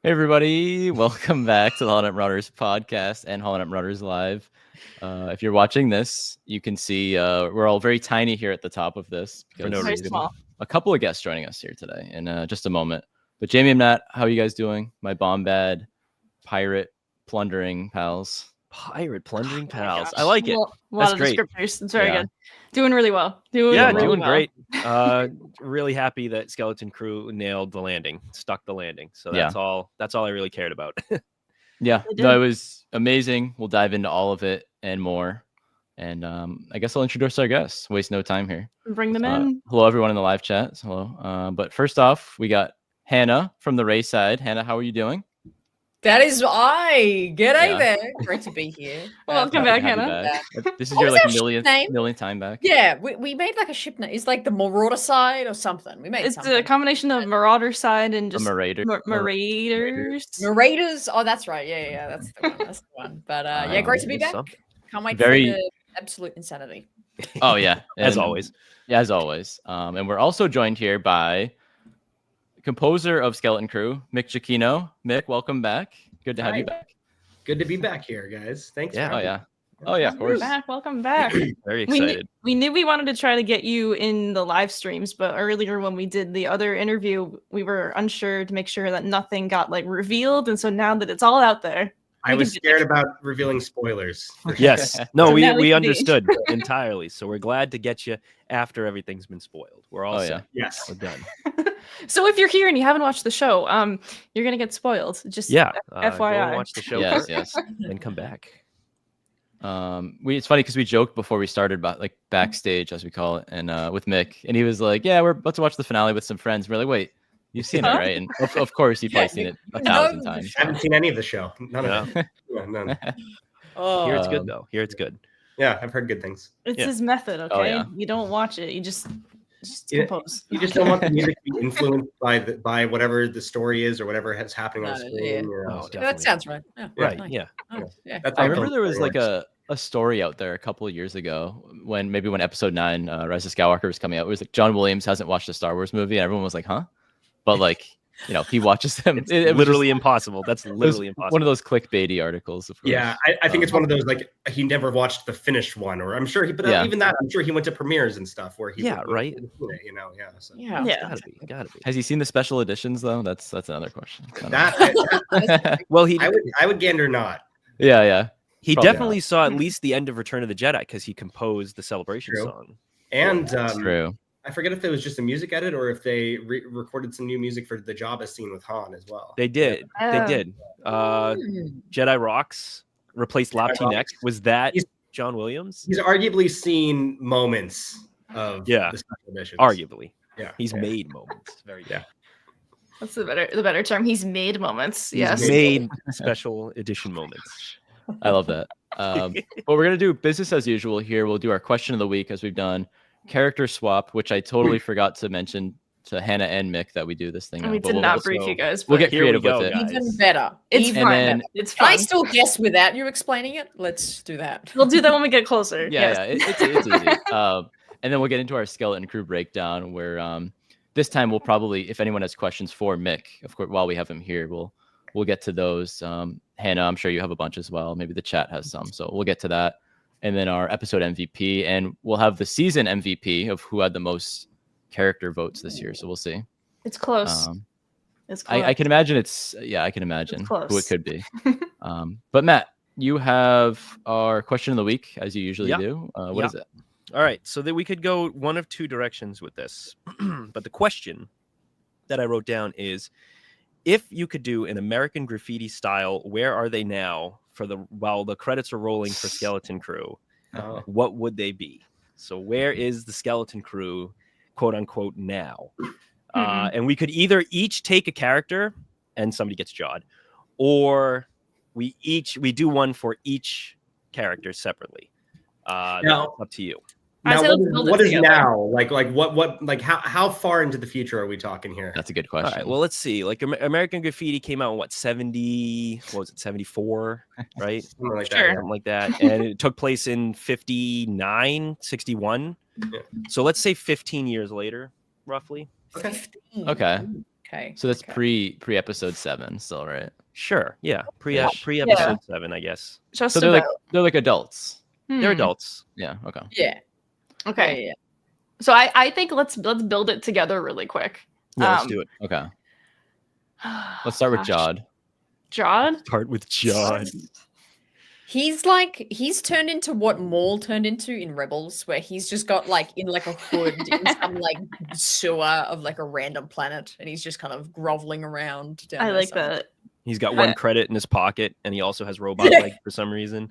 Hey everybody, welcome back to the Holland Up Runners podcast and Holland Up Runners Live. If you're watching this, you can see we're all very tiny here at the top of this because no we have a couple of guests joining us here today in just a moment. But Jamie and Matt, how are you guys doing? My bombad pirate plundering pals. Pirate plundering pals. gosh. I like it. A lot of great. descriptors. It's very Yeah. good. Doing really well. Doing Doing well. great. Really happy that Skeleton Crew nailed the landing, stuck the landing. So that's all I really cared about. Yeah, They no, did. it was amazing. We'll dive into all of it and more. And I guess I'll introduce our guests. Waste no time here. Bring them in. Hello, everyone in the live chat. Hello. But first off, we got Hannah from the Raeside. Hannah, how are you doing? That is I. G'day Yeah. there. Great to be here. Welcome Happy back, to have you Hannah. back. This is What your was like our ship name? millionth time back. Yeah, we made like a ship name. It's like the Marauder side or something. We made It's something. a combination of Marauder side and The just Marauder. Marauders. Marauders. Oh, that's right. Yeah, that's the one. That's the one. But yeah, great to be back. Something. Can't wait Very- for the absolute insanity. Oh yeah, As and- always. Yeah, as always. And we're also joined here by composer of Skeleton Crew, Mick Giacchino. Mick, welcome back. Good to have you Hi. back. Good to be back here, guys. Thanks. Yeah. For Oh having yeah. Oh yeah, of course. Welcome back. Very We excited. knew we wanted to try to get you in the live streams, but earlier when we did the other interview, we were unsure to make sure that nothing got like revealed. And so now that it's all out there, I we was can do scared about revealing spoilers. Yes. No, So we now we can be- understood entirely. So we're glad to get you after everything's been spoiled. We're all Oh, set. yeah. Yes. We're done. So if you're here and you haven't watched the show, you're gonna get spoiled. Just Yeah. Go FYI. and watch the show Yes, first, yes. then come back. It's funny because we joked before we started about like backstage, as we call it, and with Mick, and he was like, "Yeah, we're about to watch the finale with some friends." We're like, "Wait, you've seen it, Huh? right?" And of course, you've probably seen it 1,000 No. times. I haven't seen any of the show. None Yeah. of it. Yeah, none. Oh, Here it's Um, good though. Here it's good. Yeah, I've heard good things. It's Yeah. his method, okay? Oh, yeah. You don't watch it. You just Yeah, compose. You just don't want the music to be influenced by whatever the story is or whatever is happening on No, screen. yeah. you know, Oh, so definitely. that sounds right. Yeah. Right. Nice. Yeah. Oh, yeah. that's I how remember film there was story like works. a story out there a couple of years ago when episode 9, Rise of Skywalker was coming out. It was like John Williams hasn't watched a Star Wars movie, and everyone was like, "Huh?" But like, he watches them. It's It was literally just- impossible. That's it was literally impossible. one of those clickbaity articles. Of course. Yeah, I think it's one of those like he never watched the finished one, or I'm sure he. But Yeah. even that, I'm sure he went to premieres and stuff where he. Yeah, right. You know, yeah. So. Yeah. Yeah. Gotta be. Has he seen the special editions though? That's another question. I don't know. That Well, he I would gander not. yeah. he probably definitely saw at least the end of Return of the Jedi because he composed the celebration True. song. And True. I forget if it was just a music edit or if they recorded some new music for the Jabba scene with Han as well. They did. They Yeah. did. Hmm. Jedi Rocks replaced Jedi Lapti Rocks. next. Was that He's- John Williams? He's arguably seen moments of Yeah. the special editions. Arguably. Yeah. He's yeah. made moments. Very good. Yeah. That's the better term. He's made moments. He's Yes. made special edition moments. I love that. But we're gonna do business as usual here. We'll do our question of the week as we've done character swap, which I totally forgot to mention to Hannah and Mick that we do this thing. And now, we but did we'll- not we'll- brief you guys. we'll but get Here we creative go, with it. guys. Even better. It's Even And fun. then- It's Can I fun. still guess without you explaining it? Let's do that. We'll do that when we get closer. Yeah, Yes. yeah, it's easy. And then we'll get into our Skeleton Crew breakdown where this time we'll probably, if anyone has questions for Mick, of course, while we have him here, we'll get to those. Hannah, I'm sure you have a bunch as well. Maybe the chat has some, so we'll get to that. And then our episode MVP, and we'll have the season MVP of who had the most character votes this year. So we'll see. It's close. It's close. I can imagine I can imagine who it close. could be. But Matt, you have our question of the week as you usually Yeah. do. What Yeah. is it? All right. So that we could go one of two directions with this. But the question that I wrote down is if you could do an American Graffiti style, where are they now while the credits are rolling for Skeleton Crew? Oh. What would they be? So where is the Skeleton Crew, quote unquote, now? And we could either each take a character and somebody gets jawed, or we do one for each character separately. Now- That's up to you. I Now, say let's build it what is together. now? Like how far into the future are we talking here? That's a good All question. right. Well, let's see. Like American Graffiti came out in what 70? What was it? 74, right? Something like Sure. that. Something like that. And it took place in 59, 61. Yeah. So let's say 15 years later, roughly. Okay. Okay. Okay. So that's okay. pre episode 7 still, right? Sure. Yeah. Pre Yeah. episode 7, I guess. Just So about. they're like adults. They're Hmm. adults. Yeah. Okay. Yeah. Okay. Yeah. So I think let's build it together really quick. Yeah, let's do it. Okay. Let's start with Gosh. Jod. Jod? Start with John. He's turned into what Maul turned into in Rebels, where he's just got like in like a hood in some like sewer of like a random planet, and he's just kind of groveling around down I there like somewhere. that. He's got one credit in his pocket, and he also has robot leg for some reason.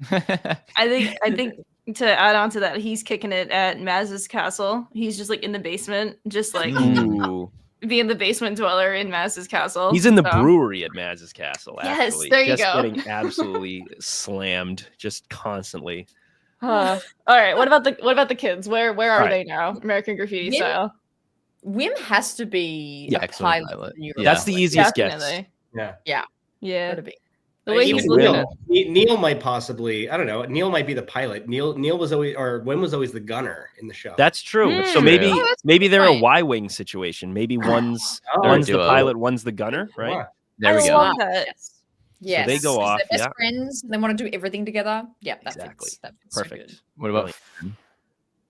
I think to add on to that, he's kicking it at Maz's castle. He's just like in the basement, just like Ooh. being the basement dweller in Maz's castle. He's in the So- brewery at Maz's castle. Yes, Actually. there you just go. getting absolutely slammed, just constantly. All right. What about the kids? Where are Right. they now? American Graffiti Wim- style. Wim has to be Yeah, a excellent pilot. pilot. in New Yeah. That's the Republic. easiest guess. Definitely. Yeah. Yeah. Gotta be. The way Even he's looking Will. at Neil might possibly, I don't know. Neil might be the pilot. Neil was always, or Wim was always the gunner in the show. That's true. So Mm. maybe Oh, that's maybe they're a right. Y-wing situation. Maybe one's Oh, one's the duo. pilot, one's the gunner, right? Wow. There we I go. love that. Yes. Yes. they go 'cause off, They're best yeah. friends. And they want to do everything together. Yeah, that Exactly. fits. That fits so Perfect. good. What about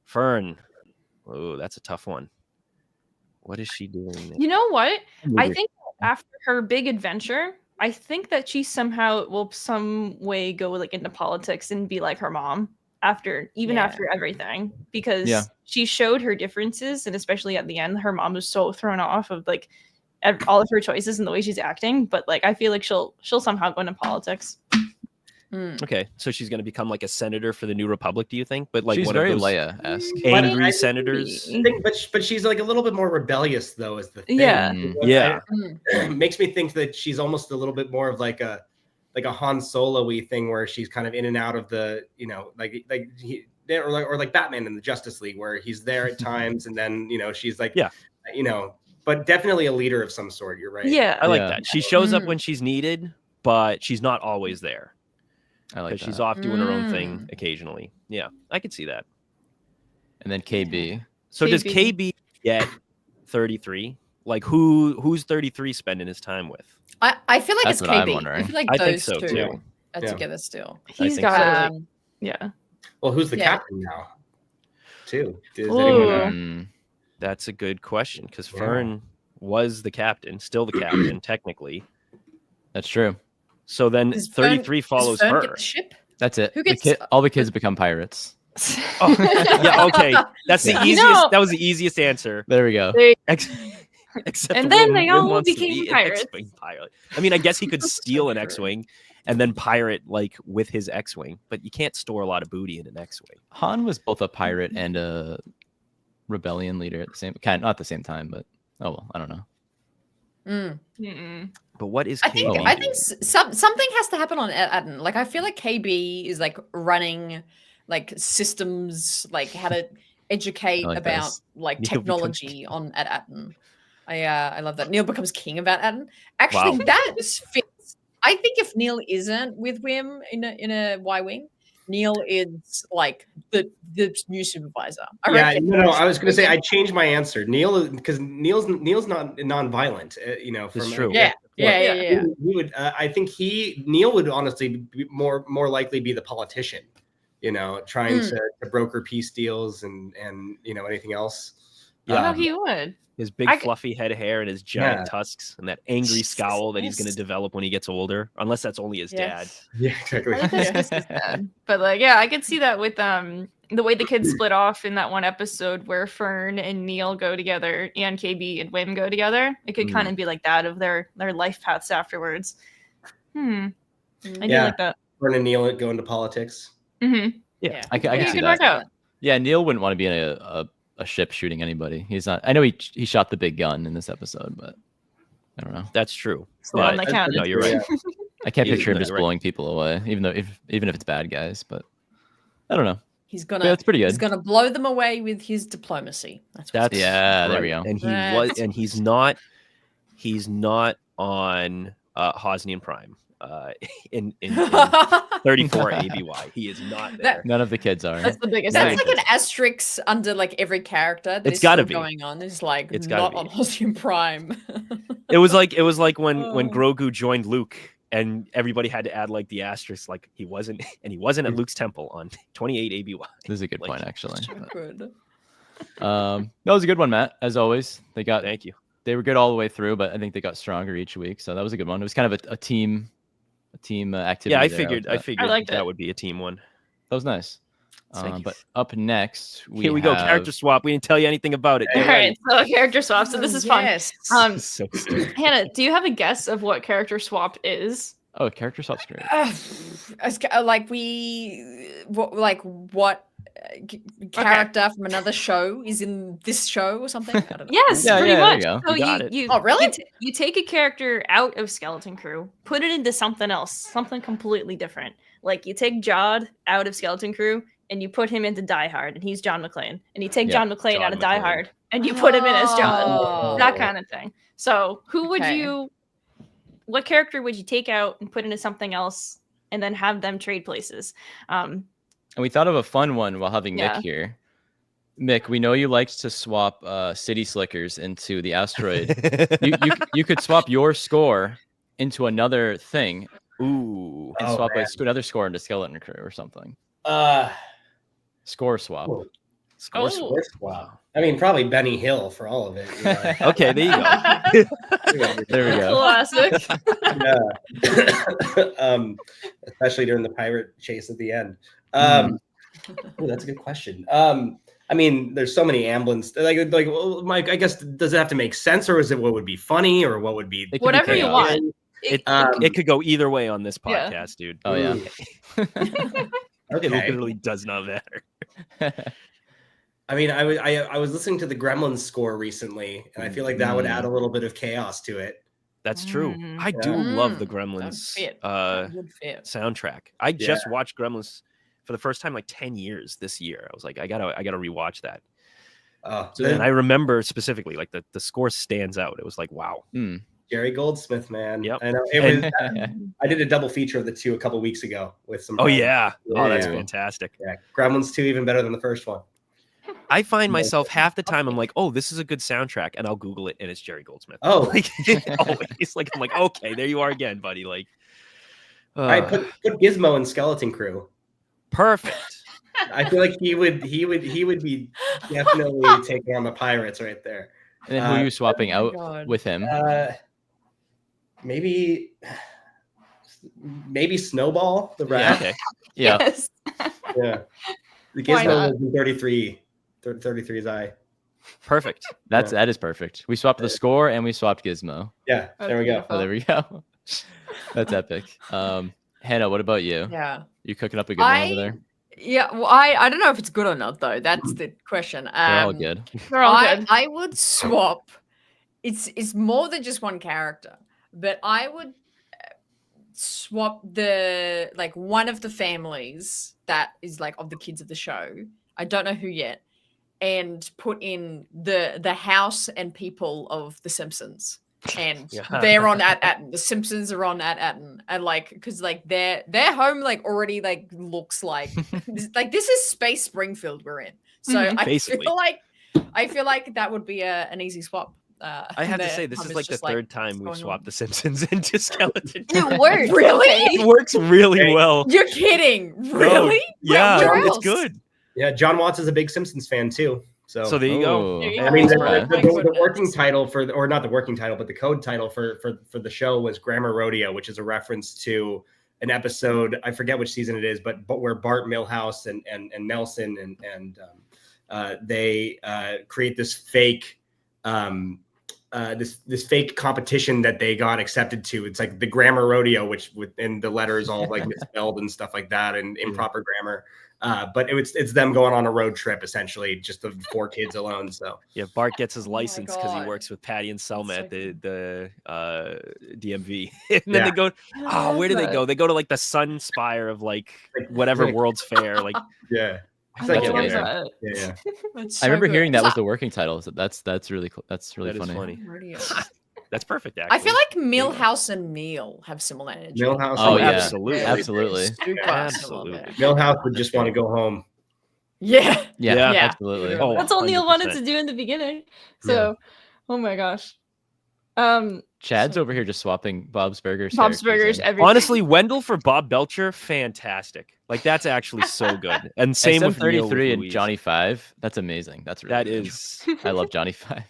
Fern. Oh, that's a tough one. What is she doing? You know what? I Maybe. think after her big adventure, I think that she somehow will some way go like into politics and be like her mom after Yeah. after everything, because Yeah. she showed her differences, and especially at the end, her mom was so thrown off of like all of her choices and the way she's acting. But like I feel like she'll somehow go into politics. Mm. Okay, so she's going to become like a senator for the New Republic, do you think? But like she's one very of those Leia-esque. angry I- senators. I think, but she's like a little bit more rebellious though, is the thing. Yeah. Yeah. Makes me think that she's almost a little bit more of like a Han Solo-y thing, where she's kind of in and out of the, or like Batman in the Justice League, where he's there at times and then she's like, Yeah. but definitely a leader of some sort. You're right. Yeah. I like Yeah. that. She shows up Mm. when she's needed, but she's not always there I like because she's that. off doing her own thing Mm. occasionally. Yeah, I could see that. And then KB. So does KB. KB get 33? Like who's 33 spending his time with? I feel like That's it's what I'm KB. I wondering. feel like I think those so, two too. are Yeah. together still. He's think got so. like, yeah. Well, who's the Yeah. captain now? Too. Does Ooh. anyone know? Mm, That's a good question because Yeah. Fern was the captain, still the captain technically. that's true. So then Does Fern- 33 follows Does Fern her. get the ship? That's it. Who The gets- all the kids become pirates. Oh, yeah, okay. That's the Yeah. easiest. No. That was the easiest answer. There we go. Ex- Except And then Wim- they Wim all wants to became be an pirates. X-Wing pilot. I mean, I guess he could steal an true. X-Wing and then pirate like with his X-Wing, but you can't store a lot of booty in an X-Wing. Han was both a pirate and a rebellion leader at the same not at the same time, but oh well, I don't know. Mm. Mm-mm. But what is I think KB I doing? think something has to happen on Aden. Like I feel like KB is like running like systems, like how to educate I like about this. like Neil becomes technology on Aden. I love that. Neil becomes king about Aden. Actually, Wow. that fits. I think if Neil isn't with Wim in a Y-wing, Neil is like the new supervisor. I Yeah, reckon. no. I was going to say I changed my answer. Neil, because Neil's not non-violent. It's from true. Yeah, yeah. He would. I think Neil would honestly be more likely be the politician. Trying to broker peace deals and anything else. Yeah. Oh, he would. His big I c- fluffy head of hair and his giant Yeah. tusks and that angry scowl that he's going to Yes. develop when he gets older, unless that's only his dad. Yes. Yeah, exactly. I think that's just his dad. But like, yeah, I could see that with the way the kids split off in that one episode where Fern and Neil go together and KB and Wim go together. It could kind of be like that of their life paths afterwards. I do Yeah. like that. Fern and Neil go into politics. Hmm Yeah. I can Yeah, see good that. workout. Yeah, Neil wouldn't want to be in a ship shooting anybody. He's not. I know he shot the big gun in this episode, but I don't know. That's true. It's the one But- that counted. no, you're right. I can't Yeah, picture him no, just you're right. blowing people away, even if it's bad guys. But I don't know. He's Yeah, gonna that's pretty he's good. gonna blow them away with his diplomacy. That's what That's Yeah, there we right. go. And he That's was, and he's not on Hosnian Prime. in 34 ABY. He is not there. None of the kids are. That's the biggest That's thing. like an asterisk under like every character. That It's is gotta still be. going on. It's like It's gotta not be. on Osium Prime. It was like when Oh. Grogu joined Luke, and everybody had to add like the asterisk, like he wasn't at Luke's temple on 28 ABY. This is a good Like, point, actually. So good. That was a good one, Matt. As always, Thank you. they were good all the way through, but I think they got stronger each week. So that was a good one. It was kind of a team activity. Yeah, I there. figured liked that it. would be a team one. That was nice. Thank you. But up next, Here we go. Character swap. We didn't tell you anything about it. All Get ready. right, so character swap. So this is fun. Yes. So stupid. Hannah, do you have a guess of what character swap is? Oh, character swap's great. Like what character from another show is in this show or something? I don't know. Yes, Yeah, pretty yeah, there much. you go. So You got it. you Oh, really? you take a character out of Skeleton Crew, put it into something else, something completely different. Like you take Jod out of Skeleton Crew and you put him into Die Hard, and he's John McClane. And you take Yeah, John McClane John out of Die McClane. Hard and you put him in as John. Oh. That kind of thing. So who would Okay. what character would you take out and put into something else and then have them trade places? And we thought of a fun one while having Yeah. Mick here. Mick, we know you liked to swap City Slickers into the asteroid. you could swap your score into another thing Ooh. and Oh, swap man. another score into Skeleton Crew or something. Score swap. Cool. Oh. Wow. I mean, probably Benny Hill for all of it. You know. Okay, there you go. There we go. Classic. Yeah. Especially during the pirate chase at the end. Ooh, that's a good question. I mean, there's so many ambulance. Well, Mike, I guess, does it have to make sense, or is it what would be funny, or what would be? It could be Whatever you chaos. want. It could go either way on this Yeah. podcast, dude. Oh yeah. Okay. It literally does not matter. I mean, I was listening to the Gremlins score recently, and I feel like that would add a little bit of chaos to it. That's true. Mm. I do Yeah. love the That would Gremlins fit. uh, That would fit. soundtrack. I just watched Gremlins for the first time like 10 years this year. I was like, I gotta rewatch that. And I remember specifically, like the score stands out. It was like, wow. Jerry Goldsmith, man. Yep. I know it was. I did a double feature of the two a couple weeks ago with some. Oh friends. yeah. Oh, that's Yeah. fantastic. Yeah, Gremlins 2 even better than the first one. I find myself half the time I'm like, oh, this is a good soundtrack, and I'll Google it, and it's Jerry Goldsmith. Oh. Like always. Like I'm like, okay, there you are again, buddy. Like, I put Gizmo in Skeleton Crew. perfect. I feel like he would be definitely taking on the pirates right there. And then who are you swapping oh my out God. with him? Maybe Snowball the rat. Okay. Yeah. Yes. Yeah. The Why Gizmo not? was in 33's eye. Perfect. That is perfect. We swapped the score and we swapped Gizmo. Yeah, there we go. Oh, there we go. That's epic. Hannah, what about you? Yeah. You cooking up a good one over there? Yeah. Well, I don't know if it's good or not though. That's the question. They're all good. They're all good. I would swap. It's more than just one character, but I would swap the one of the families that is like of the kids of the show. I don't know who yet, and put in the house and people of the Simpsons. And Yeah. they're on at Atten. The Simpsons are on at Atten, and because their home already looks like this is Space Springfield we're in. So Mhm. Basically. I feel like that would be an easy swap. I have to say, this is like the third time we've going swapped on? the Simpsons into Skeleton. It works. Really? It works really well. You're kidding? Really? Yeah, Where it's else? good. Yeah, John Watts is a big Simpsons fan too. So there you go. There you I go. mean, Right. the working title or not the working title, but the code title for the show was Grammar Rodeo, which is a reference to an episode. I forget which season it is, but where Bart Milhouse and Nelson and they create this fake this fake competition that they got accepted to. It's like the Grammar Rodeo, which within the letters all like misspelled and stuff like that and improper grammar. But it's them going on a road trip, essentially, just the 4 kids alone. So Yeah, Bart gets his my license because he God. works with Patty and Selma That's at so the DMV. And then Yeah. they go, oh, where do they that. go? They go to like the Sun Spire of like whatever World's Fair. Like, yeah, I Like, love yeah. that. yeah. That's I remember so hearing good. that was the working title. So that's really cool. That's really that is funny. funny. Radio. That's perfect. Actually, I feel like Millhouse and Neil have similar energy. Millhouse. Oh, yeah. absolutely. Absolutely. Super Absolutely. similar. Millhouse would just want to go home. Yeah. Yeah, Yeah. absolutely. Oh, That's all Neil wanted 100%. to do in the beginning. So, oh my gosh. Chad's So- over here just swapping Bob's Burgers. Bob's Burgers, everything. Honestly, Wendell for Bob Belcher, fantastic. Like that's actually so good. And same with Neil with 33 and Louise. Johnny 5. That's amazing. That's really That good. is I love Johnny 5.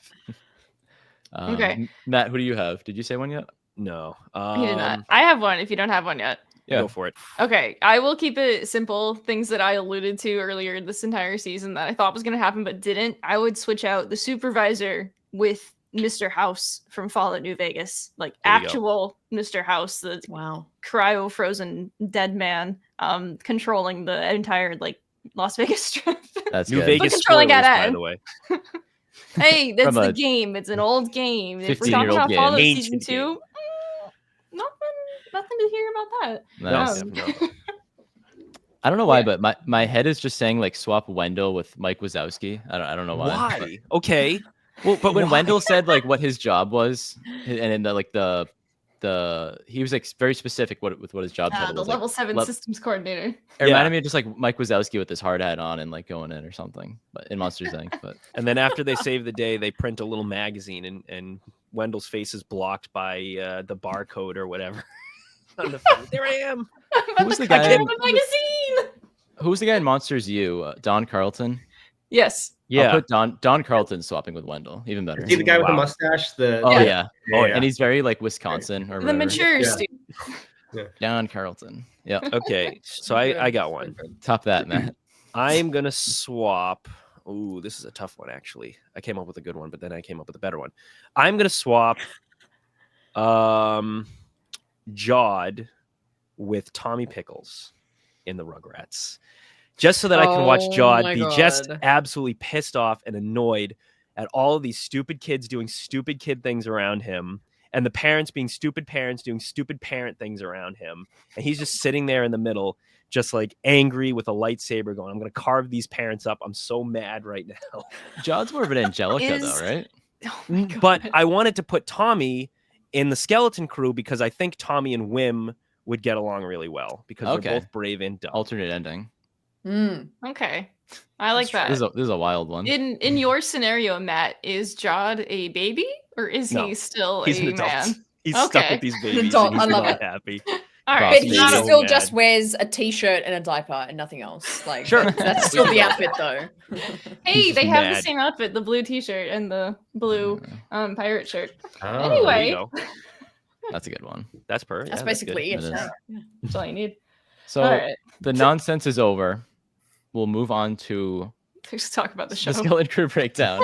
Okay. Matt, who do you have? Did you say one yet? no. He did not. I have one if you don't have one yet. Yeah. Go for it. Okay, I will keep it simple. Things that I alluded to earlier this entire season that I thought was going to happen but didn't. I would switch out the supervisor with Mr. House from Fallout New Vegas, like There you go. actual Mr. House, the Wow. cryo frozen dead man, controlling the entire like Las Vegas Strip. That's New good. Vegas controlling spoilers, that by end. the way. Hey, that's From the a game. It's an old game. If we're talking 15-year-old about game. Fallout Ancient Season 2, nothing to hear about that. No. No. I don't know why, Yeah. but my head is just saying like swap Wendell with Mike Wazowski. I don't know why. Why? Okay. Well, but when why? Wendell said like what his job was, and in the he was like very specific with what his job title The was. level Like, 7 lev- systems coordinator. it Yeah. reminded me of just like Mike Wazowski with his hard hat on and like going in or something, but in Monsters Inc. But And then after they save the day, they print a little magazine, and Wendell's face is blocked by the barcode or whatever. On the front. There I am. who was the guy? can't- In, Magazine. who was the guy in Monsters U? Don Carlton. Yes. I'll Yeah. put Don Carlton swapping with Wendell. Even better. Is he the guy with the Wow. mustache? The Oh Yeah. yeah. Oh, yeah. And he's very like Wisconsin or The whatever. mature Yeah. student. Don Carlton. Yeah. Okay. So I got one. Top that, Matt. I'm gonna swap. Ooh, this is a tough one actually. I came up with a good one, but then I came up with a better one. I'm gonna swap Jod with Tommy Pickles in the Rugrats. Just so that I can watch Oh Jod my be just God. absolutely pissed off and annoyed at all of these stupid kids doing stupid kid things around him, and the parents being stupid parents doing stupid parent things around him. And he's just sitting there in the middle, just like angry with a lightsaber going, I'm going to carve these parents up. I'm so mad right now. Jod's more of an Angelica Is- though, right? Oh my God. But I wanted to put Tommy in the skeleton crew because I think Tommy and Wim would get along really well because Okay. they're both brave and dumb. Alternate ending. Mm. Okay. I like that. This is a wild one. In your scenario, Matt, is Jod a baby or is No, he still He's an a adult. man? He's stuck Okay. with these babies. adult, And he's I love not it. happy. All right. But Boss he baby. still Mad. just wears a t-shirt and a diaper and nothing else. Like Sure. that's still the outfit though. Hey, He's they have the mad. same outfit, the blue t-shirt and the blue pirate shirt. Oh. There Anyway. you go. That's a good one. That's per. That's yeah, basically It it. is. Yeah. That's all you need. So All right. the nonsense is over. We'll move on to Let's talk about the show. the skeleton crew breakdown,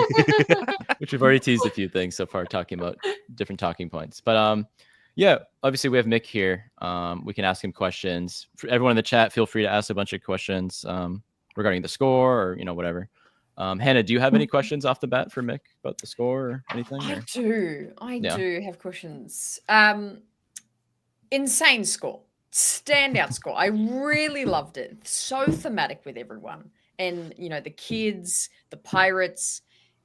which we've already teased a few things so far, talking about different talking points. But yeah, obviously we have Mick here. We can ask him questions. For everyone in the chat, feel free to ask a bunch of questions regarding the score or whatever. Hannah, do you have any questions off the bat for Mick about the score or anything? I or- do. I Yeah. do have questions. Insane score. Standout score. I really loved it. So thematic with everyone. And the kids, the pirates,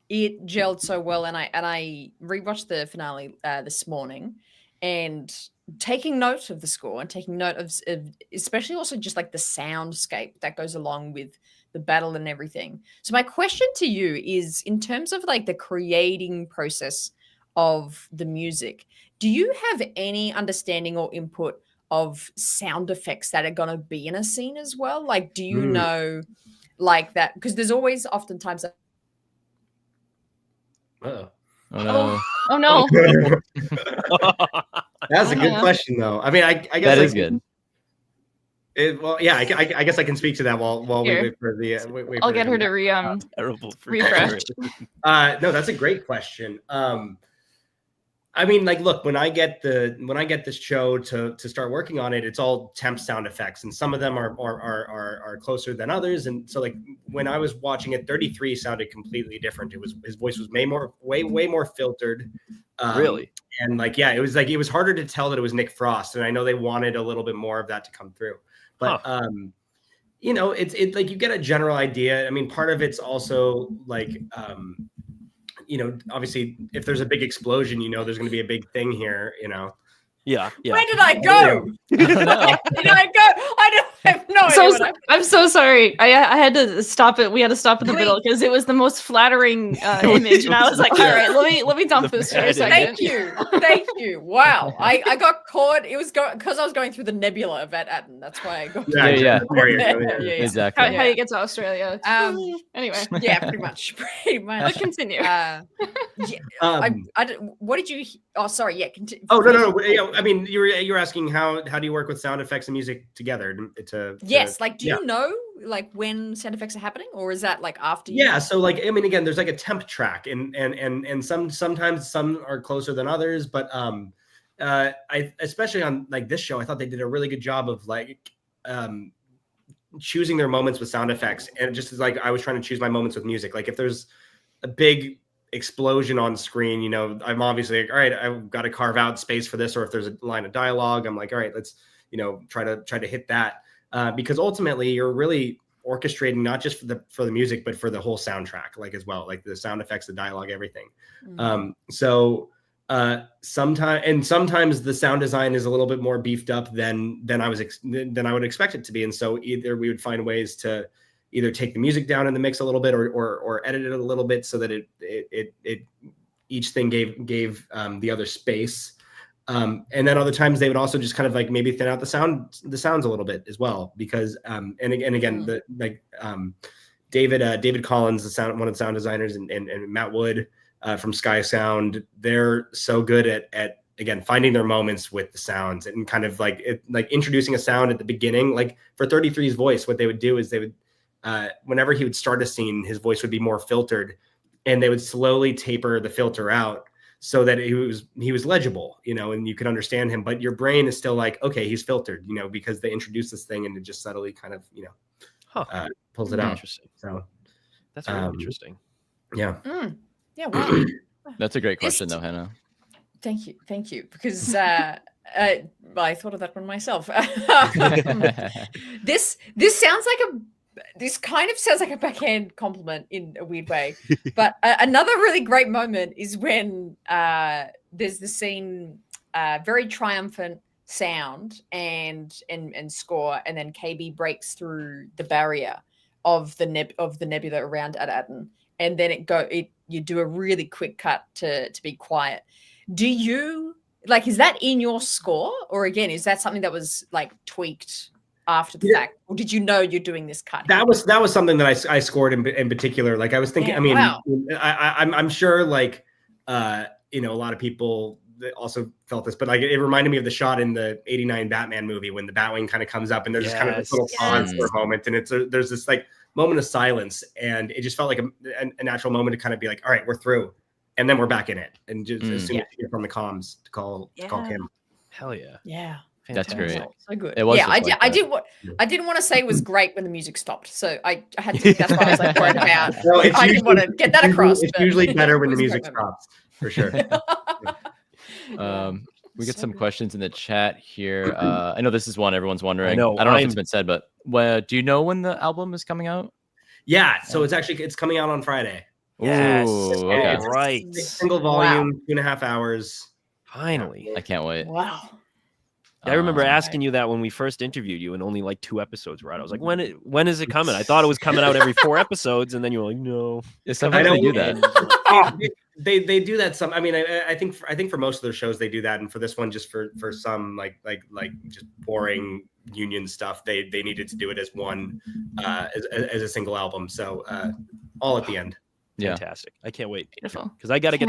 it gelled so well. And I rewatched the finale this morning and taking note of the score and taking note of especially also just like the soundscape that goes along with the battle and everything. So my question to you is, in terms of like the creating process of the music, do you have any understanding or input of sound effects that are going to be in a scene as well? Like, do you know like that? Because there's always oftentimes Uh-oh. Oh no, Oh no. That's a good Yeah. question, though. I mean, I guess that I is can- good. Well, yeah, I guess I can speak to that while we Here. wait for the. wait I'll for get it her come to back. Terrible. refresh. No, that's a great question. I mean, like, look, when I get this show to start working on it, it's all temp sound effects, and some of them are closer than others. And so, like, when I was watching it, 33 sounded completely different. His voice was way more filtered. Really? And like, yeah, it was harder to tell that it was Nick Frost, and I know they wanted a little bit more of that to come through. But it's like you get a general idea. I mean, part of it's also like obviously if there's a big explosion, there's going to be a big thing here, Yeah. Where did I go? Where did I go? I don't have no idea. what happened. I'm so sorry. I had to stop it. We had to stop in the middle because it was the most flattering image, and I was like, all right, let me dump this for a second. Thank you. Wow, I got caught. It was because I was going through the nebula of Atten. That's why I got. Yeah. Exactly. How you get to Australia? Anyway. Yeah, pretty much. But continue. What did you? Oh, sorry. Yeah. Oh no. I mean, you were asking how do you work with sound effects and music together Yes, like do you know like when sound effects are happening, or is that like after so like I mean again there's like a temp track and sometimes some are closer than others, but I especially on like this show I thought they did a really good job of like choosing their moments with sound effects, and just as like I was trying to choose my moments with music. Like if there's a big explosion on screen, I'm obviously like, all right, I've got to carve out space for this, or if there's a line of dialogue, I'm like, all right, let's try to hit that, because ultimately you're really orchestrating not just for the music but for the whole soundtrack, like as well, like the sound effects, the dialogue, everything. So sometimes the sound design is a little bit more beefed up than I would expect it to be, and so either we would find ways to either take the music down in the mix a little bit or edit it a little bit so that it each thing gave the other space. And then other times they would also just kind of like maybe thin out the sounds a little bit as well, because and again David Collins, one of the sound designers, and Matt Wood from Sky Sound, they're so good at again finding their moments with the sounds and kind of like introducing a sound at the beginning. Like for 33's voice, what they would do is they would whenever he would start a scene, his voice would be more filtered, and they would slowly taper the filter out so that he was legible, and you could understand him, but your brain is still like, okay, he's filtered, because they introduced this thing and it just subtly kind of, pulls it out. Interesting. So that's really interesting. Yeah. Yeah. Wow. That's a great question, though, Hannah. Thank you, because I thought of that one myself. This kind of sounds like a backhand compliment in a weird way, but another really great moment is when there's the scene, very triumphant sound and score, and then KB breaks through the barrier of the nebula around Atten, and then you do a really quick cut to be quiet. Do you is that in your score, or again is that something that was like tweaked after the fact, or did you know you're doing this cut? That was something that I scored in particular. Like I was thinking, I'm sure like a lot of people also felt this, but like it reminded me of the shot in the '89 Batman movie when the Batwing kind of comes up and there's just kind of this little pause for a moment, and there's this like moment of silence, and it just felt like a natural moment to kind of be like, all right, we're through, and then we're back in it, and just as soon as you hear from the comms to call Kim. Hell yeah. Yeah. That's great. So good. It was I didn't want to say it was great when the music stopped, so I had to. That's what I was like worried about. No, I didn't want to get that across. It's usually better when the music stops, for sure. We get some questions in the chat here. I know this is one everyone's wondering. I don't know if it's been said, but do you know when the album is coming out? Yeah, so it's coming out on Friday. Yes. Ooh, okay. Right. Single volume, 2.5 hours. Finally. I can't wait. Wow. I remember asking you that when we first interviewed you, and only like 2 episodes were out. I was like, when is it coming? I thought it was coming out every 4 episodes, and then you were like, no. Sometimes they do that. They do that some. I mean, I think for most of their shows they do that, and for this one, just for some like just boring union stuff, they needed to do it as one as a single album. So all at the end. Yeah. Fantastic. I can't wait. Beautiful. Because I got to get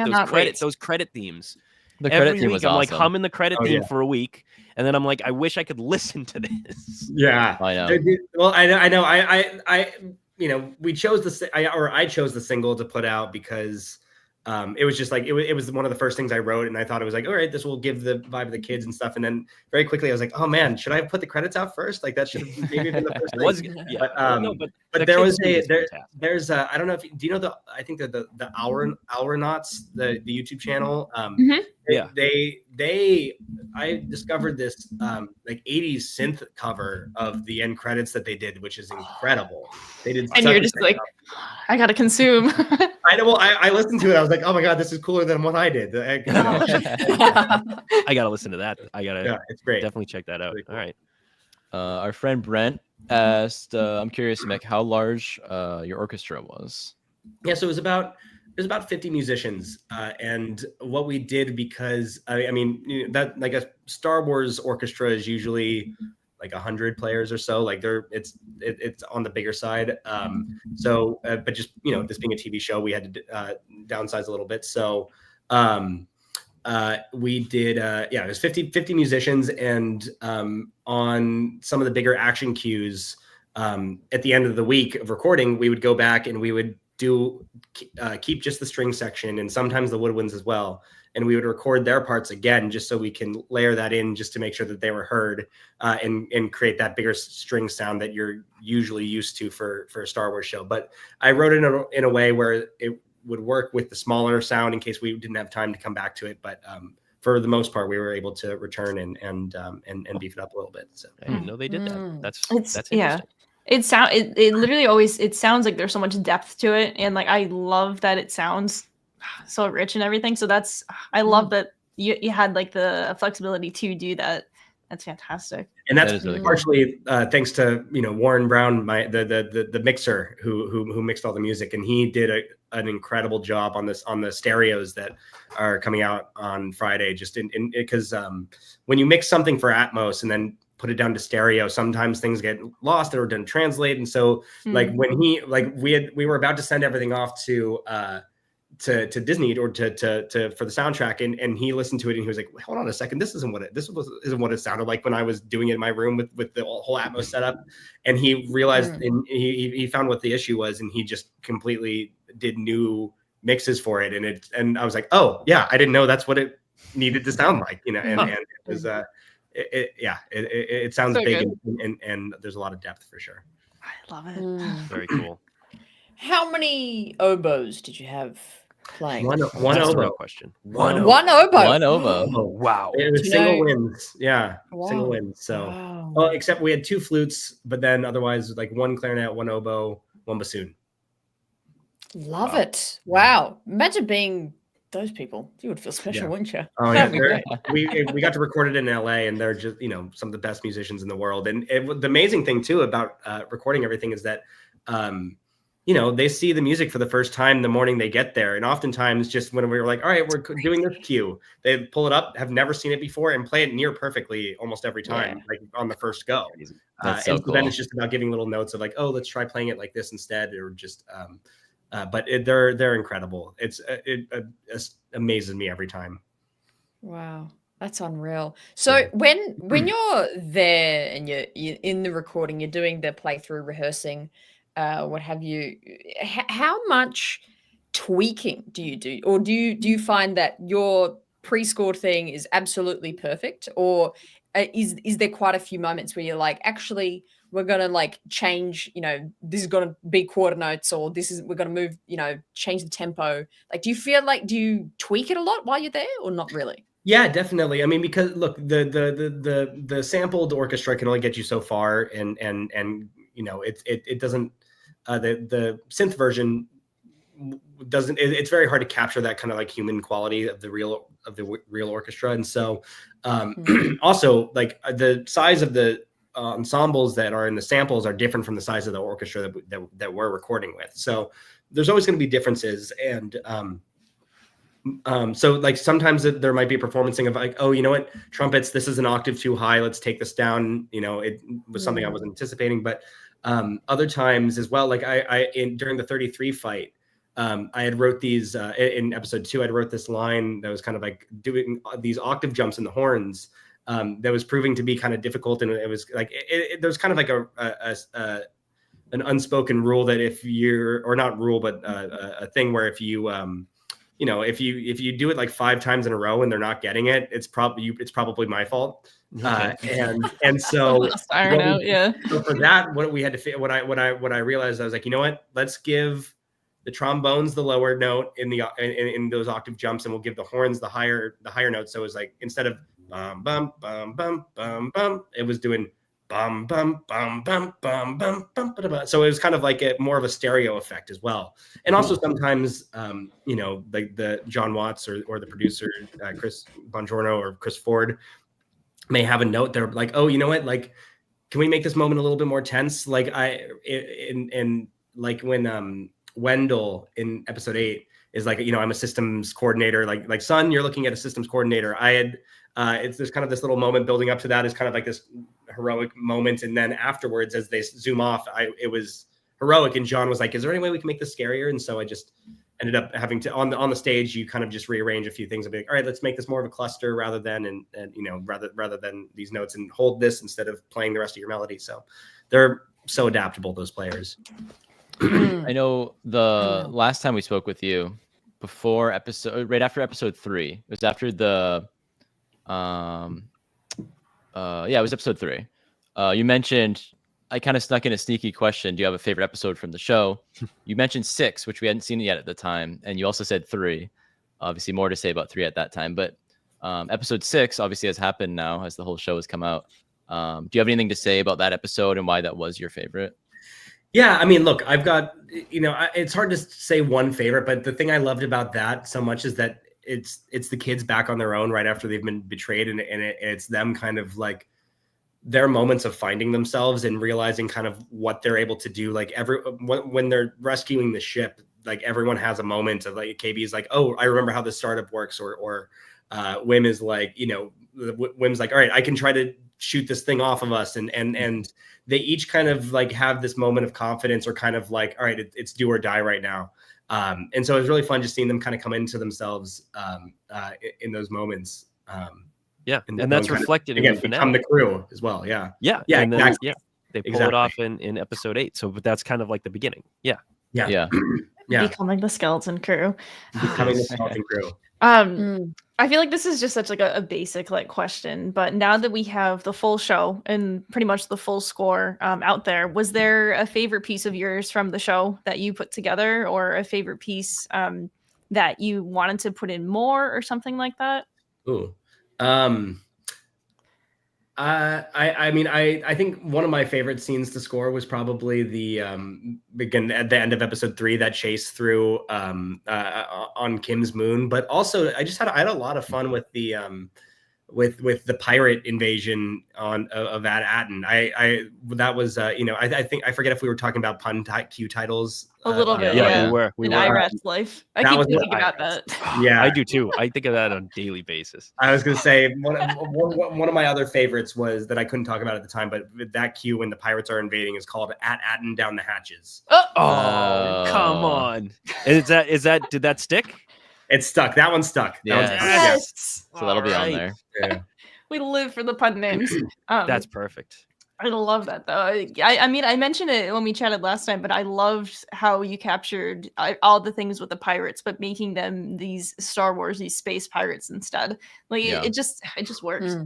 those credit themes. The credit theme was I'm awesome. like humming the credit theme for a week, and then I'm like, I wish I could listen to this. Yeah, I know. Well, I know. I we chose I chose the single to put out because it was just like it was one of the first things I wrote, and I thought it was like, all right, this will give the vibe of the kids and stuff. And then very quickly I was like, oh man, should I put the credits out first? Like that should have maybe been the first thing. But there was there's I don't know if do you know I think that the Hournauts, the YouTube channel, Yeah. I discovered this like 80s synth cover of the end credits that they did, which is incredible. They did And such you're a just great like, job. I gotta consume. I know. Well, I listened to it. I was like, oh my god, this is cooler than what I did. You know, I gotta listen to that. I gotta yeah, it's great. definitely check that out. Really cool. All right. Our friend Brent asked, I'm curious, Mick, how large your orchestra was. Yeah, so it was about 50 musicians, and what we did, because I mean, you know, that like a Star Wars orchestra is usually like 100 players or so. Like it's on the bigger side. So, but just, you know, this being a TV show, we had to downsize a little bit. So, we did, yeah, it was 50 musicians, and on some of the bigger action cues, at the end of the week of recording, we would go back and we would keep just the string section and sometimes the woodwinds as well, and we would record their parts again just so we can layer that in, just to make sure that they were heard, and create that bigger string sound that you're usually used to for a Star Wars show. But I wrote it in a way where it would work with the smaller sound in case we didn't have time to come back to it. But for the most part, we were able to return and beef it up a little bit. So I didn't know they did that. That's yeah. interesting. It literally always, it sounds like there's so much depth to it, and like I love that it sounds so rich and everything. So that's, I love that you had like the flexibility to do that. That's fantastic. And that's That is really partially thanks to, you know, Warren Brown, the mixer who mixed all the music, and he did an incredible job on the stereos that are coming out on Friday. Just because when you mix something for Atmos and then put it down to stereo, sometimes things get lost or didn't translate. And so like when we were about to send everything off to Disney or to for the soundtrack, and he listened to it and he was like, hold on a second, this isn't what it sounded like when I was doing it in my room with the whole Atmos setup. And he realized and he found what the issue was, and he just completely did new mixes for it. And I was like, oh yeah, I didn't know that's what it needed to sound like, you know. And it was it sounds So big, and there's a lot of depth for sure. I love it. Very cool. How many oboes did you have playing? One That's the oboe. real question. One oboe. One oboe. Oh, Wow. it was Do you single know- winds. Yeah, single Wow. winds. So, Wow. well, except we had 2 flutes, but then otherwise like 1 clarinet, 1 oboe, 1 bassoon. Love it. Wow. Imagine being those people. You would feel special, Yeah. wouldn't you? Oh yeah, That'd be great. we got to record it in LA, and they're just, you know, some of the best musicians in the world. And the amazing thing too about recording everything is that you know, they see the music for the first time the morning they get there. And oftentimes, just when we were like, all right, we're doing this cue, they pull it up, have never seen it before, and play it near perfectly almost every time, like on the first go. That's so and so then cool. it's just about giving little notes of like, oh, let's try playing it like this instead, or just but they're incredible. It amazes me every time. Wow. That's unreal. So when you're there and you're in the recording, you're doing the playthrough, rehearsing, what have you, how much tweaking do you do? Or do you find that your pre-scored thing is absolutely perfect? Or is there quite a few moments where you're like, actually, we're going to like change, you know, this is going to be quarter notes, or we're going to move, you know, change the tempo. Like, do you tweak it a lot while you're there, or not really? Yeah, definitely. I mean, because look, the sampled orchestra can only get you so far, and you know, it doesn't, the synth version doesn't, it's very hard to capture that kind of like human quality of the real orchestra. And so also like the size of the ensembles that are in the samples are different from the size of the orchestra that we're recording with. So there's always going to be differences. And so like sometimes there might be a performancing of like, oh, you know what, trumpets, this is an octave too high, let's take this down. You know, it was something I wasn't anticipating. But other times as well, like during the 33 fight, I had wrote these in episode 2. I wrote this line that was kind of like doing these octave jumps in the horns. That was proving to be kind of difficult, and it was like there's kind of like an unspoken rule that if you're, or not rule, but a thing where if you you know, if you do it like 5 times in a row and they're not getting it, it's probably my fault. And so Iron out, yeah. so for that, what we had to what I realized, I was like, you know what, let's give the trombones the lower note in the in those octave jumps, and we'll give the horns the higher note. So it was like instead of bum bum bum bum bum bum, it was doing bum bum bum bum bum bum bum bum. So it was kind of like more of a stereo effect as well. And also sometimes like the John Watts or the producer Chris Bongiorno or Chris Ford may have a note there like, oh, you know what, like, can we make this moment a little bit more tense? Like like when Wendell in episode 8 is like, I'm a systems coordinator, like son, you're looking at a systems coordinator. I had there's kind of this little moment building up to that is kind of like this heroic moment, and then afterwards as they zoom off, it was heroic, and John was like, is there any way we can make this scarier? And so I just ended up having to on the stage, you kind of just rearrange a few things and be like, all right, let's make this more of a cluster rather than rather than these notes, and hold this instead of playing the rest of your melody. So they're so adaptable, those players. I know the last time we spoke with you right after episode 3, it was after the it was episode 3. You mentioned, I kind of snuck in a sneaky question. Do you have a favorite episode from the show? You mentioned 6, which we hadn't seen yet at the time. And you also said 3, obviously more to say about 3 at that time, but episode 6 obviously has happened now as the whole show has come out. Do you have anything to say about that episode and why that was your favorite? Yeah, I mean, look, I've got, it's hard to say one favorite, but the thing I loved about that so much is that it's the kids back on their own right after they've been betrayed, and it's them kind of like their moments of finding themselves and realizing kind of what they're able to do. Like when they're rescuing the ship, like everyone has a moment of like, KB is like, oh, I remember how this startup works, or Wim is like, Wim's like, all right, I can try to shoot this thing off of us, and they each kind of like have this moment of confidence, or kind of like, all right, it's do or die right now. And so it was really fun just seeing them kind of come into themselves in those moments. And that's reflected again, in the finale. become the crew as well. Yeah, and exactly. then, they pull it off in episode 8. So that's kind of like the beginning. Yeah. Becoming the skeleton crew. Becoming the skeleton crew. I feel like this is just such like a basic like question, but now that we have the full show and pretty much the full score out there, was there a favorite piece of yours from the show that you put together, or a favorite piece that you wanted to put in more or something like that? Ooh. I mean, I think one of my favorite scenes to score was probably the again at the end of episode 3, that chase through on Kim's moon. But also, I had a lot of fun with the with the pirate invasion of Ad Atten. That was I think I forget if we were talking about pun Q titles a little bit. We were in Irat's life. I keep thinking about that. Yeah, I do too. I think of that on a daily basis. I was gonna say one of my other favorites was that I couldn't talk about at the time, but that cue when the pirates are invading is called At Atten Down the Hatches. Oh, come on! Is that did that stick? It stuck. That one stuck. Yes. So that'll be on there. Yeah. We live for the pun names. That's perfect. I love that though. I mean, I mentioned it when we chatted last time, but I loved how you captured all the things with the pirates, but making them these Star Wars, these space pirates instead. Like it just works.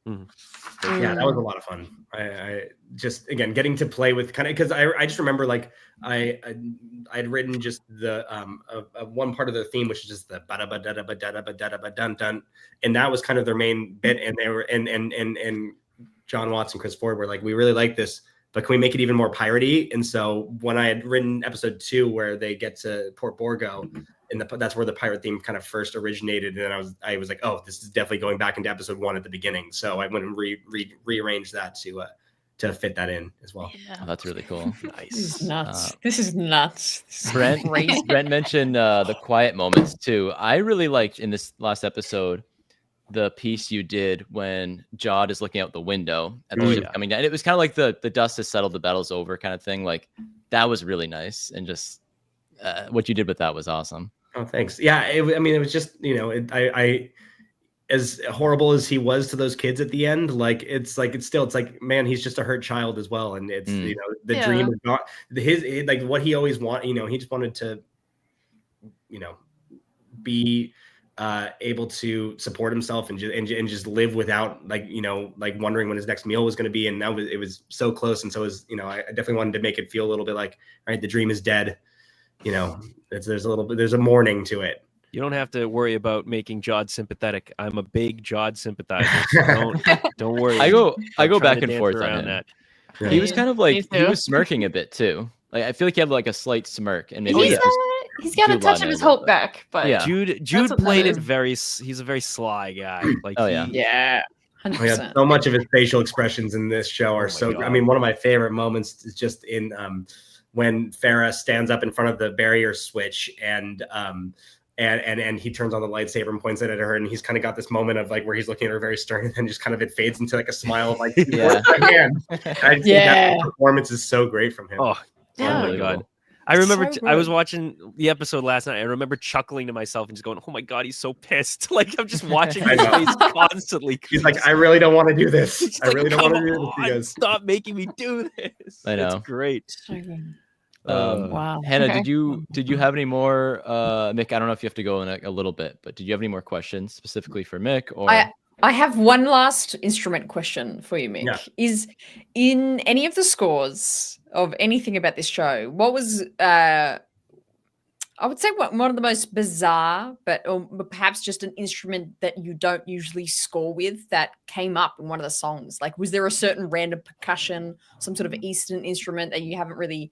Yeah, that was a lot of fun. I just, again, getting to play with kind of, because I just remember like I'd written just the one part of the theme, which is just the dun dun, and that was kind of their main bit, and they were and John Watts and Chris Ford were like, we really like this, but can we make it even more piratey? And so when I had written episode 2, where they get to Port Borgo, and that's where the pirate theme kind of first originated, and I was like, oh, this is definitely going back into episode 1 at the beginning. So I went and rearranged that to fit that in as well. Yeah. Oh, that's really cool. Nice. This is nuts. This is nuts. Brent mentioned the quiet moments too. I really liked in this last episode the piece you did when Jod is looking out the window at the ship coming down. And it was kind of like the dust has settled, the battle's over kind of thing. Like that was really nice, and just what you did with that was awesome. Oh, thanks. Yeah, it was just, I as horrible as he was to those kids at the end, like it's like man, he's just a hurt child as well, and it's the dream is not his, like what he always wanted. He just wanted to be able to support himself and just live without like wondering when his next meal was going to be, and it was so close. And so I definitely wanted to make it feel a little bit like, all right, the dream is dead. there's a mourning to it. You don't have to worry about making Jod sympathetic. I'm a big Jod sympathizer. So don't worry. I go I'm back trying to and dance forth around on him. that. Yeah. He was kind of Me like he too. was smirking a bit too. Like I feel like he had like a slight smirk, and maybe He's got a Jude touch Law of his nailed it, hope but- back, but Yeah. Jude what played that it is. very. He's a very sly guy. Like Oh, yeah. Yeah, Oh, 100%. yeah, so much of his facial expressions in this show are my so. God. I mean, one of my favorite moments is just in when Farah stands up in front of the barrier switch and he turns on the lightsaber and points it at her, and he's kind of got this moment of like where he's looking at her very stern, and then just kind of it fades into like a smile of like, Yeah. hand. I just think that performance is so great from him. Oh, Yeah. oh my Unbelievable. God. I remember So I was good. watching the episode last night. I remember chuckling to myself and just going, "Oh my God, he's so pissed!" Like I'm just watching I his know. face constantly. He's like, I really don't want to do this. He's I like, really don't want to "Come do this. He on, goes, stop making me do this." I know. It's great. So good. Wow. Hannah, Okay. did you have any more? Mick, I don't know if you have to go in a little bit, but did you have any more questions specifically for Mick? Or I have one last instrument question for you, Mick. Yeah. Is in any of the scores of anything about this show, what was I would say one of the most bizarre, or perhaps just an instrument that you don't usually score with that came up in one of the songs? Like, was there a certain random percussion, some sort of Eastern instrument that you haven't really,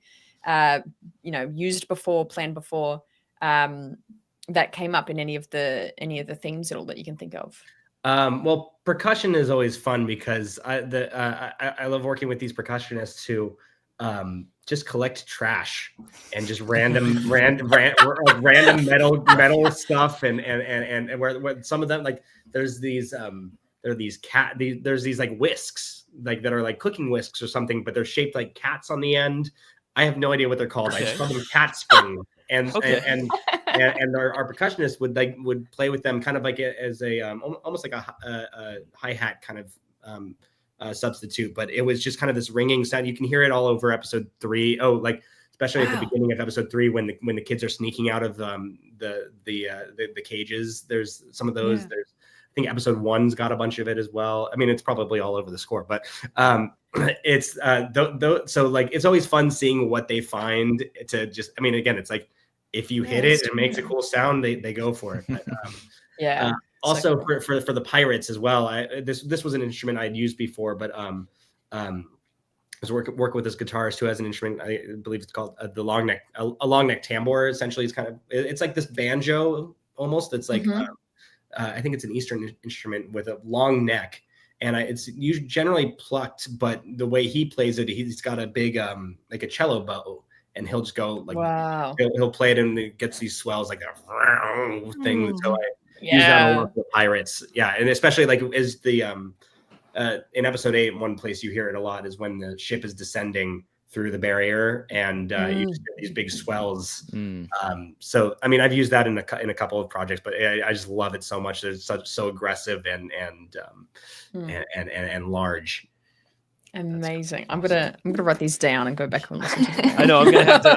used before, planned before, that came up in any of the themes at all that you can think of? Well, percussion is always fun because I love working with these percussionists who just collect trash and just random metal stuff and where some of them, like there's these there's these like whisks like that are like cooking whisks or something, but they're shaped like cats on the end. I have no idea what they're called. I just call them cat spring. And our percussionist would play with them kind of like as a almost like a hi-hat kind of substitute, but it was just kind of this ringing sound. You can hear it all over episode 3. Oh, like especially at the beginning of episode 3 when the kids are sneaking out of the cages. There's some of those. There's I think episode 1's got a bunch of it as well. I mean, it's probably all over the score, but it's so like it's always fun seeing what they find to just. I mean, again, it's like if you hit it, it makes a cool sound. They go for it. But, also for the pirates as well. This was an instrument I'd used before, but I was working with this guitarist who has an instrument. I believe it's called the long neck, a long neck tambour. Essentially, it's like this banjo almost. It's like I think it's an Eastern instrument with a long neck, and it's usually generally plucked. But the way he plays it, he's got a big like a cello bow, and he'll just go like he'll play it, and it gets these swells like that thing. So I use that a lot with pirates. Yeah, and especially like is the in episode 8, one place you hear it a lot is when the ship is descending through the barrier, and you just get these big swells. So I mean, I've used that in a couple of projects, but I just love it so much. It's so aggressive and large. Amazing. I'm gonna write these down and go back and listen to them. I know I'm gonna have to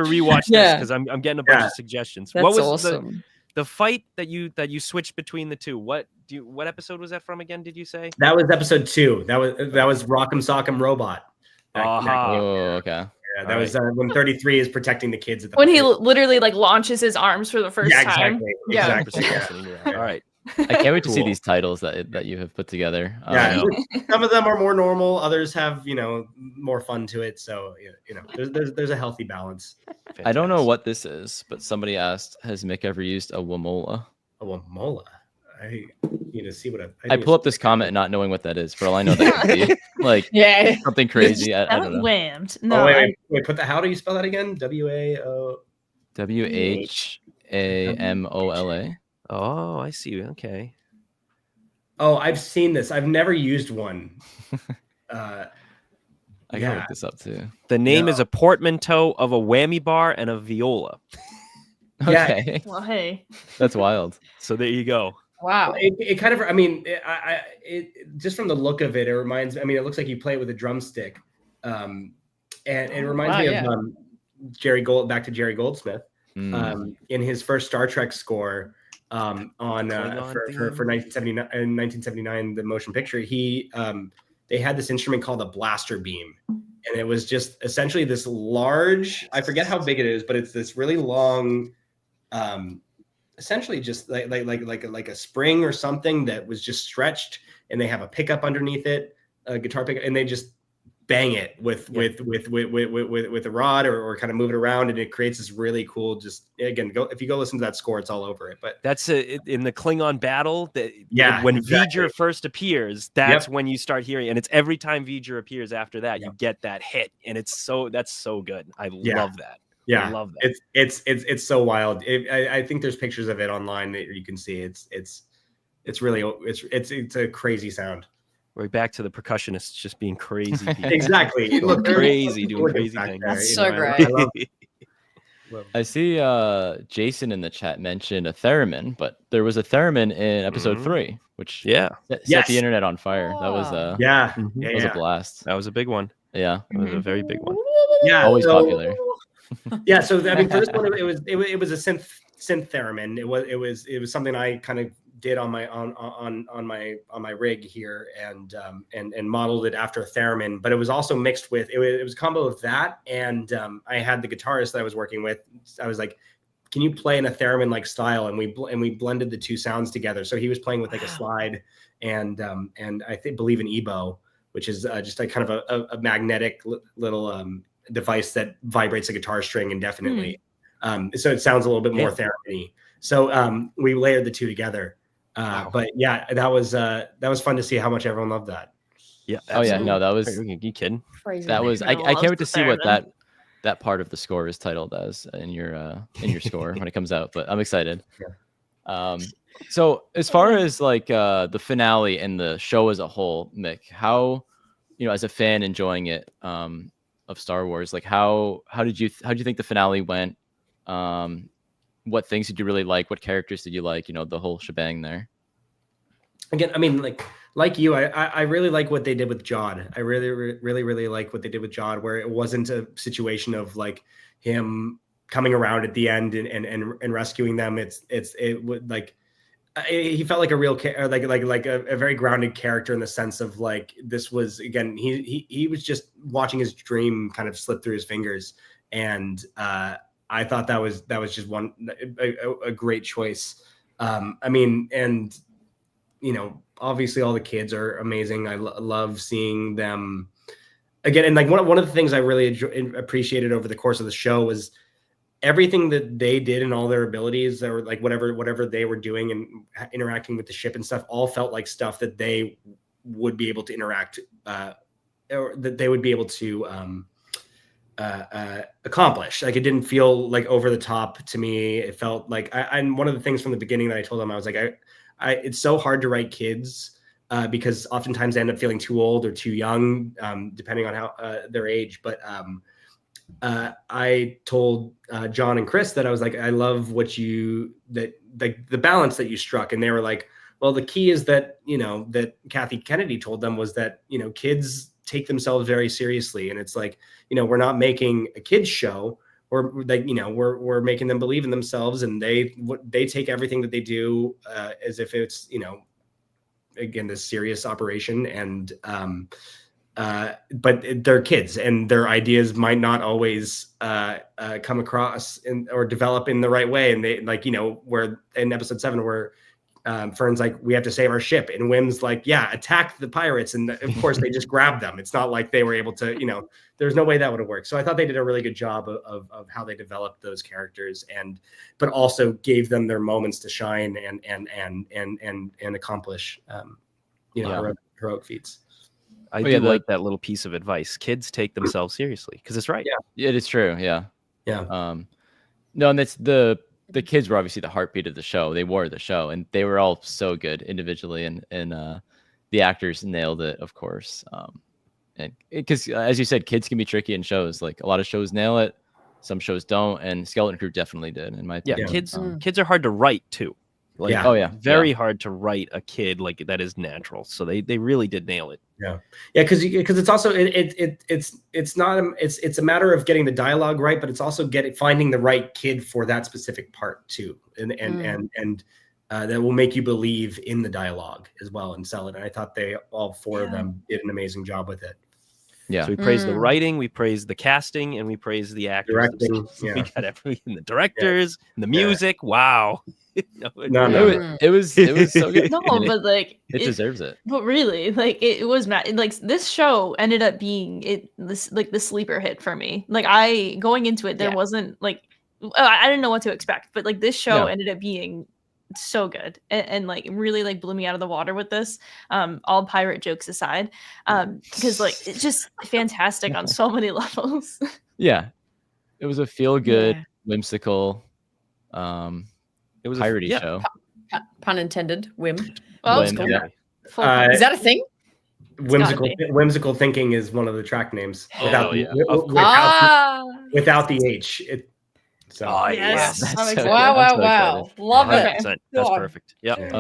rewatch this because I'm getting a bunch of suggestions. That's What was awesome. the fight that you switched between the two? What episode was that from again? Did you say that was episode 2? That was Rock'em Sock'em Robot. Oh, okay. Yeah, that was when 33 is protecting the kids at the when he literally like launches his arms for the first time. Exactly. All right. I can't wait to see these titles that you have put together. Yeah, some of them are more normal. Others have more fun to it. So there's a healthy balance. Fantastic. I don't know what this is, but somebody asked, has Mick ever used a Wamola? A Wamola. I need to see what I pull up this comment not knowing what that is. For all I know, that could be like something crazy. I don't know. Whammed. No, wait, put that. How do you spell that again? WAMOLA. Oh, I see. Okay. Oh, I've seen this. I've never used one. I gotta look this up too. The name is a portmanteau of a whammy bar and a viola. Okay. Well, hey. That's wild. So there you go. Wow. It kind of. I mean, it just from the look of it, it reminds. I mean, it looks like you play it with a drumstick, and it reminds me of Jerry Goldsmith. In his first Star Trek score. For 1979, the motion picture, they had this instrument called a blaster beam, and it was just essentially this large, I forget how big it is, but it's this really long, essentially just like a spring or something that was just stretched, and they have a pickup underneath it, a guitar pickup, and they just bang it with a rod or kind of move it around, and it creates this really cool, just again, if you go listen to that score, it's all over it. But that's in the Klingon battle that when exactly. V'ger first appears, that's when you start hearing, and it's every time V'ger appears after that, you get that hit, and that's so good. I love that. Yeah, I love that. It's so wild. I think there's pictures of it online that you can see. It's really it's a crazy sound. We're back to the percussionists just being crazy. Exactly. Look, crazy, doing crazy things. That's so great. I see Jason in the chat mentioned a theremin, but there was a theremin in episode 3, which set the internet on fire. That was that was a blast. That was a big one. Yeah, it was a very big one. Yeah, always popular. Yeah, so I mean, for this one, it was a synth theremin. It was something I kind of did on my rig here, and modeled it after a theremin, but it was also mixed with it was a combo of that, and I had the guitarist that I was working with. I was like, can you play in a theremin like style, and we blended the two sounds together. So he was playing with like a slide and I believe an ebo, which is just a kind of a magnetic little device that vibrates a guitar string indefinitely. So it sounds a little bit more theremin-y. So we layered the two together. But yeah, that was fun to see how much everyone loved that. Yeah. Absolutely. Oh yeah, no, that was. Are you kidding? That was. I can't wait to see what that part of the score is titled as in your score when it comes out. But I'm excited. Yeah. So as far as like the finale and the show as a whole, Mick, how, as a fan enjoying it of Star Wars, like how did you think the finale went? What things did you really like? What characters did you like? The whole shebang there. Again, I mean, like you, I really like what they did with Jod. I really like what they did with Jod, where it wasn't a situation of like him coming around at the end and rescuing them. It would like he felt like a real like a very grounded character, in the sense of like, this was, again, he was just watching his dream kind of slip through his fingers, and I thought that was just a great choice. I mean, and obviously all the kids are amazing. I love seeing them again. And like one of the things I really appreciated over the course of the show was everything that they did and all their abilities, or like whatever they were doing and interacting with the ship and stuff, all felt like stuff that they would be able to interact, or that they would be able to accomplish. Like, it didn't feel like over the top to me. It felt like and one of the things from the beginning that I told them, I was like, it's so hard to write kids because oftentimes they end up feeling too old or too young, depending on how their age. But I told John and Chris that I was like, I love the balance that you struck. And they were like, well, the key is that, that Kathy Kennedy told them was that, kids take themselves very seriously. And it's like, we're not making a kids show. Or like, we're making them believe in themselves, and they take everything that they do as if it's, again, this serious operation. And but they're kids, and their ideas might not always come across or develop in the right way. And they, like, where in episode 7, where Fern's like, we have to save our ship, and Wim's like, yeah, attack the pirates, and of course they just grabbed them. It's not like they were able to, there's no way that would have worked. So I thought they did a really good job of how they developed those characters, but also gave them their moments to shine and accomplish heroic feats. I do like that little piece of advice. Kids take themselves seriously, because it's right. Yeah, it is true. Yeah. No, and that's the kids were obviously the heartbeat of the show. They wore the show, and they were all so good individually, and the actors nailed it, of course. And because, as you said, kids can be tricky in shows. Like, a lot of shows nail it, some shows don't, and Skeleton Crew definitely did, in my opinion. Kids are hard to write too. Like, very hard to write a kid like that is natural. So they really did nail it. Because it's also it's a matter of getting the dialogue right, but it's also finding the right kid for that specific part too, and that will make you believe in the dialogue as well and sell it. And I thought all four of them did an amazing job with it. Yeah. So we praise the writing, we praise the casting, and we praise the actors. Directing, themselves. yeah. We got everything, the directors, and the music. Wow. No. It was so good. No, And but like it deserves it. But really, like it was like this show ended up being this like the sleeper hit for me. Like I going into it, there wasn't like I didn't know what to expect, but like this show ended up being so good and like really like blew me out of the water with this. All pirate jokes aside, because like it's just fantastic on so many levels. Yeah, it was a feel good, whimsical, it was piratey show. Pun intended. Whim. Well, Whim, cool. yeah. Is that a thing? Whimsical thinking is one of the track names without without the H. So yes. That's so Wow. Love it. 100%. That's perfect. Yep.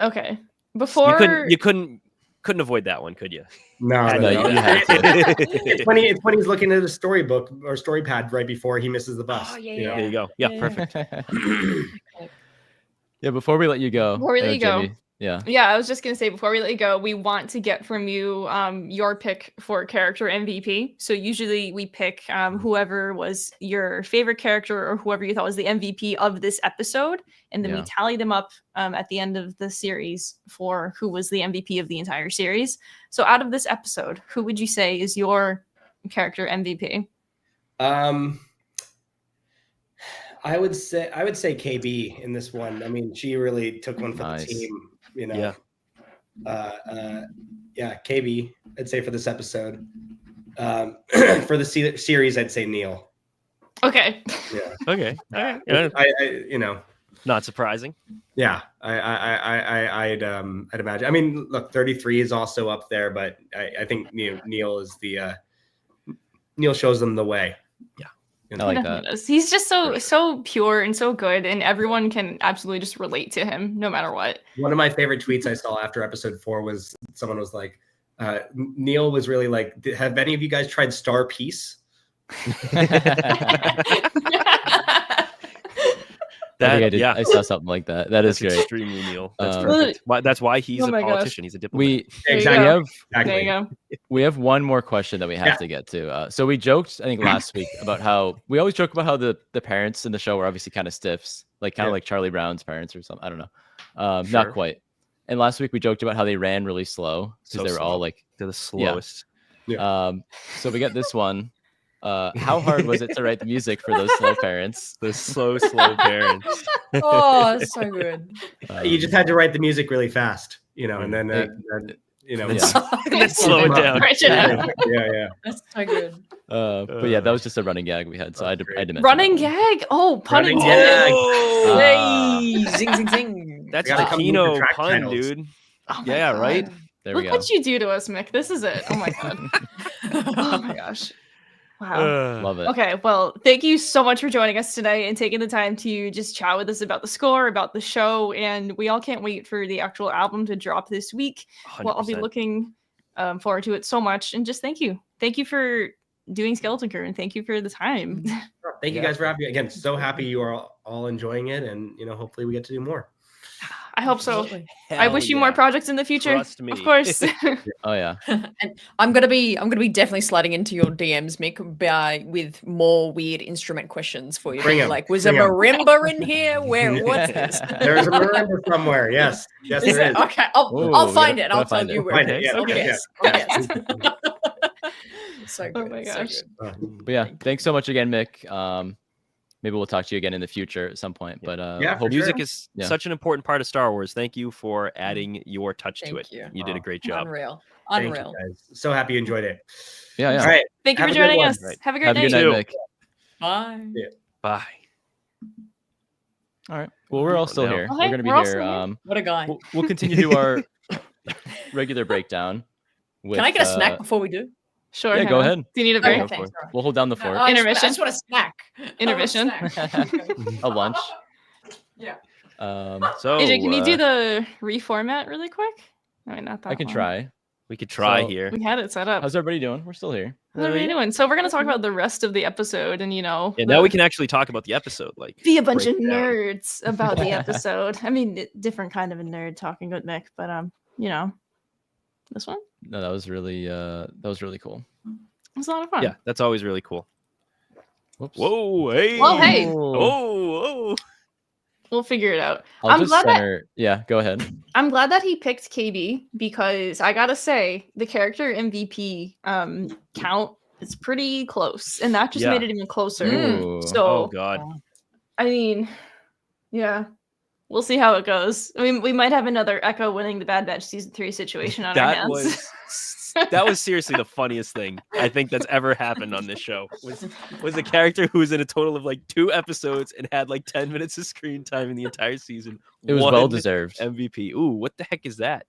Okay. Before you couldn't avoid that one, could you? No. You had to. It's when he's looking at a storybook or story pad right before he misses the bus. Oh, yeah, There you go. Yeah, perfect. Yeah, before we let you go. Before we let you go. Jamie, yeah. Yeah, I was just gonna say before we let you go, we want to get from you your pick for character MVP. So usually we pick whoever was your favorite character or whoever you thought was the MVP of this episode, and then we tally them up at the end of the series for who was the MVP of the entire series. So out of this episode, who would you say is your character MVP? I would say KB in this one. I mean, she really took one for the team. You know, KB. I'd say for this episode. For the series, I'd say Neil. Okay. Yeah. Okay. All right. I not surprising. Yeah, I'd imagine. I mean, look, 33 is also up there, but I think Neil is Neil shows them the way. Yeah. I like that. He's just so pure and so good, and everyone can absolutely just relate to him no matter what. One of my favorite tweets I saw after episode 4 was someone was like, Neil was really like, have any of you guys tried Star Peace? I saw something like that. That's great. Extremely Neil. That's perfect. That's why he's a politician. He's a diplomat. We have one more question that we have to get to. So we joked, I think last week, about how we always joke about how the parents in the show were obviously kind of stiffs, like kind of like Charlie Brown's parents or something. I don't know. Not quite. And last week we joked about how they ran really slow because they were all like they're the slowest. Yeah. So we got this one. How hard was it to write the music for those slow parents? Those slow parents. Oh, so good. You just had to write the music really fast, and then slow it down. Yeah. That's so good. But yeah, that was just a running gag we had, so I had to mention running gag. Oh, pun Running intended. Hey, zing zing zing. That's Giacchino pun, dude. Oh yeah, God. right. There we Look go. what you do to us, Mick. This is it. Oh my God. Oh my gosh. Wow. Love it. Okay, well, thank you so much for joining us today and taking the time to just chat with us about the score, about the show, and we all can't wait for the actual album to drop this week. 100%. Well, I'll be looking forward to it so much, and just thank you. Thank you for doing Skeleton Crew, and thank you for the time. Thank you guys for having me. Again, so happy you are all enjoying it, and hopefully we get to do more. I hope so. Absolutely. I wish you more projects in the future. Trust me. Of course. Oh yeah. And I'm gonna be definitely sliding into your DMs, Mick, with more weird instrument questions for you. Bring 'em. Like, was a marimba in here? What's this? There's a marimba somewhere. Yes, there is. Okay, I'll find it. And I'll tell you where Find it it. is. Yeah, okay, Yes. So good. Oh my gosh. So good. But yeah, thanks so much again, Mick. Maybe we'll talk to you again in the future at some point. But for music sure. is such an important part of Star Wars. Thank you for adding your touch to it. Thank You did a great job. Unreal. Thank you, guys. So happy you enjoyed it. Yeah. All right. Thank you Have for a good joining one. us. Right. Have a great Have a night. good night, Mick. Bye. Bye. All right. Well, we're all still No. here. Okay, We're gonna be we're all here. still here. What a guy. We'll continue to do our regular breakdown. With, Can I get a snack before we do? Sure. Yeah, go Hannah. ahead. Do you need a Okay, break? thanks. We'll hold down the fort. I Intermission. just want a snack. Intermission. I want a snack. A lunch. Yeah. So AJ, can you do the reformat really quick? I mean, not that I can long. try. we could try So- here. We had it set up. How's everybody doing? We're still here. How's everybody doing? So we're gonna talk about the rest of the episode, and Yeah, now we can actually talk about the episode. Like be a bunch of break it down. nerds about the episode. I mean, different kind of a nerd talking with Mick, but this one. No, that was really cool. was a lot of fun. Yeah, that's always really cool. Whoops. Whoa, hey. Well, hey. Oh. We'll figure it out. I'll I'm just glad that center. Yeah, go ahead. I'm glad that he picked KB because I gotta say the character MVP count is pretty close, and that just Yeah. made it even closer. Ooh. So Oh god. I mean, yeah, we'll see how it goes. I mean, we might have another Echo winning the Bad Batch season 3 situation on our That hands. was seriously the funniest thing I think that's ever happened on this show. Was a character who was in a total of like 2 episodes and had like 10 minutes of screen time in the entire season. It was won well deserved. MVP. Ooh, what the heck is that?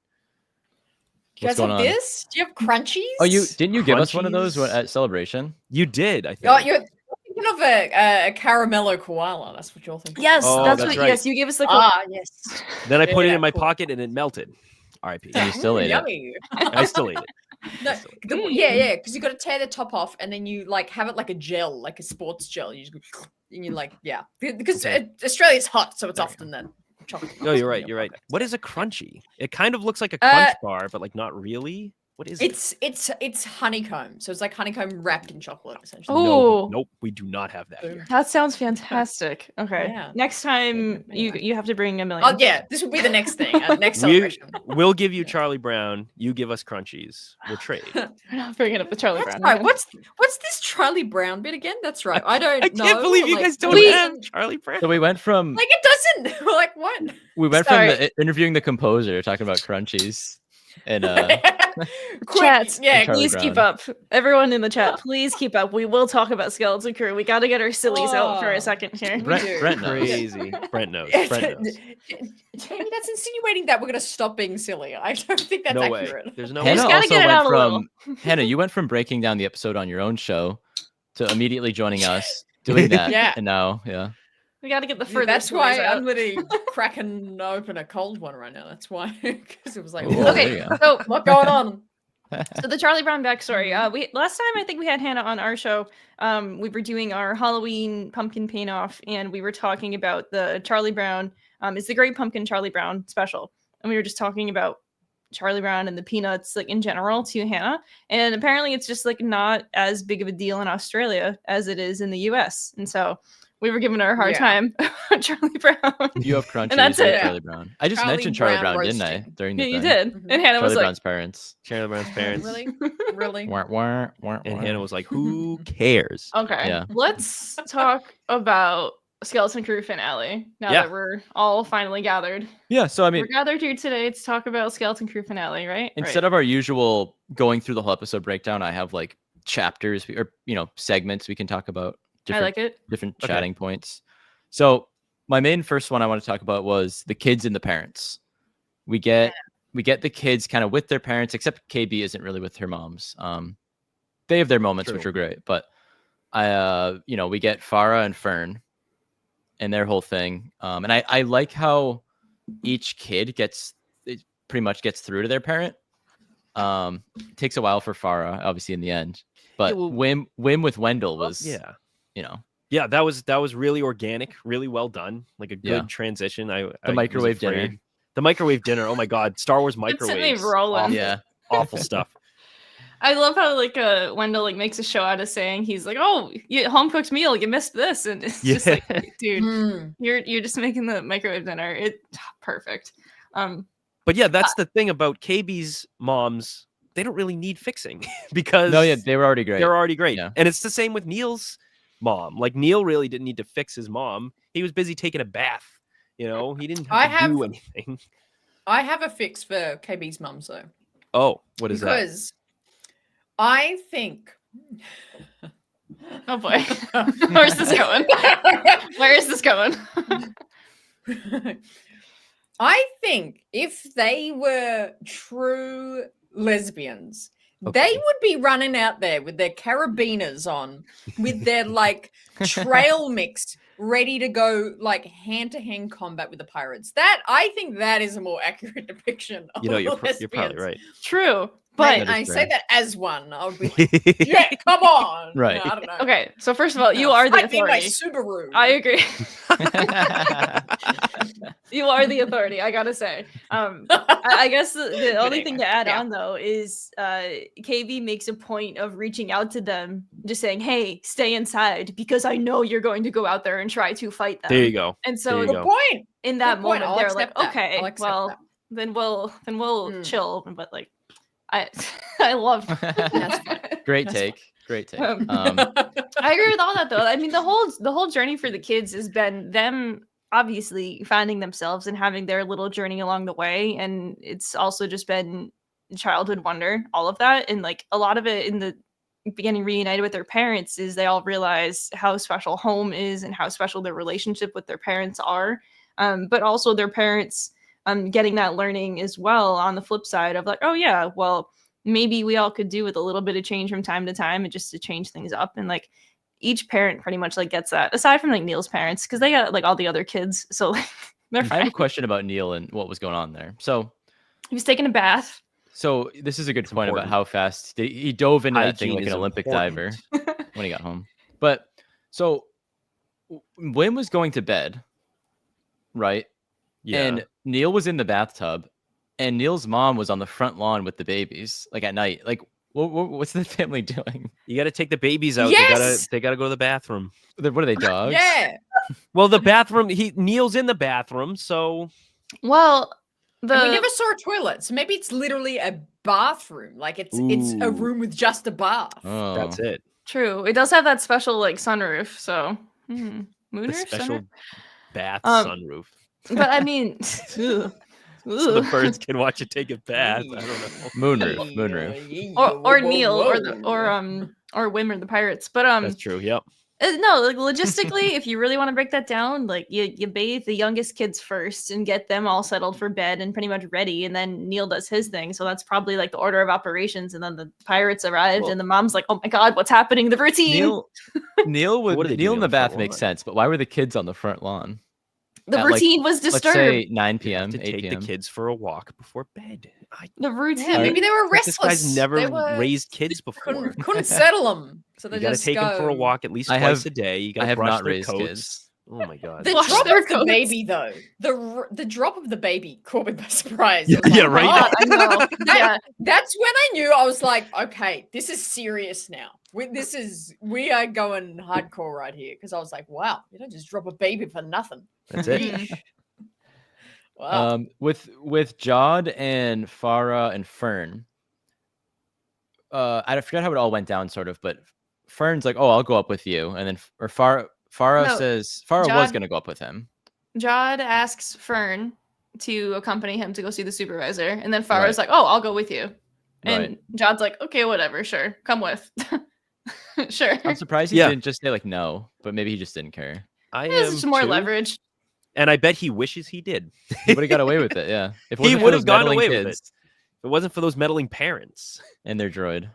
Do you What's guys have going on? this? Do you have crunchies? Oh, didn't you give us one of those Crunchies? at Celebration? You did, I think. Oh, you're thinking of a caramello koala. That's what you're thinking. Yes, Oh, that's that's what. right. Yes, you gave us the. Yes. Then I put it Yeah, in my cool. pocket and it melted. R.I.P. And you still ate it. Yummy. I still ate it. No, I still ate it. yeah, because you got to tear the top off and then you like have it like a gel, like a sports gel. You just go, and you like, yeah, because Okay. Australia's hot, so it's There we often the chocolate. No, bars you're in right. your You're right. pocket. What is a crunchy? It kind of looks like a crunch bar, but like not really. What is it? It's honeycomb, so it's like honeycomb wrapped in chocolate, essentially. Oh. Nope, we do not have that here. That sounds fantastic. Okay. Yeah. Next time Anyway. you have to bring a million. Oh yeah, this will be the next thing, next We, celebration. we'll give you Charlie Brown. You give us crunchies. We'll trade. We're not bringing up the Charlie That's Brown. right. again. What's this Charlie Brown bit again? That's right. I don't I know. can't believe you like, guys don't we- have Charlie Brown. So we went from Like it doesn't. Like what? Sorry. Interviewing the composer, talking about crunchies, and Quick, Chat, yeah. Charlie please keep Brown. up. Everyone in the chat, please keep up. We will talk about Skeleton Crew. We got to get our sillies out for Oh. a second here. We do. Brent knows. Crazy. Brent knows. Brent knows. Jamie, that's insinuating that we're gonna stop being silly. I don't think that's No way. accurate. There's no Hannah Hannah way. gotta also get it went out a little. from Hannah. You went from breaking down the episode on your own show to immediately joining us, doing that, Yeah. and now, yeah. We got to get the Yeah, further. that's why out. I'm literally cracking open a cold one right now. That's why, because it was like, Ooh, what? there you Okay, go. so What going on? so the Charlie Brown backstory. We last time I think we had Hannah on our show. We were doing our Halloween pumpkin paint off, and we were talking about the Charlie Brown. It's the Great Pumpkin Charlie Brown special, and we were just talking about Charlie Brown and the peanuts like in general to Hannah. And apparently, it's just like not as big of a deal in Australia as it is in the U.S. And so we were giving her a hard Yeah. time about Charlie Brown. You have crunchies that's with it. Charlie Brown. I just Charlie mentioned Charlie Brown Brown, didn't I? roasting. During the Yeah, you thing? did. Mhm. And Hannah was Charlie like, Brown's parents. Charlie Brown's parents. Really, really. Wah, wah, wah, And wah. Hannah was like, "Who cares?" okay, Yeah. let's talk about Skeleton Crew finale now Yeah. that we're all finally gathered. Yeah, so I mean, We're gathered here today to talk about Skeleton Crew finale, right? instead of our usual going through the whole episode breakdown, I have like chapters or segments we can talk about. I like it. different Okay. chatting points. So my main first one I want to talk about was the kids and the parents. We get the kids kind of with their parents, except KB isn't really with her moms. They have their moments, which True. are great, but we get Farah and Fern and their whole thing. And I like how each kid pretty much gets through to their parent. It takes a while for Farah, obviously in the end, but well- Wim with Wendell was, Yeah. Yeah, that was really organic, really well done, like a good Yeah. transition. I the microwave dinner. The microwave dinner. Oh my god, Star Wars It's sent me microwaves. rolling. Awful, Yeah. awful stuff. I love how like Wendell like makes a show out of saying he's like, oh, home cooked meal, you missed this, and it's just like, dude, Hmm. you're just making the microwave dinner. It's perfect. But yeah, that's the thing about KB's moms. They don't really need fixing because No, yeah, they were already great. they're already great. Yeah. And it's the same with Neil's mom. Like Neil really didn't need to fix his mom. He was busy taking a bath. He didn't have to do anything. I have a fix for KB's mum, though. Oh, what is that? Because I think. Oh boy, where's this going? Where is this going? I think if they were true lesbians, they Okay. would be running out there with their carabiners on, with their like trail mix ready to go, like hand-to-hand combat with the pirates. I think that is a more accurate depiction of You're probably lesbians. right. True. But I is say fair. that as one. I would be like, yeah, come on. Right. No, I don't know. okay, so first of all, you are the Fight me in my authority. Subaru. I agree. You are the authority, I gotta say. I guess the only thing to add on though is KB makes a point of reaching out to them, just saying, "Hey, stay inside because I know you're going to go out there and try to fight them." There you go. And There so you Good go. point. in that Good point. moment, I'll they're like, accept that. "Okay, I'll accept well, that. then we'll Mm. chill." But like, I I love. That's fine. Great That's take. Great take. I agree with all that though. I mean, the whole journey for the kids has been them obviously finding themselves and having their little journey along the way, and it's also just been childhood wonder, all of that, and like a lot of it in the beginning reunited with their parents is they all realize how special home is and how special their relationship with their parents are, but also their parents getting that learning as well on the flip side of like, oh yeah, well maybe we all could do with a little bit of change from time to time and just to change things up. And like each parent pretty much like gets that, aside from like Neil's parents, because they got like all the other kids, so like they're I have fine. a question about Neil and what was going on there. So He was taking a bath. this is a good It's point important. about how fast he dove into that thing Hygiene like an is Olympic important. diver when he got home. But so Wim was going to bed, right? Yeah. And Neil was in the bathtub, and Neil's mom was on the front lawn with the babies, like at night. Like, what's the family doing? You got to take the babies out. Yes! They gotta go to the bathroom. What are they, dogs? Yeah. Well, the bathroom. Neil's in the bathroom, so Well, And we never saw a toilet, so maybe it's literally a bathroom. Like it's a Ooh. room with just a bath. Oh, that's it. true. It does have that special like sunroof, so The moonroof, special sunroof? bath Um, sunroof, But I mean, so the birds can watch it take a bath. I don't know. moonroof. or Neil or Wim or the pirates. But That's true. Yep. no, like logistically, if you really want to break that down, like you bathe the youngest kids first and get them all settled for bed and pretty much ready, and then Neil does his thing. So that's probably like the order of operations. And then the pirates arrived, Well- and the mom's like, "Oh my god, what's happening? The routine." Neil What are they Neil doing in on the the front bath makes lawn? sense, but why were the kids on the front lawn? The at, like, routine was Let's disturbed. say 9 You have p.m., to 8 take p.m. the kids for a walk before bed. The routine. Yeah, maybe they were This restless. guy's never They were- raised kids before. couldn't settle them, so they You got to just take them for a go. walk at least I twice have- a day. You got I to have brush not their raised coats. kids. Oh my god. The Wash drop their of the coats. baby, though, the drop of the baby caught me by surprise. Yeah, I was yeah, like, right? "Oh, I know. Yeah. That's when I knew. I was like, okay, this is serious now. We are going hardcore right here, because I was like, wow, you don't just drop a baby for nothing. That's it. Mhm. Wow. With Jod and Farah and Fern, I forget how it all went down, sort of, but Fern's like, "Oh, I'll go up with you," and then Farah No, says Farah was Jod- going to go up with him. Jod asks Fern to accompany him to go see the supervisor, and then Farah's Right. like, "Oh, I'll go with you." And Right. Jod's like, "Okay, whatever, sure, come with." Sure. I'm surprised he Yeah. didn't just say like no, but maybe he just didn't care. I There's am just more too, leverage. and I bet he wishes he did. He would have got away with it. Yeah, if it He wasn't for would have those gone meddling away with it. kids If it wasn't for those meddling parents, and their droid.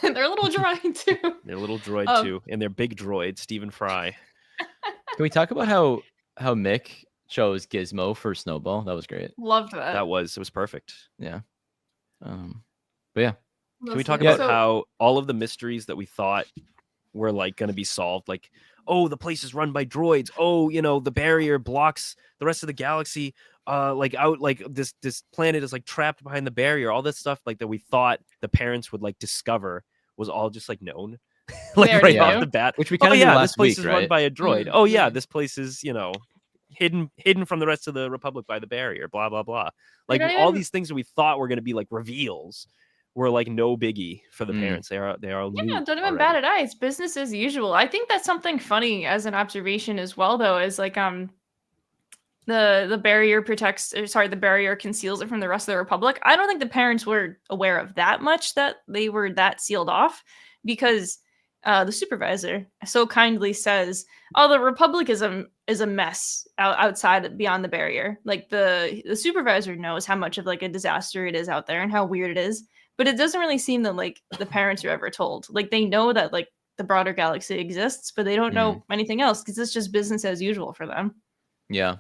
They're a little dry too. their little droid Um, too, and their big droid, Stephen Fry. Can we talk about how Mick chose Gizmo for Snowball? That was great. Loved that. It was perfect. Yeah. But yeah, Can we talk Yeah. about how all of the mysteries that we thought were like going to be solved, like, oh, the place is run by droids. Oh, the barrier blocks the rest of the galaxy. Like this planet is like trapped behind the barrier. All this stuff like that we thought the parents would like discover was all just like known, like They already right off knew. the bat. which we Oh kind of yeah, knew this last place week, is run right? by a droid. Mm, Oh yeah, mm. this place is hidden from the rest of the Republic by the barrier. Blah blah blah. Like don't all even- these things that we thought were going to be like reveals were like no biggie for the Mm. parents. They are Yeah, new don't even already. bat an eye. It's business as usual. I think that's something funny as an observation as well, though, is like the barrier the barrier conceals it from the rest of the Republic. I don't think the parents were aware of that much, that they were that sealed off, because the supervisor so kindly says, "Oh, the Republic is a mess outside beyond the barrier." Like the supervisor knows how much of like a disaster it is out there and how weird it is, but it doesn't really seem that like the parents are ever told. Like they know that like the broader galaxy exists, but they don't know anything else because it's just business as usual for them. Yeah.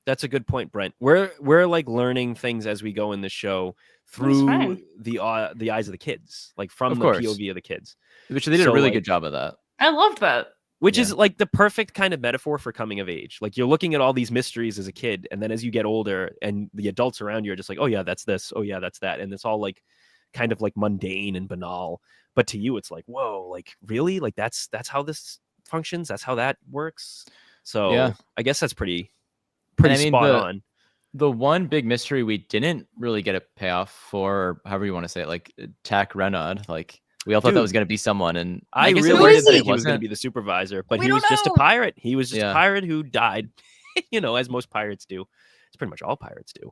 That's a good point, Brent. We're like learning things as we go in the show through fine. the eyes of the kids, like from Of the course. POV of the kids, Which they did So, a really like- good job of that. I loved that. which Yeah. is like the perfect kind of metaphor for coming of age. Like you're looking at all these mysteries as a kid, and then as you get older and the adults around you are just like, oh yeah, that's this, oh yeah, that's that, and it's all like kind of like mundane and banal. But to you, it's like, whoa, like really, like that's how this functions, that's how that works. So Yeah. I guess that's pretty I mean, spot on. The one big mystery we didn't really get a payoff for, or however you want to say it, like Tak Renaud, like we all thought that Dude, was going to be someone, and I guess it really worked didn't that think it he was going to wasn't. be the supervisor, but We he don't was just a know. pirate. He was just Yeah. a pirate who died, as most pirates do. It's pretty much all pirates do.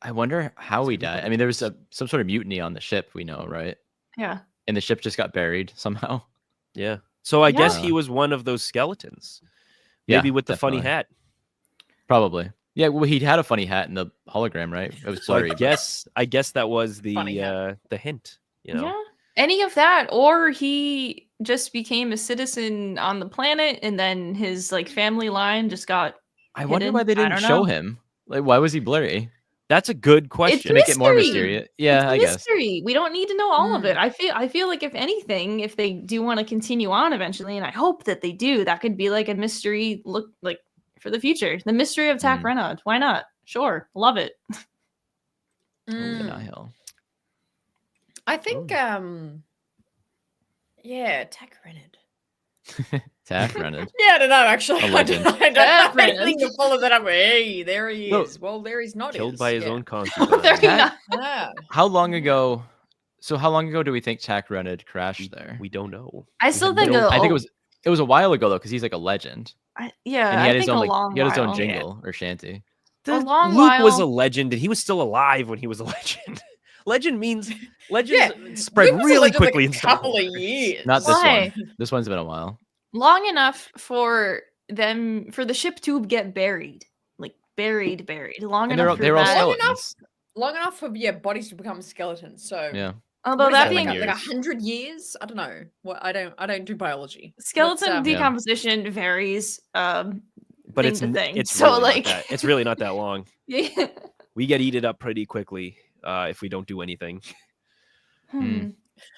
I wonder how he It's really died. I mean, there was some sort of mutiny on the ship, we know, right? Yeah. And the ship just got buried somehow. Yeah. So I guess Yeah. he was one of those skeletons. Yeah, Maybe with the funny definitely. hat. Probably. Yeah, well, he had a funny hat in the hologram, right? It was So blurry. I but- guess that was Funny hat. the hint, you know. Yeah. Any of that, or he just became a citizen on the planet, and then his like family line just got. I wonder hidden. why they I didn't don't show know. him. Like, why was he blurry? That's a good question. To make it more mystery. mysterious. Yeah, I It's a guess. mystery. We don't need to know all of it. I feel like if anything, if they do want to continue on eventually, and I hope that they do, that could be like a mystery look like for the future. The mystery of Tak Mm. Renaud. Why not? Sure, love it. Mm. Nihil. I think, yeah, Tak Renaud. Tak Renaud. Yeah, I don't know, actually. A I legend. don't Tak I don't think Renaud. to follow that up. Hey, there he No. is. Well, there he's not. Killed by his yeah. own Very concubine. Tak- not. Ah. How long ago? So how long ago do we think Tak Renaud crashed there? We don't know. I We still have think. no- I think it was a while ago though, because he's like a legend, Yeah, and he I had his think own a like long he had his own while. jingle or shanty. A long Luke was a while. legend, and he was still alive when he was a legend. Legend means legends Yeah, spread Luke was a really legend, quickly like, in a Star couple of Wars. years. Not this Why? one. This one's been a while. Long enough for the ship to get buried, like buried. Long And enough for they were all that. Long skeletons. Long enough for bodies to become skeletons. So Yeah. Although what is that that, being like, years. 100 years? I don't know. What I don't do biology. skeleton What's, Yeah. decomposition varies. But Thing it's to thing. it's So, really like- not that, it's really not that long. Yeah. We get eaten up pretty quickly if we don't do anything. Hmm.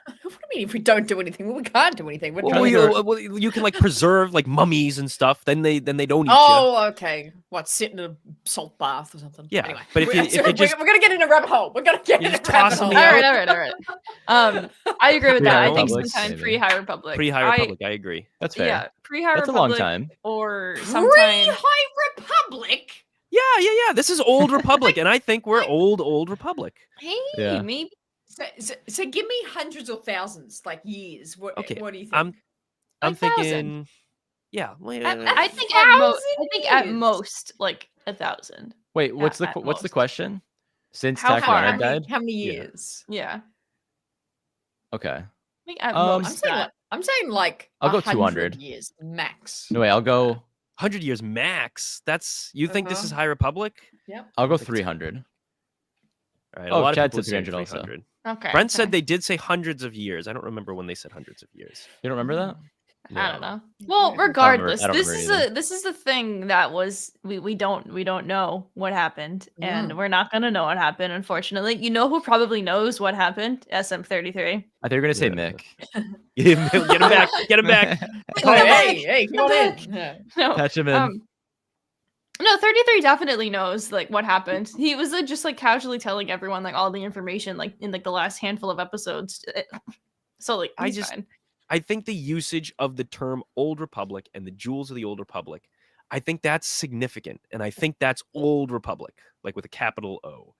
What do you mean if we don't do anything? Well, we can't do anything. We're Well, trying we to... are- Well, you can like preserve like mummies and stuff. Then they don't eat you. Oh, okay. What, sit in a salt bath or something? Yeah, Anyway, but if you just- we're gonna get in a rabbit hole. We're gonna get You're in a just rabbit tossing hole. me All out. right. I agree with that. Pre-High I think Republic, sometime maybe. pre-High Republic. Pre-High Republic, I agree. That's fair. Yeah, pre-High That's a Republic. long time. Or sometime. Pre-High Republic. Yeah. This is old Republic, and I think we're old Republic. Hey, Yeah. maybe. So give me hundreds or thousands, like years. What Okay, do you think? I'm Like thinking, 1,000. yeah. I think at most. I think at 1,000 most like 1,000. Wait, what's the at what's the most. question? Since How Tak far? Renaud died? How many Yeah. years? Yeah. Okay. I think at Um, most that. I'm saying like I'll go 100 200. years max. No, wait, I'll go 100 years max. That's you think this is Uh-huh. High Republic? I'll go think so. 300. All right. Oh, a lot of Chad people said say 300 also. 300. Okay. Brent okay. said they did say hundreds of years. I don't remember when they said hundreds of years. You don't remember that? I don't No. know. Well, regardless, I don't this remember is either. this is the thing that was we don't know what happened, and we're not gonna know what happened. Unfortunately, you know who probably knows what happened? SM33. I thought you were gonna say Yeah. Mick. Get him back. Get him back. Oh, hey, come on in. Yeah. No, Patch him in. no, 33 definitely knows like what happened. He was just like casually telling everyone like all the information like in like the last handful of episodes. So like I he's just- fine. I think the usage of the term Old Republic and the jewels of the Old Republic, I think that's significant. And I think that's Old Republic, like with a capital O.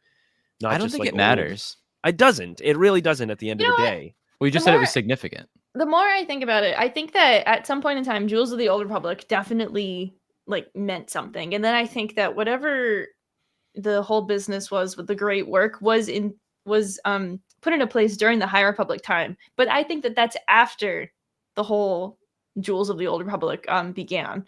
Not I don't just think like it old. matters. It doesn't. It really doesn't at the end You of know the what? day. Well, you just The said it was more- significant. The more I think about it, I think that at some point in time, Jewels of the Old Republic definitely like meant something. And then I think that whatever the whole business was with the great work was put into place during the High Republic time. But I think that that's after the whole Jewels of the Old Republic began.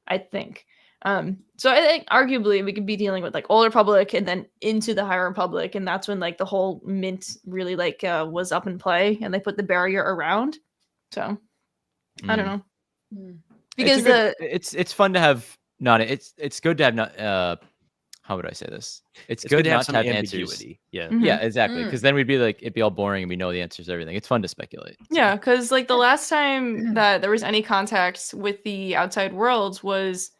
I think. So I think arguably we could be dealing with like Old Republic and then into the High Republic, and that's when like the whole mint really like was up in play, and they put the barrier around. So I don't know Mm. because it's fun to have not it's good to have not how would I say this? It's good good to have not some to have answers. ambiguity. Yeah. Mhm. Yeah, exactly. Mm. Because then we'd be like, it'd be all boring and we know the answers to everything. It's fun to speculate. So, Yeah, because like the last time that there was any contact with the outside world was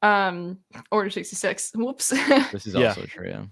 Order 66. Whoops. this is Yeah. also true. Yeah.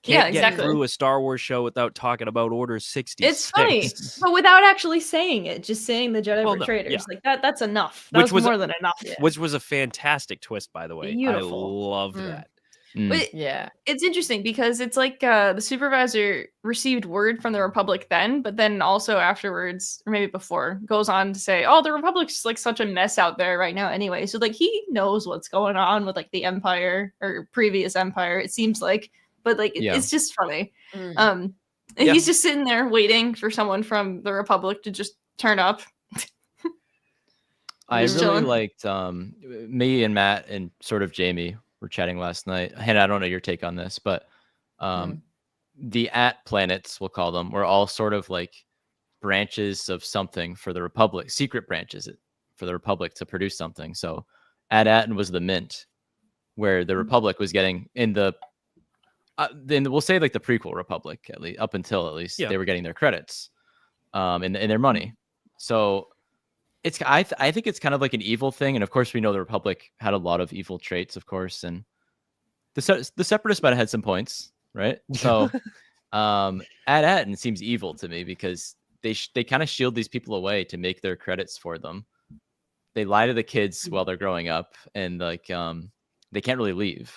Yeah, Can't get exactly. through a Star Wars show without talking about Order 66. It's funny, but without actually saying it, just saying the Jedi Well, were no, traitors. yeah. Like that's enough. That Which was was- more than enough. Which was a fantastic twist, by the way. Beautiful. I loved Mm. that. Mm. But Yeah. it's interesting because it's like the supervisor received word from the Republic then, but then also afterwards, or maybe before, goes on to say, "Oh, the Republic's like such a mess out there right now." Anyway, so like he knows what's going on with like the Empire or previous Empire. It seems like, but like Yeah. it's just funny. Mm. And Yeah. he's just sitting there waiting for someone from the Republic to just turn up. I Just really chilling. liked me and Matt and sort of Jamie were chatting last night. Hannah, I don't know your take on this, but the planets, we'll call them, were all sort of like branches of something for the Republic, secret branches for the Republic to produce something. So Atten was the mint, where the Republic was getting in the then we'll say like the prequel Republic, at least up until at least they were getting their credits and their money. So it's I think it's kind of like an evil thing, and of course we know the Republic had a lot of evil traits, of course, and the Separatists might have had some points, right? So Atten seems evil to me because they kind of shield these people away to make their credits for them. They lie to the kids while they're growing up, and like they can't really leave.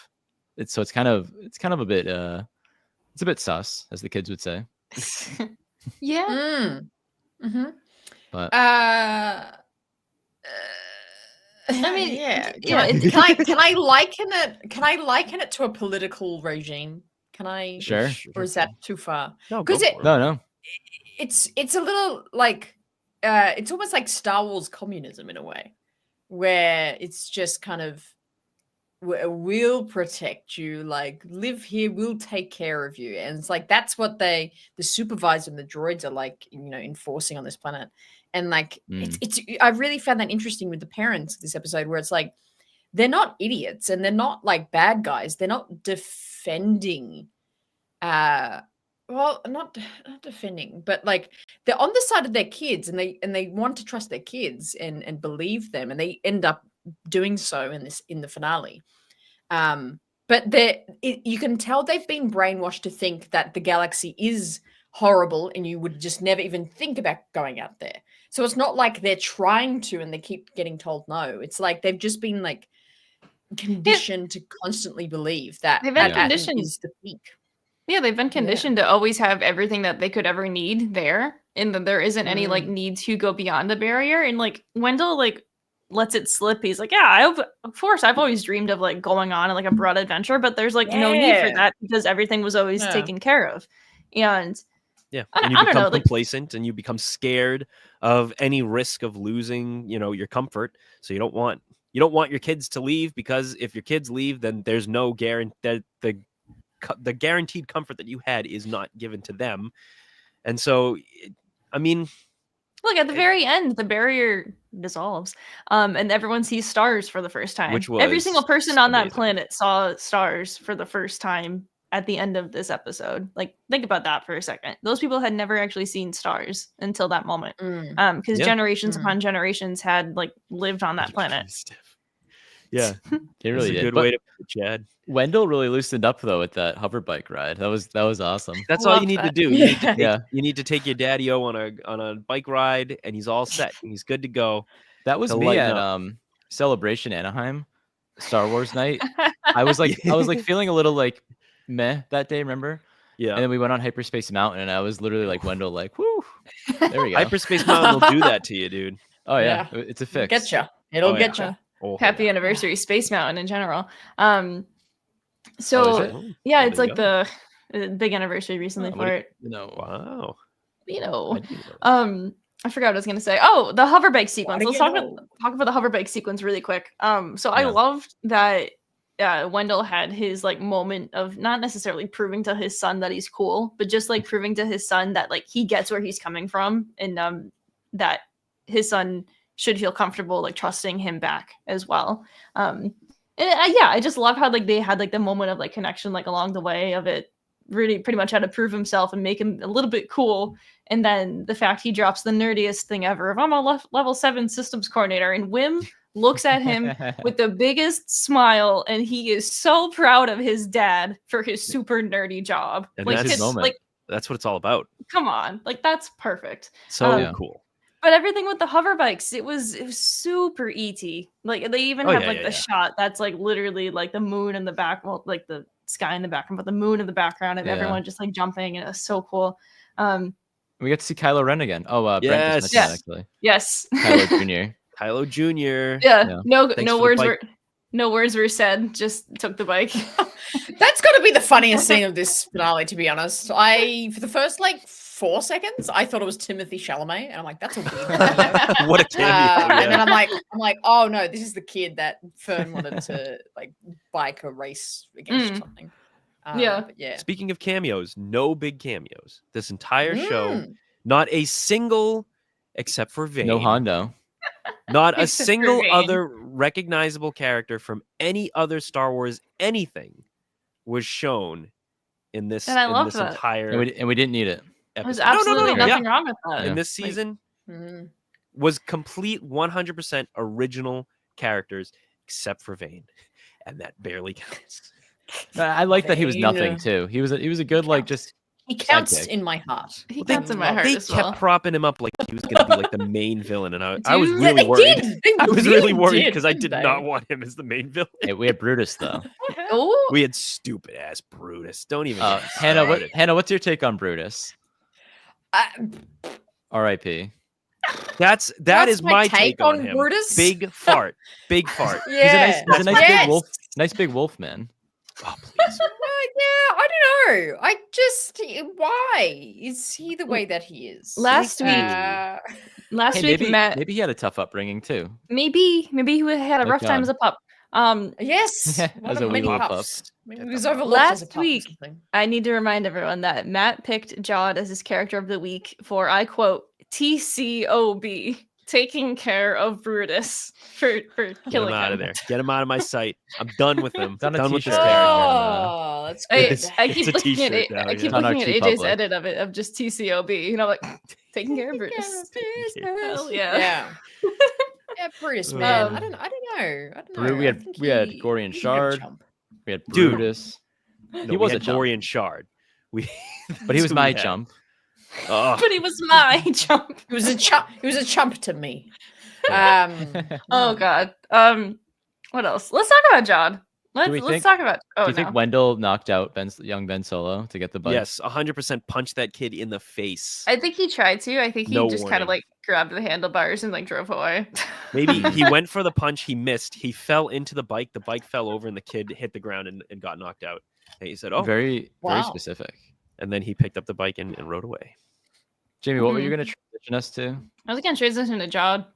It's kind of a bit it's a bit sus, as the kids would say. Yeah. Mm. Mm-hmm. But I mean, yeah. yeah, Can I liken it? Can I liken it to a political regime? Can I? Sure. Or is that too far? No, Because go for it. no. It's a little like it's almost like Star Wars communism in a way, where it's just kind of we'll protect you, like live here, we'll take care of you, and it's like that's what the supervisor and the droids are like, enforcing on this planet. And like it's I really found that interesting with the parents of this episode, where it's like they're not idiots and they're not like bad guys, they're not defending well, not defending, but like they're on the side of their kids, and they want to trust their kids and believe them, and they end up doing so in the finale. But you can tell they've been brainwashed to think that the galaxy is horrible, and you would just never even think about going out there. So it's not like they're trying to and they keep getting told no. It's like they've just been like conditioned to constantly believe that They've been Atten conditioned. is the peak. Yeah, they've been conditioned to always have everything that they could ever need there, and that there isn't any like need to go beyond the barrier. And like Wendell like lets it slip. He's like, yeah, of course I've always dreamed of like going on like a broad adventure, but there's like no need for that because everything was always taken care of. And and you I don't become know, like, complacent, and you become scared of any risk of losing, your comfort. So you don't want your kids to leave, because if your kids leave, then there's no guarantee that the guaranteed comfort that you had is not given to them. And so, I mean, look at the very end, the barrier dissolves, and everyone sees stars for the first time. Which Every was single person on that amazing. planet saw stars for the first time at the end of this episode. Like, think about that for a second. Those people had never actually seen stars until that moment, because generations upon generations had like lived on that planet. Yeah, It really a did. good But way to put it, Chad. Wendell really loosened up though with that hover bike ride. That was awesome. That's all you Love need to that. do. You need to take, Yeah. you need to take your daddy-o on a bike ride, and he's all set. He's good to go. That was To me lighten at Celebration Anaheim, Star Wars night. I was like feeling a little like meh that day, remember? Yeah. And then we went on Hyperspace Mountain, and I was literally like Wendell, like, whoo, there we go. Hyperspace Mountain will do that to you, dude. Oh yeah, it's a fix. Getcha. It'll Oh, yeah. get you. Oh, Happy anniversary, Space Mountain in general. Oh, So is it? yeah, Oh, it's there like you the big anniversary recently for it. Wow. I forgot what I was gonna say. Oh, the hover bike sequence. What do Let's you talk know? about the hover bike sequence really quick. So I Yeah. loved that Wendell had his like moment of not necessarily proving to his son that he's cool, but just like proving to his son that like he gets where he's coming from, and that his son should feel comfortable like trusting him back as well. And yeah, I just love how like they had like the moment of like connection like along the way of it. Really, pretty much had to prove himself and make him a little bit cool. And then the fact he drops the nerdiest thing ever of I'm a level 7 systems coordinator, and Wim looks at him with the biggest smile, and he is so proud of his dad for his super nerdy job. And Like that's his moment. like That's what it's all about. come on, like that's perfect. So Yeah. cool. But everything with the hover bikes, it was super ET. Like they even Oh, have yeah, like yeah, the yeah. shot that's like literally like the moon in the back, well, like the sky in the background, but the moon in the background of Yeah. everyone just like jumping, and it was so cool. We get to see Kylo Ren again. Oh, Brent Yes. just mentioned that Yes. actually. Yes. Kylo Jr. Kylo Jr. Yeah. Yeah. No Thanks no for the words bike. were no words were said, just took the bike. That's got to be the funniest scene of this finale, to be honest. For the first like 4 seconds, I thought it was Timothy Chalamet, and I'm like, that's a weird cameo. What a cameo. And then yeah. I'm like, oh no, this is the kid that Fern wanted to like bike a race against or something. Yeah. But yeah. Speaking of cameos, no big cameos. This entire show, Mm. not a single, except for Vane. No Hondo. Not a Except for single Vane. other recognizable character from any other Star Wars anything was shown in this, And I love this that. entire And we didn't need it. There's episode. absolutely Yeah. nothing wrong with that. Yeah. In this Like, season Mm. was complete 100% original characters, except for Vane, and that barely counts. I like that he was Vane. nothing too. He was a good like just He counts Sidekick. in my heart. he They- counts in my heart They as kept well. propping him up like he was going to be like the main villain, and I was Dude. really they worried. did. They I was really worried did, because I didn't did they? not want him as the main villain. Hey, we had Brutus though. Oh, We had stupid ass Brutus. Don't even get me started. Hannah, what's your take on Brutus? R.I.P. That What's is my take on him. Brutus? Big fart. Big fart. Yeah. He's a nice Yes. big wolf. Nice big wolf man. Oh, please. Yeah, I don't know. I just why is he the way that he is? Last week, Uh, last Hey, week, Matt. maybe he had a tough upbringing too. Maybe he had a Like rough time as a pup. yes, As one a of wee many little pups. pup. Maybe he was overlooked as a Last pup or week, something. I need to remind everyone that Matt picked Jod as his character of the week for, I quote, TCOB, taking care of Brutus for Get him killing out of there. Get him out of my sight. I'm done with him. It's on a Done with this t-shirt. character. Oh, that's good. I It's keep a looking at t-shirt it. now, I yeah. keep On our looking at T AJ's Public. edit of it of just TCOB. You know, like taking care of Brutus. Hell yeah. Yeah. Yeah, Brutus, man. Um, I don't know. I don't know. Bru- we I had- think we had he- Gorian he's a bit of a Shard. chump. We had Dude. Brutus. No, He we was had a chump. Gorian Shard. But he That's was who my we had. chump. Oh, But he was my jump. He was a chump. He was a chump to me. Oh god. What else? Let's talk about Jod. we Let's think- talk about. Do Oh you no. think Wendell knocked out young Ben Solo to get the bike? yes, 100% punch that kid in the face. I think he tried to. I think he No just kind of warning. like grabbed the handlebars and like drove away. Maybe he went for the punch, he missed. He fell into the bike fell over, and the kid hit the ground and got knocked out. And he said, "Oh," Very Wow. specific. and then he picked up the bike and rode away. Jamie, what were you Mhm. going to transition us to? I was gonna transition to Jod.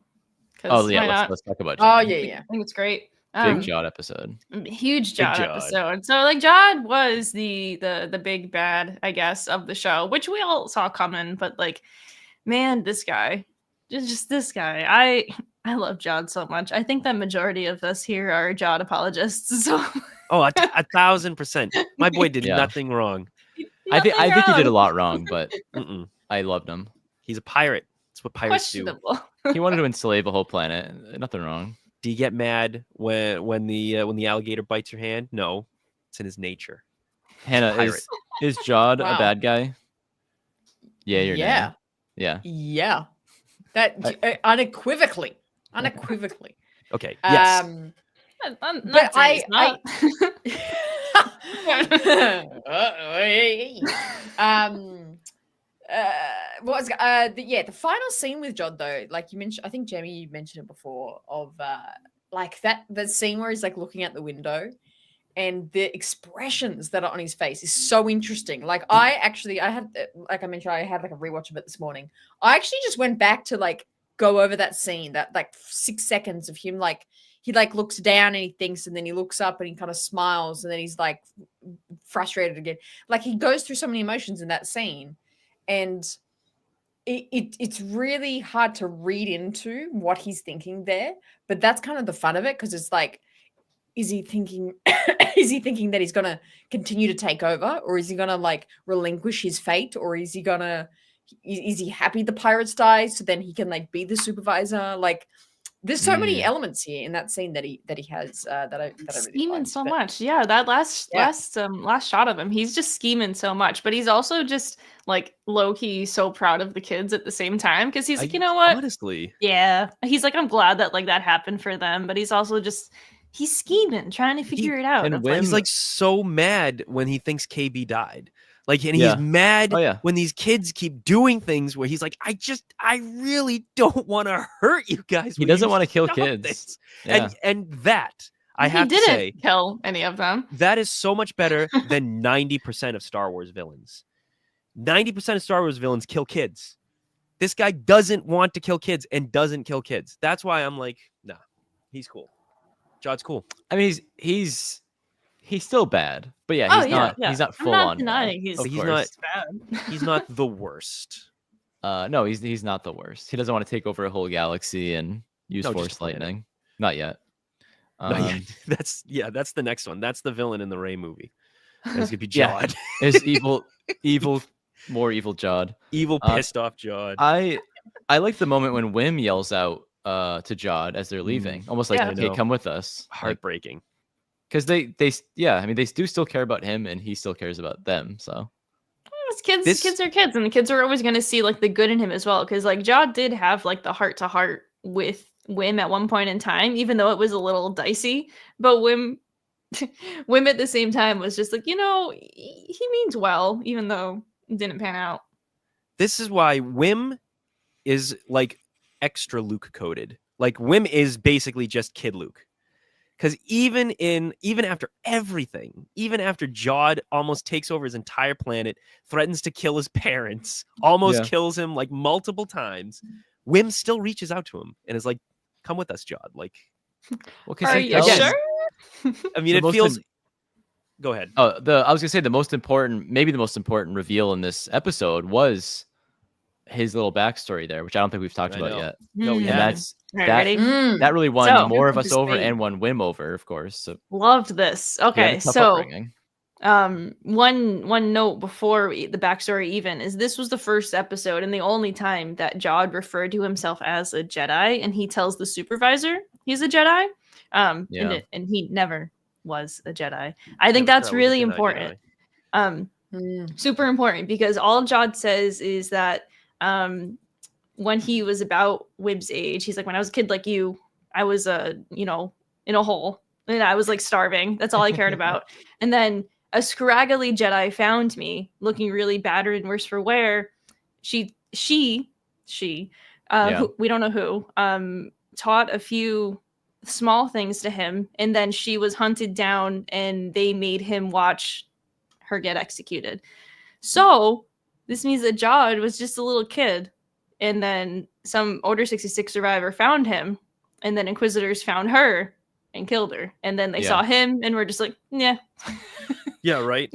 Oh yeah, why not? let's talk about Oh Jod. yeah, yeah. I think it's great. Big Jod episode. Huge Big Jod Jod. episode. So like Jod was the big bad, I guess, of the show, which we all saw coming. But like, man, this guy, just this guy, I love Jod so much. I think that majority of us here are Jod apologists. So Oh, 1,000%. My boy did Yeah. nothing wrong. I think he did a wrong. lot wrong, but Mm-mm. I loved him. He's a pirate. That's what pirates do. Questionable. He wanted to enslave a whole planet. Nothing wrong. Do you get mad when the alligator bites your hand? No, it's in his nature. Hannah, pirate. is Jod Wow. a bad guy? Yeah, you're Yeah. Yeah. Yeah. That unequivocally. Okay. Yes. I'm But not saying he's not. What was the final scene with Jod though? Like you mentioned, I think Jamie you mentioned it before of like the scene where he's like looking out the window, and the expressions that are on his face is so interesting. Like I had like I mentioned, I had like a rewatch of it this morning. I actually just went back to like go over that scene, that like 6 seconds of him like. He like looks down and he thinks, and then he looks up and he kind of smiles, and then he's like frustrated again. Like he goes through so many emotions in that scene, and it's really hard to read into what he's thinking there. But that's kind of the fun of it, because it's like is he thinking is he thinking that he's gonna continue to take over, or is he gonna like relinquish his fate, or is he happy the pirates die so then he can like be the supervisor? Like there's so many elements here in that scene that he has that I really scheming liked. so much. Yeah, that last shot of him, he's just scheming so much, but he's also just like low key so proud of the kids at the same time because he's like, you know what? Honestly, yeah, he's like, I'm glad that like that happened for them, but he's also just he's scheming, trying to figure it out. and That's Wim- he's like so mad when he thinks KB died. Like, and Yeah. he's mad Oh, yeah. when these kids keep doing things where he's like, I really don't want to hurt you guys. He Will doesn't you want to kill stop kids. this?" Yeah. And that I he have to didn't say, kill any of them. that is so much better than 90% of Star Wars villains. 90% of Star Wars villains kill kids. This guy doesn't want to kill kids and doesn't kill kids. That's why I'm like, nah, he's cool. Jod's cool. I mean, he's still bad, but yeah, Oh, he's yeah, not yeah. he's not I'm full not on denying bad. he's- Of He's course. bad. He's not the worst. No, he's not the worst. He doesn't want to take over a whole galaxy and use No, just force planet. lightning. Not yet. Not yet. That's the next one. That's the villain in the Rey movie. That's gonna be Yeah. Jod. There's more evil Jod. Evil, pissed off Jod. I like the moment when Wim yells out to Jod as they're leaving, almost like, Yeah. I "Okay, know. come with us." Heartbreaking. Because they I mean, they do still care about him, and he still cares about them. So Kids are kids, and the kids are always going to see like the good in him as well. Because like Jod did have like the heart to heart with Wim at one point in time, even though it was a little dicey. But Wim at the same time was just like, you know, he means well, even though it didn't pan out. This is why Wim is like extra Luke coded. Like Wim is basically just Kid Luke. Because even after everything, even after Jod almost takes over his entire planet, threatens to kill his parents, almost Yeah. kills him like multiple times, Wim still reaches out to him and is like, "Come with us, Jod." Like, well, because Are he you tells- sure? I mean, The it most feels. im- Go ahead. I was gonna say maybe the most important reveal in this episode was his little backstory there, which I don't think we've talked I about know. yet. No, Hmm. And yeah. that's All right, that- ready? that really won So- more of us over Interesting. and won Wim over, of course. So Loved this. he had a Okay, tough so upbringing. one note before the backstory even is this was the first episode and the only time that Jod referred to himself as a Jedi, and he tells the supervisor he's a Jedi. Yeah. And he never was a Jedi. I think Never that's felt really Jedi, important. Jedi. Super important, because all Jod says is that when he was about Wib's age, he's like, when I was a kid like you, I was in a hole and I was like starving. That's all I cared about. And then a scraggly Jedi found me looking really battered and worse for wear. She Yeah. who, we don't know who, taught a few small things to him, and then she was hunted down and they made him watch her get executed. So this means that Jod was just a little kid, and then some Order 66 survivor found him, and then Inquisitors found her and killed her, and then they Yeah. saw him and were just like, yeah. Yeah, right.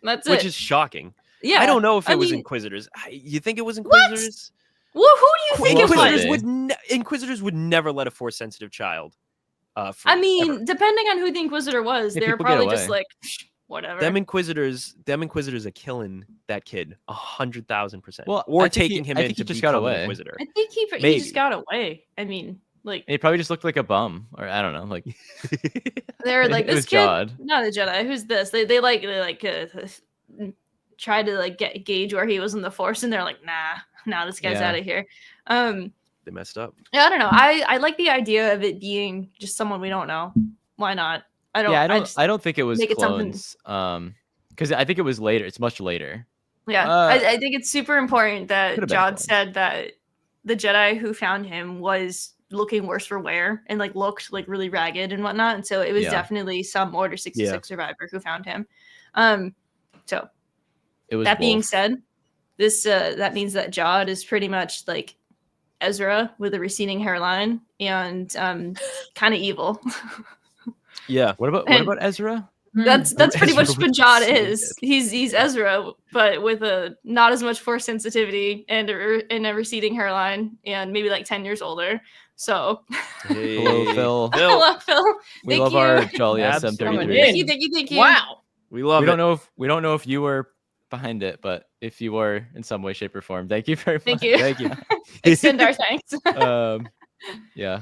That's Which it. is shocking. Yeah, I don't know if I it was mean- Inquisitors. You think it was What? Inquisitors? Well, who do you think it Inquisitors was? would- Inquisitors would never let a force sensitive child. I mean, ever. depending on who the Inquisitor was, Yeah, they were people get probably just away. like, whatever. them Inquisitors are killing that kid 100,000%. Well, or I think taking he- him I in think to he just got become an away. Inquisitor. I think he Maybe. just got away. I mean, like, He probably just looked like a bum, or I don't know, like they're like, it this was kid, Jod. not a Jedi. Who's this? They try to like gauge where he was in the Force, and they're like, nah, this guy's Yeah. out of here. They messed up. Yeah, I don't know. I like the idea of it being just someone we don't know. Why not? I don't think it was make it something- clones. Because I think it was later. It's much later. Yeah, I think it's super important that Could've been Jod clones. said that the Jedi who found him was looking worse for wear and like looked like really ragged and whatnot, and so it was Yeah. definitely some Order 66 Yeah. survivor who found him. So It was that being Wolf. said, this that means that Jod is pretty much like Ezra with a receding hairline and kind of evil. Yeah. What and- about Ezra? That's pretty Ezra much would what Jod be so is. He's Ezra, but with a not as much force sensitivity and a receding hairline, and maybe like 10 years older. So Hello, Phil. I love Phil. We Thank love you. our Jolly Absolutely. SM33. Thank you. Wow. We love We it. don't know if you were behind it, but if you were in some way, shape, or form, thank you very much. Thank you. Thank you. Extend our thanks. Yeah.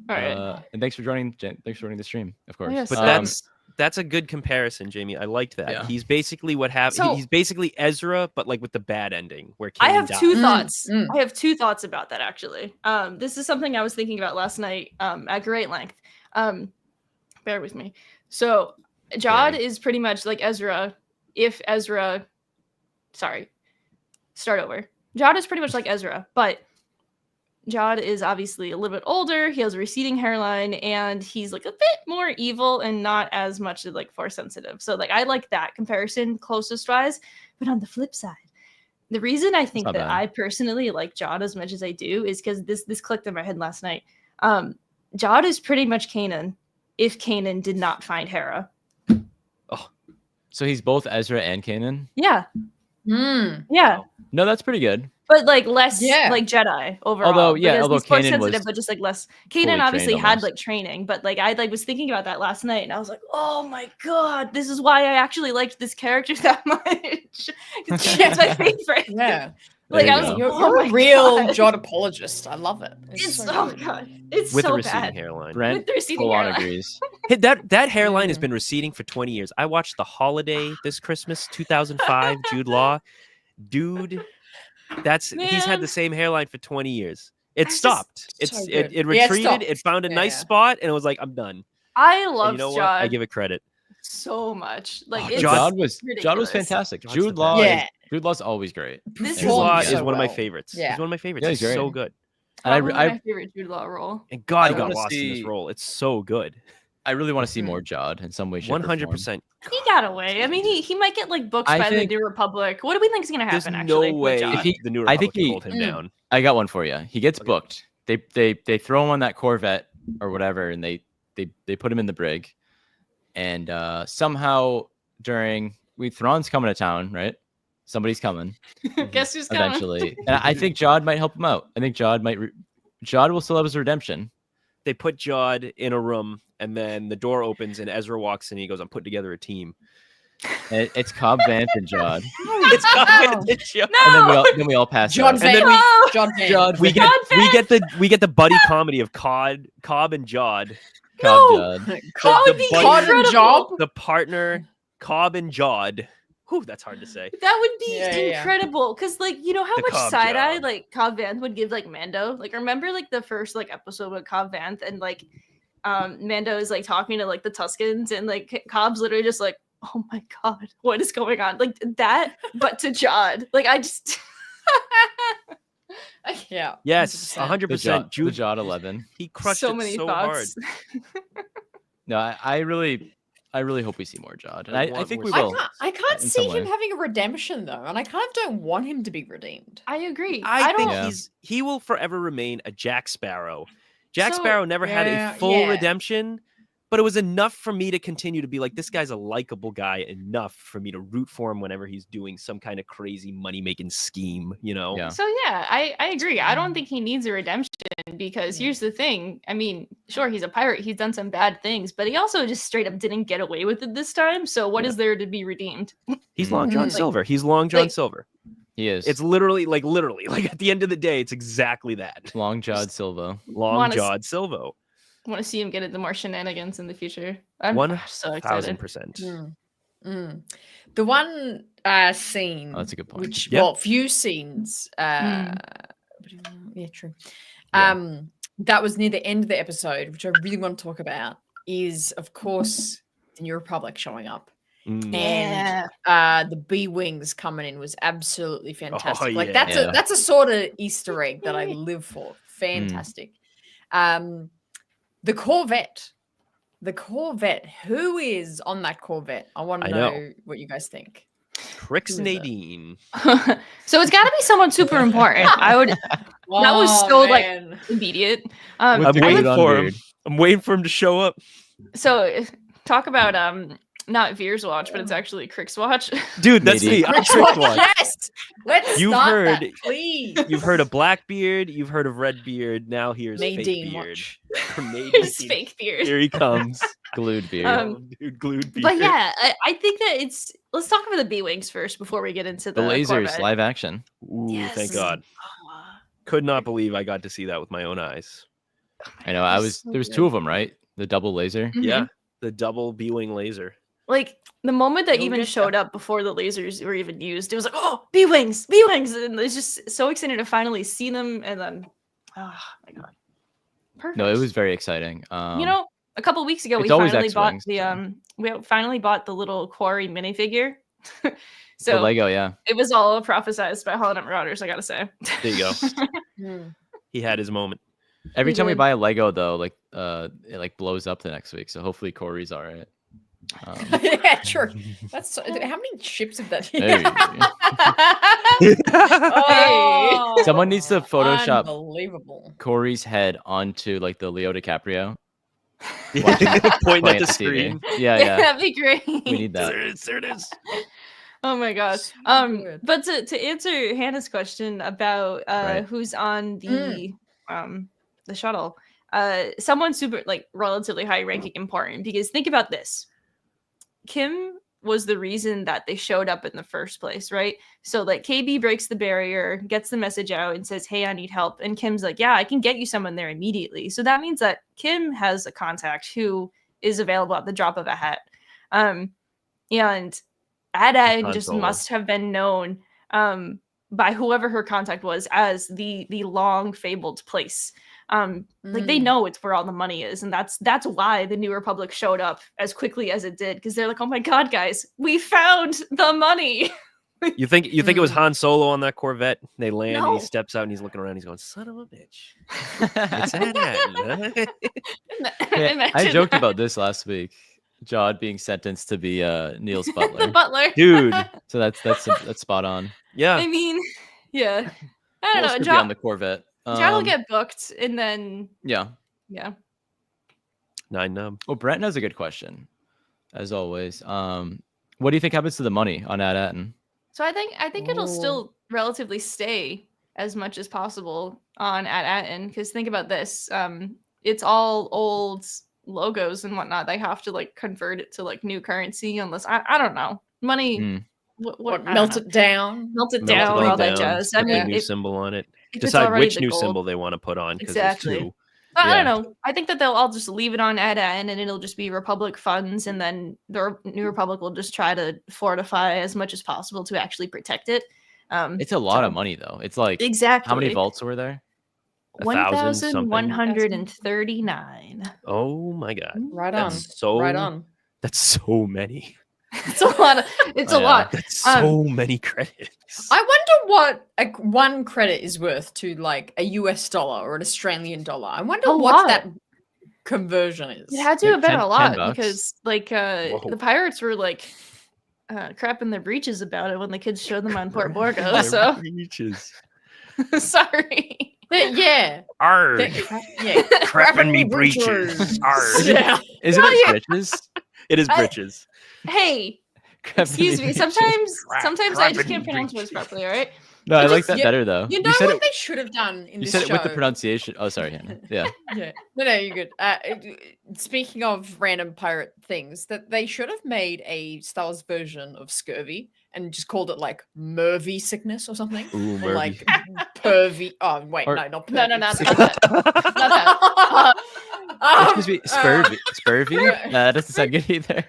All right. And thanks for joining. Thanks for joining the stream, of course. yes. But that's a good comparison, Jamie. I liked that. Yeah. He's basically what happened. So- He's basically Ezra, but like with the bad ending, where I Kanan have died. two thoughts. Mm. I have two thoughts about that actually. This is something I was thinking about last night at great length. Bear with me. So Jod Okay. is pretty much like Ezra. Sorry, start over. Jod is pretty much like Ezra, but Jod is obviously a little bit older. He has a receding hairline, and he's like a bit more evil and not as much like force sensitive. So like I like that comparison closest wise. But on the flip side, the reason I think not that bad. I personally like Jod as much as I do is because this clicked in my head last night. Jod is pretty much Kanan if Kanan did not find Hera. So he's both Ezra and Kanan. Yeah, Mm. yeah. No, that's pretty good. But like less Yeah. like Jedi overall. Although, yeah, because although he's force Kanan sensitive, was but just like less. fully Kanan obviously trained had almost. like training, but like I like was thinking about that last night, and I was like, oh my god, this is why I actually liked this character that much. It's my favorite. Yeah. Like There I you was go. like, You're, oh you're my a real God. Jod apologist. I love it. It's so oh good. god, it's with a so receding bad. hairline. Brent With the receding full on hairline. agrees. Hey, that hairline has Yeah. been receding for 20 years. I watched The Holiday this Christmas, 2005, Jude Law. Dude, he's had Man. the same hairline for 20 years. It just- stopped. So It good. Yeah, it retreated. stopped. It found a Yeah, nice yeah. spot, and it was like, I'm done. I And love you know what? I Jod give it credit. so much. Like Oh, it's Jod was ridiculous. fantastic. Jod's the Jude Law, best. Yeah. Jude Law's always great. This Jude Law is is so one of my well. favorites. Yeah. He's one of my favorites. Yeah, he's he's so great. good. And Probably I my favorite Jude Law role. And God, he I got wanna lost in this see- role. It's so good. I really want to see Mhm. more Jod in some way, shape, or form. 100%. He got away. I mean, he might get like booked I by think- the New Republic. What do we think is going to There's happen? no Actually, with way Jod? If he- the New I Republic think can he- hold him Mm. down. I got one for you. He gets Okay. booked. They throw him on that Corvette or whatever, and they put him in the brig. And somehow Thrawn's coming to town, right? Somebody's coming Guess who's coming? eventually, and I think Jod might help him out. I think Jod Jod will still have his redemption. They put Jod in a room, and then the door opens, and Ezra walks in. And he goes, "I'm putting together a team." And it's Cobb Vanth and Jod, It's Cobb and Jod. No, and then we all pass Jod out. And then Van. No! Jod Van. Jod We Vanth, get the buddy comedy of Cobb and Jod, Cobb No! Jod. That the would be buddy- Cod and incredible. Job. the partner Cobb and Jod. Whew, that's hard to say. That would be Yeah, yeah. incredible. Cause like you know how The much Cobb side eye job. like Cobb Vanth would give like Mando. Like remember like the first like episode with Cobb Vanth and like Mando is like talking to like the Tuscans and like Cobb's literally just like, oh my god, what is going on? Like that, but to Jod. Like I just Yeah. Yes, 100%. The 100%. Jod, Jude, the Jod 11. he crushed so it many so hard. thoughts. No, I really hope we see more Jod, and I I want think more we Jod. will. I can't in see some him way. having a redemption though, and I kind of don't want him to be redeemed. I agree. I think don't. Yeah. he will forever remain a Jack Sparrow. Jack So- Sparrow never had Yeah, a full yeah. redemption, but it was enough for me to continue to be like, this guy's a likable guy enough for me to root for him whenever he's doing some kind of crazy money-making scheme, you know? Yeah. So yeah, I agree. I don't think he needs a redemption because here's the thing. I mean, sure, he's a pirate. He's done some bad things, but he also just straight up didn't get away with it this time. So what is there to be redeemed? He's Long John Like- Silver. He's Long John like- Silver. He is. It's literally, like at the end of the day, it's exactly that. Long Jod Silva. Long Wanna s- John Silva. Want to see him get into more shenanigans in the future. I'm One so excited. 1,000%. The one scene, Oh, that's a good point. which Yeah. well, few scenes. Yeah, true. Yeah. That was near the end of the episode, which I really want to talk about, is of course the New Republic showing up. Mm. And the B wings coming in was absolutely fantastic. Like yeah. that's a sort of Easter egg that I live for. Fantastic. The Corvette. Who is on that Corvette? I want to I know know. what you guys think. Crix Who is it? Nadine. So it's got to be someone super important. I would That was so, like, man. immediate. With I'm the waiting good on for him. beard. I'm waiting for him to show up. So talk about not Veer's watch, but it's actually Crick's watch. Dude, that's Maybe. me. I'm Crick's watch. Yes. Let's You've start heard- that, please. You've heard of Blackbeard, you've heard of Redbeard, now here's Nadine Fake Beard. watch. From Nadine. It's fake beard. Here he comes. Glued beard. Dude, glued beard. But yeah, I think that it's. Let's talk about the B-wings first before we get into the lasers, Corvette. live action. Ooh, thank Yes. God. Oh, Could not believe I got to see that with my own eyes. I know. so There was good. 2 of them, right? The double laser. Mhm. Yeah, the double B-wing laser. Like the moment that You'll even get showed up before the lasers were even used, it was like, oh, B-wings, B-wings, and it's just so excited to finally see them. And then, oh my god, perfect. No, it was very exciting. You know, a couple weeks ago, we it's always finally bought X-Wings, the so. we finally bought the little Quarry minifigure. The So Lego, yeah. it was all prophesized by Holland Marauders, I gotta say. There you go. Hmm. He had his moment. Every We time we did. buy a Lego, though, like it like blows up the next week. So hopefully Corey's all right. Yeah, true. That's how many ships have that? Hey. Oh, Someone needs to Photoshop Unbelievable. Corey's head onto like the Leo DiCaprio. Pointing at playing the at the screen. TV. Yeah, yeah. That'd be great. We need that. There it is. Oh my god. So good. But to answer Hannah's question about Right. who's on the shuttle, someone super like relatively high ranking important, because think about this. Kim was the reason that they showed up in the first place, right? So like KB breaks the barrier, gets the message out and says, "Hey, I need help." And Kim's like, "Yeah, I can get you someone there immediately." So that means that Kim has a contact who is available at the drop of a hat. And Ada Han just Solo. must have been known by whoever her contact was as the long fabled place. Like they Mm. know it's where all the money is, and that's why the New Republic showed up as quickly as it did, because they're like, "Oh my god, guys, we found the money." You think it was Han Solo on that Corvette? They land and No. he steps out and he's looking around. He's going, "Son of a bitch!" It's Anakin, huh?" Yeah, I Imagine joked that. about this last week. Jod being sentenced to be Neil's the butler. butler. Dude. So that's spot on. Yeah, I mean, yeah. I Who don't else know. could be on the Corvette? John will get booked, and then Yeah. yeah. 9 nub. Well, Brent has a good question, as always. What do you think happens to the money on Ad-Atten? So I think it'll Oh. still relatively stay as much as possible on At-Atten, because think about this. It's all old logos and whatnot. They have to like convert it to like new currency, unless I don't know. Money Hmm. what I don't Melt know. it down. Melt it Melt it down, all all that down, jazz. I put the mean, new if symbol on it. it's Decide already which the new gold- symbol they want to put on because Exactly. there's 2. I Yeah. don't know. I think that they'll all just leave it on Ad-Atten, and it'll just be Republic funds, and then the New Republic will just try to fortify as much as possible to actually protect it. It's a lot So- of money, though. It's like Exactly. how many vaults were there? 1,000 something? 1,139. Oh my god, Right on. that's so Right on. That's so many. It's a lot. It's a Yeah. lot. That's so many credits. I wonder what one credit is worth to like a US dollar or an Australian dollar. I wonder A what lot. that conversion is. It had to Like have been 10 a lot $10. because, like, Whoa. the pirates were like crapping their breeches about it when the kids showed them on Port Borgo. Their So breeches. sorry. Yeah. Arr, Yeah. crapping me breeches. Arr. Yeah. Isn't Oh, it yeah. britches? It is I- breeches. Hey, Crapping excuse me. breeches. Sometimes I just crapping can't pronounce words breeches. properly. All right. No, I You like just- that yeah, better though. You know said what it. they should have done in You this said it show? with the pronunciation. Oh, sorry, Hannah. Yeah. Yeah. No, you're good. Speaking of random pirate things, that they should have made a Star Wars version of scurvy and just called it like Murvy sickness or something. Ooh, Or Murphy. like pervy. Oh, wait, Or- no, not pervy. No, not that. Not that. Excuse me, Spurvy. Spurvy? That doesn't sound good either.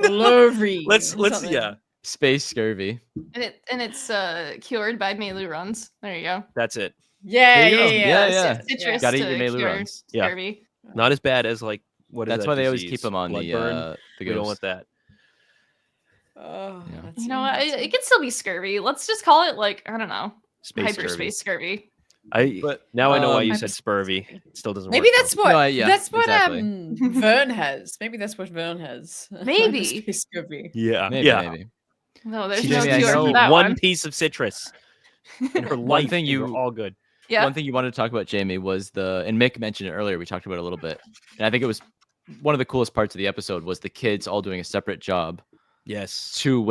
Lurvy. Let's something. yeah. Space scurvy. And it's cured by Melu runs. There you go. That's it. Yeah, There you yeah, go. yeah. Yeah, that's it, Citrus Gotta eat to your Melu cure runs. Yeah. scurvy. Not as bad as like what is That's that why they always disease? keep them on the Bloodburn? the We don't ghost. want that. Oh, Yeah. that's You know what? It can still be scurvy. Let's just call it like, I don't know, Space hyperspace scurvy. scurvy. But Now I know why you um, said spurvy. It still doesn't Maybe work. that's what. No, yeah, that's what exactly. Vern has. Maybe that's what Vern has. Maybe. Space scurvy. Yeah. maybe, yeah. maybe. No, there's She no just Maybe I needs cure to know for eat that one one. piece of citrus in her One life. thing and you- you're all good. Yeah. One thing you wanted to talk about, Jamie, was and Mick mentioned it earlier. We talked about it a little bit, and I think it was one of the coolest parts of the episode was the kids all doing a separate job Yes. to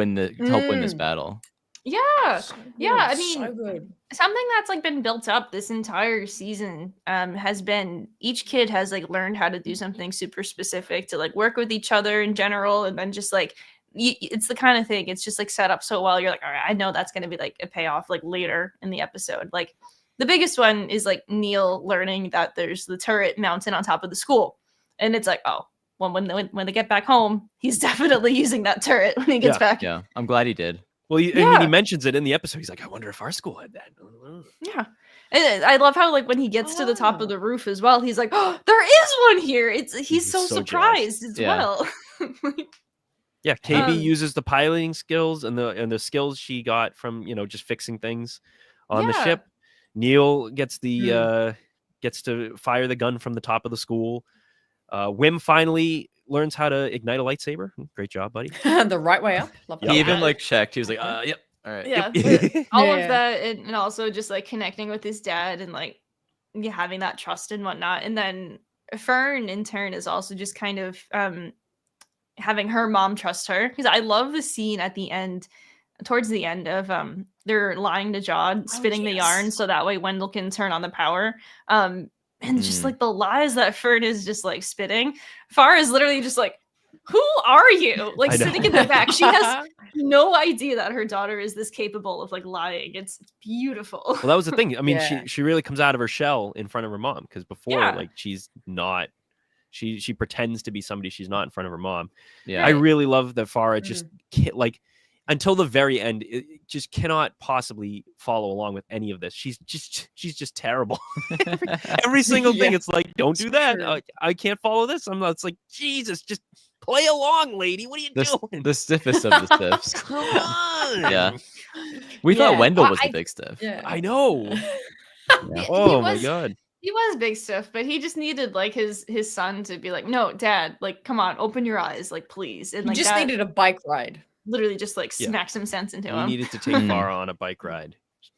help win this battle. Yeah. So Yeah, good, I mean, so good. something that's like been built up this entire season has been each kid has like learned how to do something super specific to like work with each other in general, and then just like it's the kind of thing, it's just like set up so well, you're like, all right, I know that's going to be like a payoff like later in the episode. Like the biggest one is like Neil learning that there's the turret mounted on top of the school, and it's like, oh, well, when they get back home, he's definitely using that turret when he gets back. Yeah, I'm glad he did. Well, I mean, he mentions it in the episode. He's like, I wonder if our school had that. Yeah. And I love how like when he gets to the top of the roof as well, he's like, oh, there is one here. He's so surprised as well. Yeah, KB uses the piloting skills and the skills she got from, just fixing things on the ship. Neil gets gets to fire the gun from the top of the school. Wim finally learns how to ignite a lightsaber. Great job, buddy. The right way up. Love He even like checked. He was like, yep. All right. Yeah. Yep. All of that, and also just like connecting with his dad and like having that trust and whatnot. And then Fern in turn is also just kind of having her mom trust her, because I love the scene at the end, towards the end of they're lying to Jod, spinning the yarn so that way Wendell can turn on the power. And just like the lies that Fern is just like spitting. Far is literally just like, who are you? Like sitting in the back. She has no idea that her daughter is this capable of like lying. It's beautiful. Well, that was the thing. I mean, she really comes out of her shell in front of her mom, because before like she's not. She pretends to be somebody she's not in front of her mom. Yeah, I really love that Farah just like until the very end, it just cannot possibly follow along with any of this. She's just terrible. every single thing. It's like, don't do that. I can't follow this. It's like, Jesus, just play along, lady. What are you doing? The stiffest of the stiffs. Come on. Yeah. We thought Wendell was the big stiff. Yeah. I know. Yeah. Oh my God. He was big stuff, but he just needed like his son to be like, no, Dad, like, come on, open your eyes, like, please. And He like just that needed a bike ride. literally just like smack some sense into We him. needed to take Farah on a bike ride.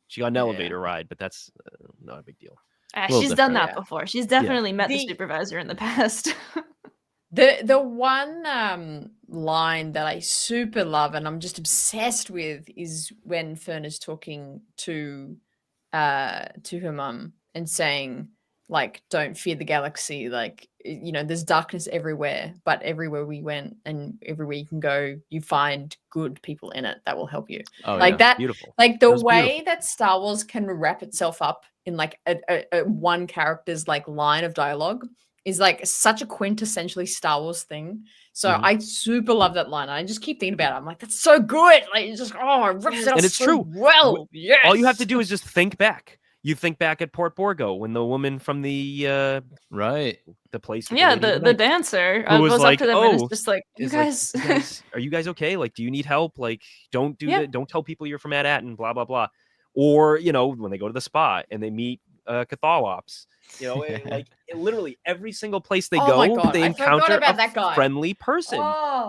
She got an elevator ride, but that's not a big deal. She's done that before. She's definitely met the supervisor in the past. The one line that I super love and I'm just obsessed with is when Fern is talking to her mum and saying, like, don't fear the galaxy, like, there's darkness everywhere, but everywhere we went and everywhere you can go, you find good people in it that will help you. That beautiful. Like the way that Star Wars can wrap itself up in like a one character's like line of dialogue is like such a quintessentially Star Wars thing. So I super love that line. I just keep thinking about it. I'm like, that's so good. Like, it just it rips it up. And it's so true. Well, yes. All you have to do is just think back. You think back at Port Borgo when the woman from the the place, the dancer was goes like, up to them and is just like, you guys, are you guys okay? Like, do you need help? Like, don't do that. Don't tell people you're from Ad-Atten, blah blah blah. Or when they go to the spa and they meet Cathalops, like literally every single place they go, they encounter a friendly person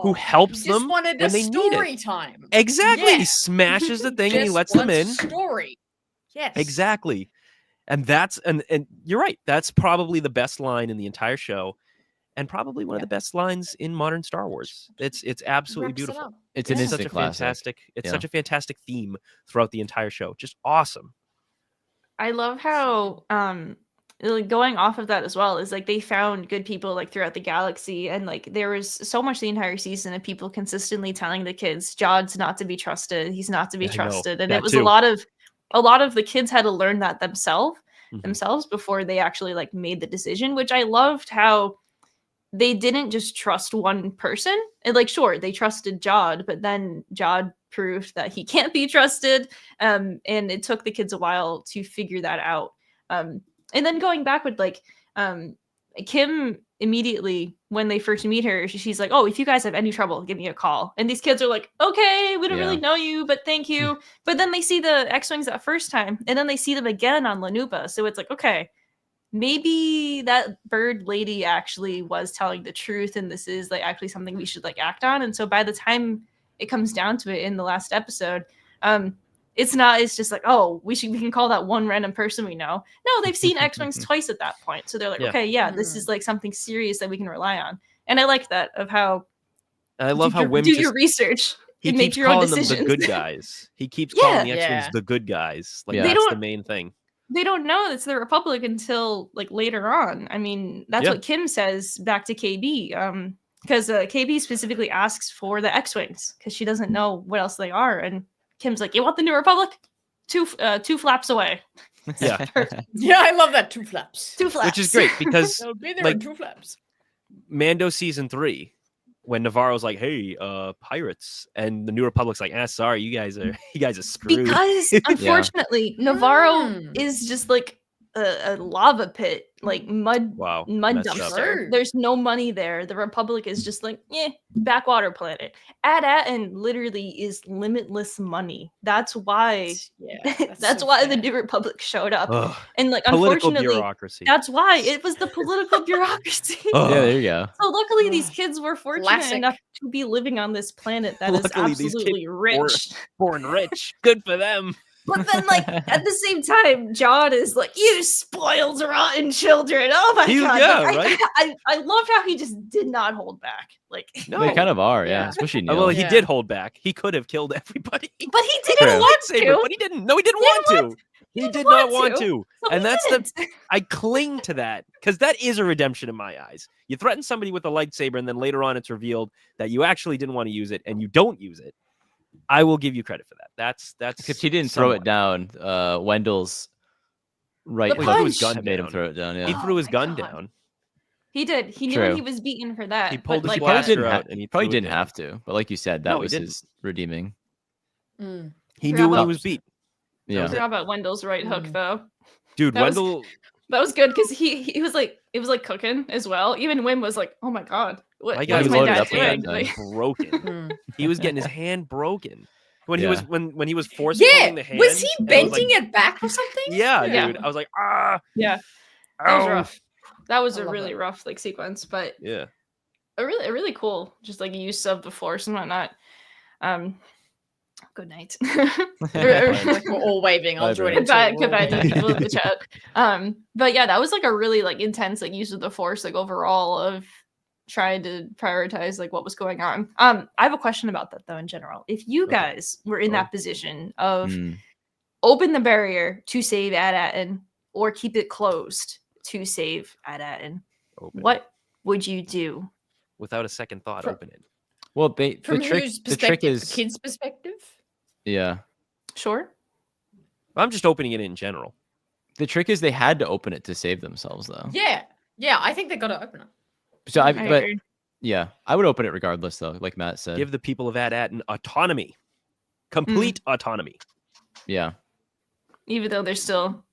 who helps them when they need it. Time. Exactly, he smashes the thing and he lets them in. Story. Yes. Exactly. And that's and you're right. That's probably the best line in the entire show, and probably one of the best lines in modern Star Wars. It's absolutely beautiful. It's an instant classic. It's such a fantastic theme throughout the entire show. Just awesome. I love how going off of that as well is like they found good people like throughout the galaxy, and like there was so much the entire season of people consistently telling the kids Jod's not to be trusted. He's not to be trusted, and it was a lot of the kids had to learn that themselves before they actually like made the decision, which I loved how they didn't just trust one person. And like, sure, they trusted Jod, but then Jod proved that he can't be trusted. And it took the kids a while to figure that out. And then going back with like Kim immediately when they first meet her, she's like, oh, if you guys have any trouble, give me a call. And these kids are like, okay, we don't really know you, but thank you. But then they see the X-Wings that first time, and then they see them again on Lanupa. So it's like, okay, maybe that bird lady actually was telling the truth, and this is like actually something we should like act on. And so by the time it comes down to it in the last episode, it's just like, oh, we can call that one random person we know. No, they've seen X-Wings twice at that point. So they're like, okay, this is like something serious that we can rely on. And I like that of how And I love how Wim do just your research he and make keeps your own calling them decisions. the good guys. He keeps calling the Yeah. X-Wings Yeah. the good guys. Like Yeah. They that's the don't- main thing. They don't know it's the Republic until like later on. I mean, that's Yeah. what Kim says back to KB. Because KB specifically asks for the X-Wings because she doesn't know what else they are. And Kim's like, "You want the New Republic? Two flaps away. Yeah. Yeah, I love that. 2 flaps. 2 flaps." Which is great because They'll be there like- in 2 flaps. Mando season 3, when Navarro's like, "Hey, pirates," and the New Republic's like, sorry, you guys are screwed." Because unfortunately, Navarro Mm. is just like a lava pit, like mud Wow, mud messed up. dumpster. True. There's no money there. The Republic is just like, backwater planet. Ad-Atin literally is limitless money. That's why Yeah, that's so why the fair. New Republic showed up. Ugh, And like political unfortunately, bureaucracy. that's why it was the political bureaucracy. Ugh. Yeah, there you go. So luckily these kids were fortunate Classic. enough to be living on this planet that is Luckily, these kids absolutely were- rich. Born rich. Good for them. But then, like, at the same time, John is like, "You spoiled, rotten children." Oh my He- god! yeah, Like, right? I loved how he just did not hold back. Like, No. They kind of are, yeah. Yeah. Especially Oh, Neil. well, he Yeah. did hold back. He could have killed everybody. but he He didn't had a want lightsaber, to. but he didn't. No, he didn't He didn't want to. He didn't did not want want to. to. So And he that's didn't. I cling to that because that is a redemption in my eyes. You threaten somebody with a lightsaber, and then later on it's revealed that you actually didn't want to use it, and you don't use it. I will give you credit for that. That's Except he didn't throw it somewhat. down. Wendell's right The hook threw his punch. gun made him down. throw it down. He Yeah. threw his Oh my gun God. down. He did. He knew when True. he was beaten for that. He pulled but, his like, He probably blaster didn't, out and he probably threw it didn't down. have to, but like you said, that No, he was didn't. his redeeming. Mm. He Forgot knew when he about- was beat. Yeah. I forgot about Wendell's right hook Mm. though. Dude, That was- Wendell. That was good because he was like, it was like cooking as well. Even Wim was like, "Oh my god, My what guy is was my loaded dad up with that doing?" gun. Like, broken. Mm. He was getting his hand broken when he Yeah. was when he was force Yeah, pulling the hand. was he and it was bending like, it back or something? Yeah, Yeah. dude. I was like, ah, yeah, that was ow. rough. That was I a love really it. rough like sequence, but Yeah. a really cool just like use of the force and whatnot. Good night. Like we're all waving. I'll Bye, join bro. it. too. Goodbye, We're all goodbye to waving. people in the chat. But yeah, that was like a really like intense like use of the force like overall of trying to prioritize like what was going on. I have a question about that though in general. If you Okay. guys were in Oh. that position of Mm. open the barrier to save Ad-Atin or keep it closed to save Ad-Atin, Open it. what would you do? Without a second thought, Fro- open it. Well, From the trick, whose the trick perspective? is, The kid's perspective? yeah. Sure. I'm just opening it in general. The trick is they had to open it to save themselves, though. Yeah. Yeah, I think they got to open it. So I, I but agree. yeah, I would open it regardless, though. Like Matt said. Give the people of Ad-Atin autonomy, complete autonomy. Yeah. Even though they're still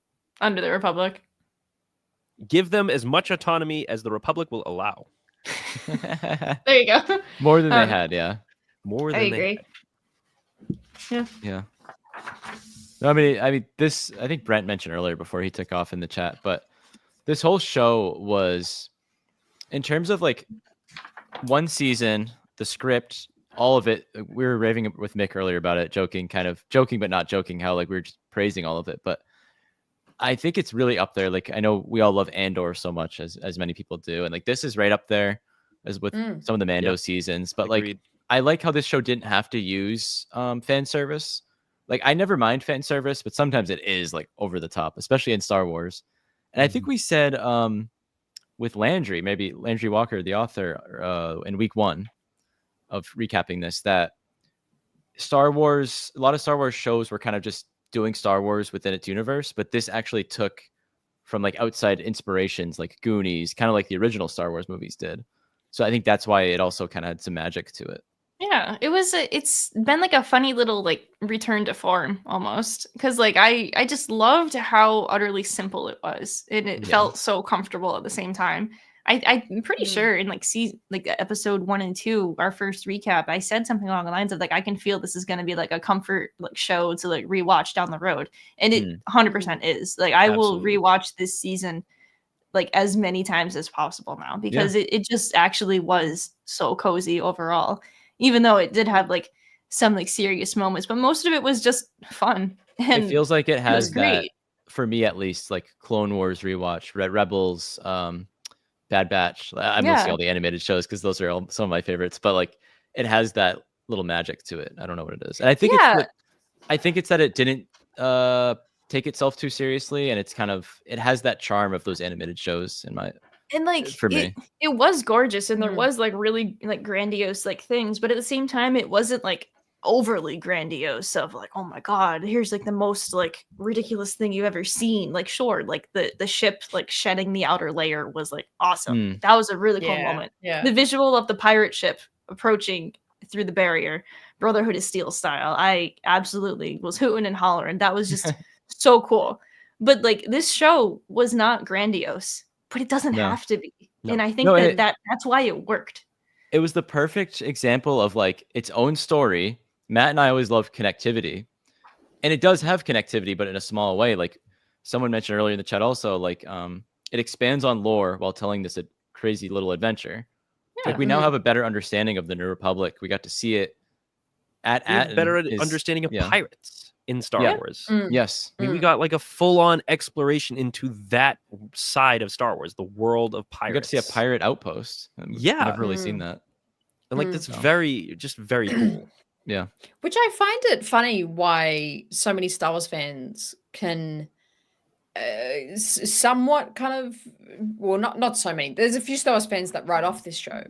under the Republic. Give them as much autonomy as the Republic will allow. There you go. More than they Um, had, yeah. More than I they agree. had. Yeah. No, I mean, this. I think Brent mentioned earlier before he took off in the chat, but this whole show was, in terms of like one season, the script, all of it. We were raving with Mick earlier about it, joking but not joking. How like we were just praising all of it, but I think it's really up there. Like I know we all love Andor so much, as many people do, and like this is right up there as with some of the Mando Yep. seasons. But like Agreed. I like how this show didn't have to use fan service. Like I never mind fan service, but sometimes it is like over the top, especially in Star Wars. And I think we said with Landry, maybe Landry Walker, the author, in week 1 of recapping this, that Star Wars, a lot of Star Wars shows were kind of just doing Star Wars within its universe, but this actually took from like outside inspirations, like Goonies, kind of like the original Star Wars movies did. So I think that's why it also kind of had some magic to it. Yeah, it's been like a funny little like return to form almost because like I just loved how utterly simple it was and it Yeah. felt so comfortable at the same time. I'm pretty Mm. sure in like season like episode 1 and 2, our first recap, I said something along the lines of like I can feel this is going to be like a comfort like show to like rewatch down the road, and it 100% is. Like I will Absolutely. rewatch this season like as many times as possible now because it just actually was so cozy overall. Even though it did have like some like serious moments, but most of it was just fun. And It feels like it was has that, great. for me at least, like Clone Wars rewatch, Red Rebels, Bad Batch. I'm listing all the animated shows because those are all some of my favorites. But like, it has that little magic to it. I don't know what it is, and I think it's that it didn't take itself too seriously, and it has that charm of those animated shows in my. And like for me, it was gorgeous, and there was like really like grandiose like things, but at the same time, it wasn't like overly grandiose of like, oh my god, here's like the most like ridiculous thing you've ever seen. Like, sure, like the ship like shedding the outer layer was like awesome. That was a really cool moment. The visual of the pirate ship approaching through the barrier, Brotherhood of Steel style, I absolutely was hooting and hollering. That was just so cool. But like, this show was not grandiose, but it doesn't have to be. And I think that's why it worked. It was the perfect example of like its own story. Matt and I always love connectivity, and it does have connectivity, but in a small way. Like someone mentioned earlier in the chat also, like it expands on lore while telling this a crazy little adventure. Like we now have a better understanding of the New Republic. We got to see it at better understanding of pirates in Star Wars. Yes. I mean, we got like a full-on exploration into that side of Star Wars, the world of pirates. We got to see a pirate outpost. I've never really seen that. And like that's very cool. Yeah. Which I find it funny why so many Star Wars fans can somewhat kind of, well, not so many. There's a few Star Wars fans that write off this show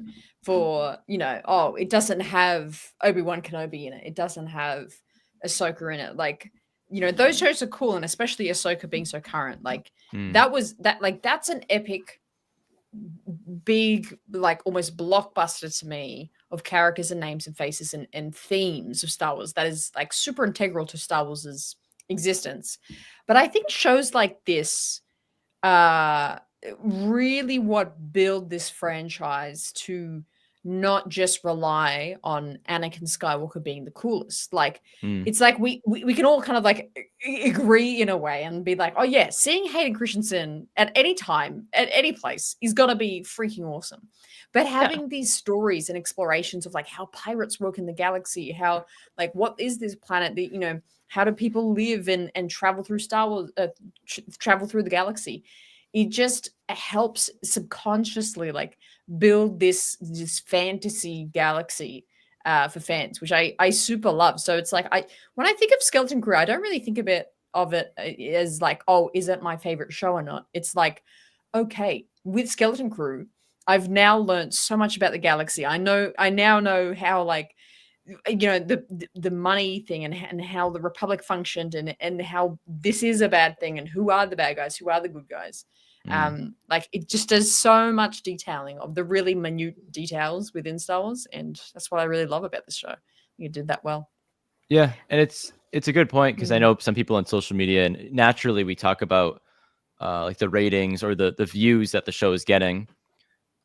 for, it doesn't have Obi-Wan Kenobi in it. It doesn't have Ahsoka in it. Like, those shows are cool, and especially Ahsoka being so current. Like that's an epic, big, like almost blockbuster to me of characters and names and faces and themes of Star Wars that is like super integral to Star Wars's existence. But I think shows like this really what build this franchise to not just rely on Anakin Skywalker being the coolest. Like it's like we can all kind of like agree in a way and be like, oh yeah, seeing Hayden Christensen at any time, at any place is gonna be freaking awesome. But having these stories and explorations of like how pirates work in the galaxy, how like what is this planet that how do people live and travel through Star Wars, travel through the galaxy? It just helps subconsciously like build this fantasy galaxy for fans, which I super love. So it's like when I think of Skeleton Crew, I don't really think of it as like, oh, is it my favorite show or not? It's like, okay, with Skeleton Crew, I've now learned so much about the galaxy. I now know how like the money thing and how the Republic functioned and how this is a bad thing and who are the bad guys, who are the good guys. Like it just does so much detailing of the really minute details within Star Wars, and that's what I really love about this show. You did that well. Yeah, and it's a good point because I know some people on social media, and naturally we talk about like the ratings or the views that the show is getting.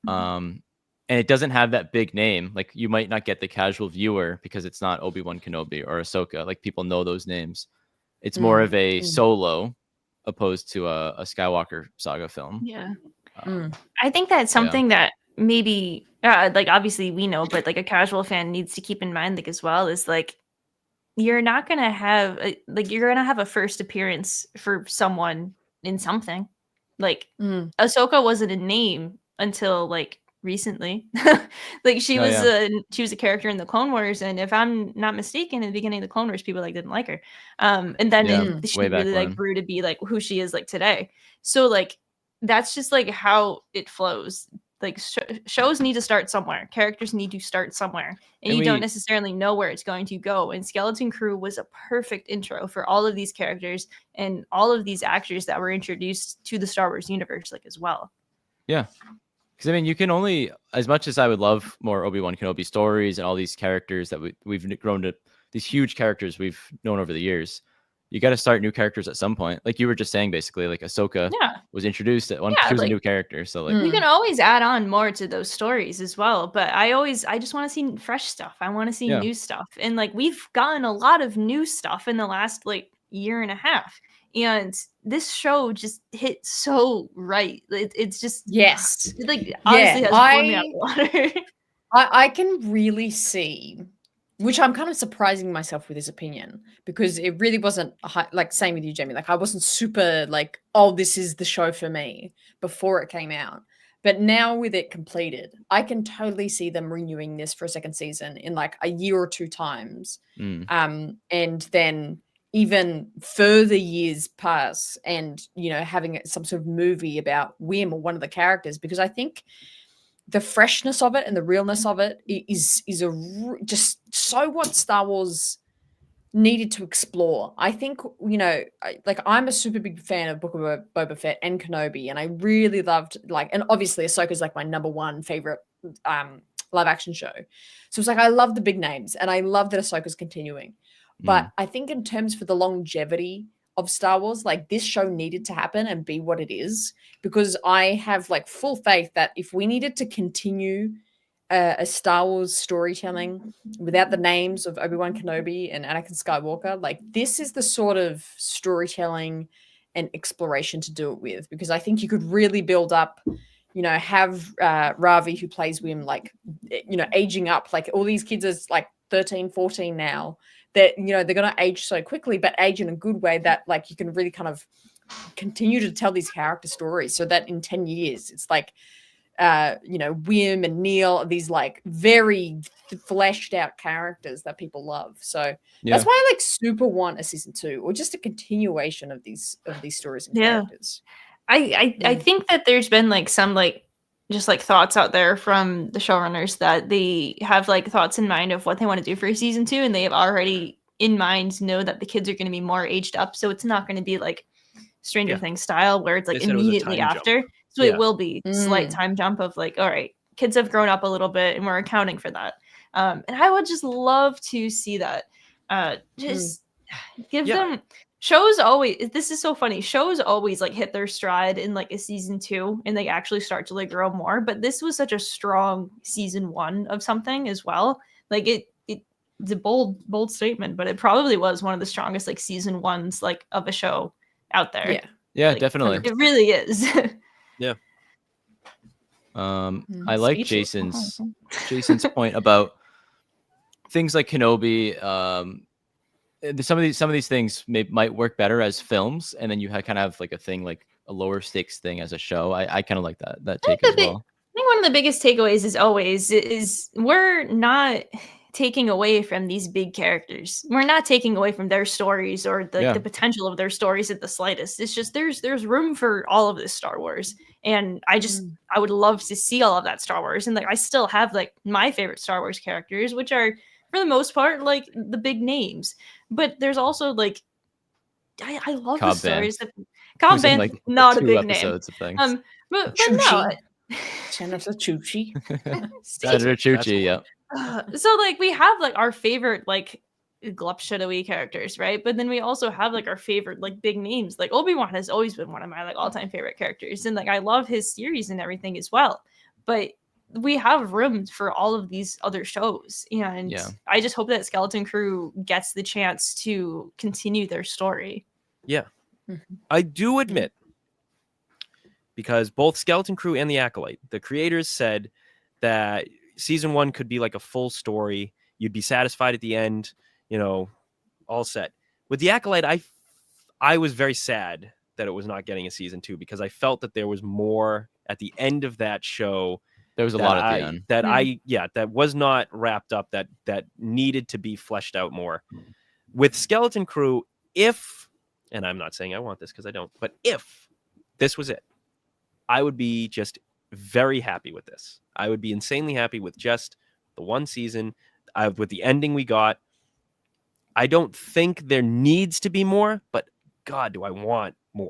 And it doesn't have that big name. Like you might not get the casual viewer because it's not Obi-Wan Kenobi or Ahsoka. Like people know those names. It's more of a solo opposed to a Skywalker saga film. Yeah. I think that's something that maybe like obviously we know, but like a casual fan needs to keep in mind like as well is like you're not going to have you're going to have a first appearance for someone in something. Like Ahsoka wasn't a name until like recently. Like she was a character in the Clone Wars, and if I'm not mistaken, in the beginning of the Clone Wars people like didn't like her, and then she really like grew to be like who she is like today. So like that's just like how it flows. Like shows need to start somewhere, characters need to start somewhere, and you don't necessarily know where it's going to go. And Skeleton Crew was a perfect intro for all of these characters and all of these actors that were introduced to the Star Wars universe like as well. Yeah. Because I mean, you can only, as much as I would love more Obi-Wan Kenobi stories and all these characters that we've grown to, these huge characters we've known over the years, you got to start new characters at some point. Like you were just saying, basically, like Ahsoka was introduced at one. She was like, a new character, so like you can always add on more to those stories as well. But I just want to see fresh stuff. I want to see new stuff, and like we've gotten a lot of new stuff in the last like year and a half. And this show just hit so right. It's just it, like honestly has blown me out of water. I can really see, which I'm kind of surprising myself with this opinion because it really wasn't like same with you, Jamie. Like I wasn't super like, oh, this is the show for me before it came out. But now with it completed, I can totally see them renewing this for a second season in like a year or two times. And then even further years pass and, having some sort of movie about Wim or one of the characters, because I think the freshness of it and the realness of it is just so what Star Wars needed to explore. I think, I'm a super big fan of Book of Boba Fett and Kenobi, and I really loved, and obviously Ahsoka's like my number one favorite live action show. So it's like, I love the big names and I love that Ahsoka's continuing. But I think in terms for the longevity of Star Wars, like this show needed to happen and be what it is, because I have like full faith that if we needed to continue a Star Wars storytelling without the names of Obi-Wan Kenobi and Anakin Skywalker, like this is the sort of storytelling and exploration to do it with, because I think you could really build up, have Ravi, who plays Wim, like, aging up, like all these kids are like 13, 14 now, that, they're going to age so quickly, but age in a good way that like you can really kind of continue to tell these character stories so that in 10 years, it's like, Wim and Neil, these like very fleshed out characters that people love. So that's why I like super want a season 2 or just a continuation of these stories and characters. I think that there's been like some like just like thoughts out there from the showrunners that they have like thoughts in mind of what they want to do for season 2, and they have already in mind know that the kids are going to be more aged up, so it's not going to be like Stranger Things style where it's like immediately after. So it will be slight time jump of like, all right, kids have grown up a little bit and we're accounting for that. And I would just love to see that. Just give them shows always. This is so funny. Shows always like hit their stride in like a season 2 and they actually start to like grow more. But this was such a strong season 1 of something as well. Like it's a bold statement, but it probably was one of the strongest like season 1s like of a show out there. Yeah, like, definitely. It really is. Yeah. I like Jason's point about things like Kenobi. Some of these things might work better as films, and then you kind of have like a thing like a lower stakes thing as a show. I kind of like that take as well. I think one of the biggest takeaways is we're not taking away from these big characters. We're not taking away from their stories or the potential of their stories at the slightest. It's just there's room for all of this Star Wars. And I would love to see all of that Star Wars. And like I still have like my favorite Star Wars characters, which are for the most part like the big names. But there's also like I love Cobb the stories. Cobb Band, like not a big episodes name. Of things. But no. Senator Chuchi. Senator Chuchi, yeah. So like we have like our favorite like glup shadowy characters, right? But then we also have like our favorite like big names. Like Obi-Wan has always been one of my like all-time favorite characters, and like I love his series and everything as well. But we have room for all of these other shows, and I just hope that Skeleton Crew gets the chance to continue their story. Yeah, I do admit, because both Skeleton Crew and The Acolyte, the creators said that season 1 could be like a full story. You'd be satisfied at the end, all set. With The Acolyte, I was very sad that it was not getting a season 2, because I felt that there was more at the end of that show. There was a lot at the end that was not wrapped up, that needed to be fleshed out more. With Skeleton Crew, and I'm not saying I want this because I don't, but if this was it, I would be just very happy with this. I would be insanely happy with just the one season, with the ending we got. I don't think there needs to be more, but God, do I want more.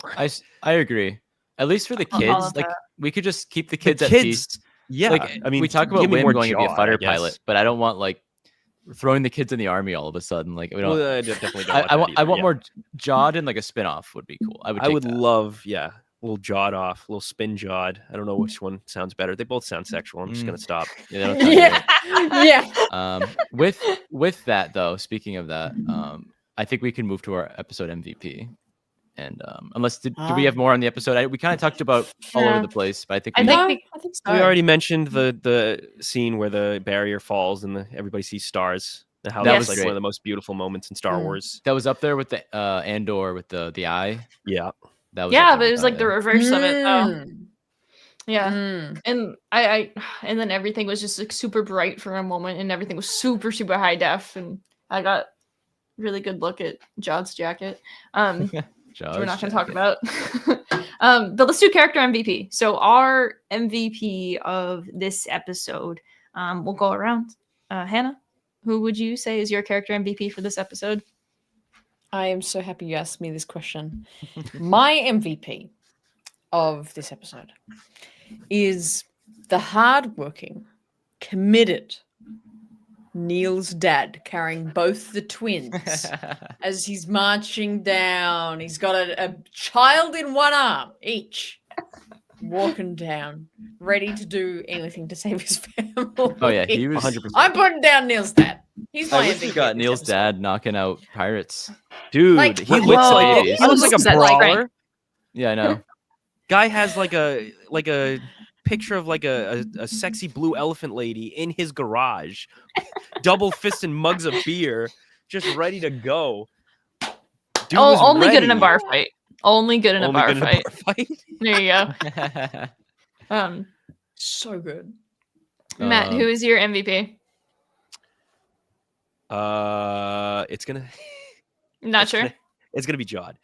I agree. At least for the kids, like we could just keep the kids at peace. Yeah, like, I mean, we talk about Wim going to be a fighter pilot, but I don't want like throwing the kids in the army all of a sudden. Like we don't. Well, I definitely don't. I want more Jod, and like a spin-off would be cool. I would love, a little Jod off, a little spin Jod. I don't know which one sounds better. They both sound sexual. I'm just gonna stop. With that though, speaking of that, I think we can move to our episode MVP. And unless do we have more on the episode? We kind of talked about all over the place, but I think we already mentioned the scene where the barrier falls and everybody sees stars. And how that was like one of the most beautiful moments in Star Wars. That was up there with the Andor with the eye. Yeah, that was but it was like the reverse of it though. Yeah. Mm. And I and then everything was just like super bright for a moment, and everything was super high def, and I got really good look at Jod's jacket. Which we're not going to talk about. But let's do character MVP. So our MVP of this episode, we'll go around. Hannah, who would you say is your character MVP for this episode? I am so happy you asked me this question. My MVP of this episode is the hardworking, committed Neil's dad carrying both the twins as he's marching down. He's got a child in one arm each, walking down, ready to do anything to save his family. Oh yeah, he was 100%. I'm putting down Neil's dad. He's my I wish MVP we of got this Neil's episode. dad knocking out pirates. Dude, Like, he what- looks whoa, like he he looks like a looks at, like, brawler. Yeah, I know. Guy has like a picture of like a sexy blue elephant lady in his garage, double fisting mugs of beer, just ready to go. Dude was Only good in a ready. bar fight. Only good in a Only bar good in a fight. bar fight. There you go. So good. Matt, who is your MVP? It's gonna. Not it's sure. It's gonna be Jod,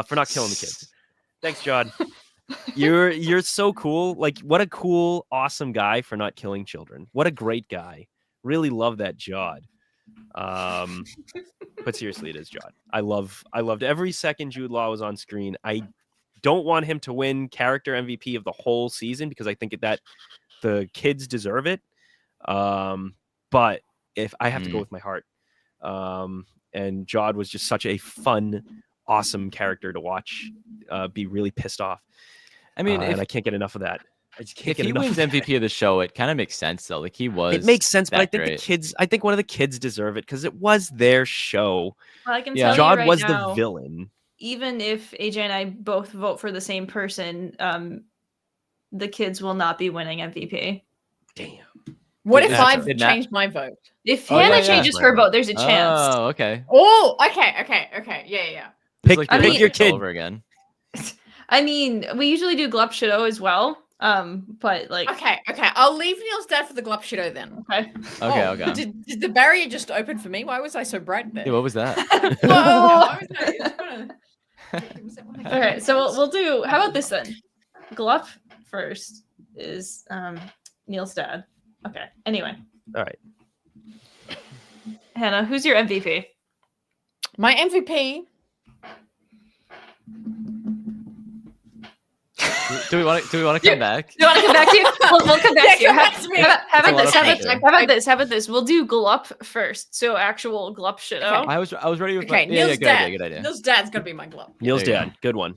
for not killing the kids. Thanks, Jod. You're so cool. Like, what a cool, awesome guy for not killing children. What a great guy. Really love that Jod. But seriously, it is Jod. I loved every second Jude Law was on screen. I don't want him to win character MVP of the whole season because I think that the kids deserve it. But if I have to go with my heart, and Jod was just such a fun, awesome character to watch be really pissed off. I mean, and I can't get enough of that. I just can't if get he enough wins of that. MVP of the show, it kind of makes sense though. Like he was. It makes sense, but I think great. the kids. I think one of the kids deserve it because it was their show. Well, I can Yeah. tell you Jod right was now, the villain. even if AJ and I both vote for the same person, the kids will not be winning MVP. Damn. What Did if Nat- I did Nat- change my vote? If Oh, Hannah yeah, yeah. changes her vote, there's a chance. Oh, okay. Oh, okay. Yeah. It's Pick- like pick doing your it kid. over again. I mean, we usually do Glup Shadow as well. But like, Okay. I'll leave Neil's dad for the Glupshido then. okay. Okay. Did the barrier just open for me? Why was I so bright there? Yeah, what was that? Whoa! Okay, so we'll do. How about this then? Glup first is Neil's dad. Okay. Anyway, All right. Hannah, who's your MVP? My MVP. Do we want to come back? Do you want to come back to you? We'll come back to you. come back to me. How That's a about lot this? of How about pressure. this? We'll do Glup first. So actual Glup Shadow. Okay. I was ready with Okay, my, yeah, Neil's good dad. idea, good idea. Neil's dad's gonna be my glove. Neil's There you dad. Good one.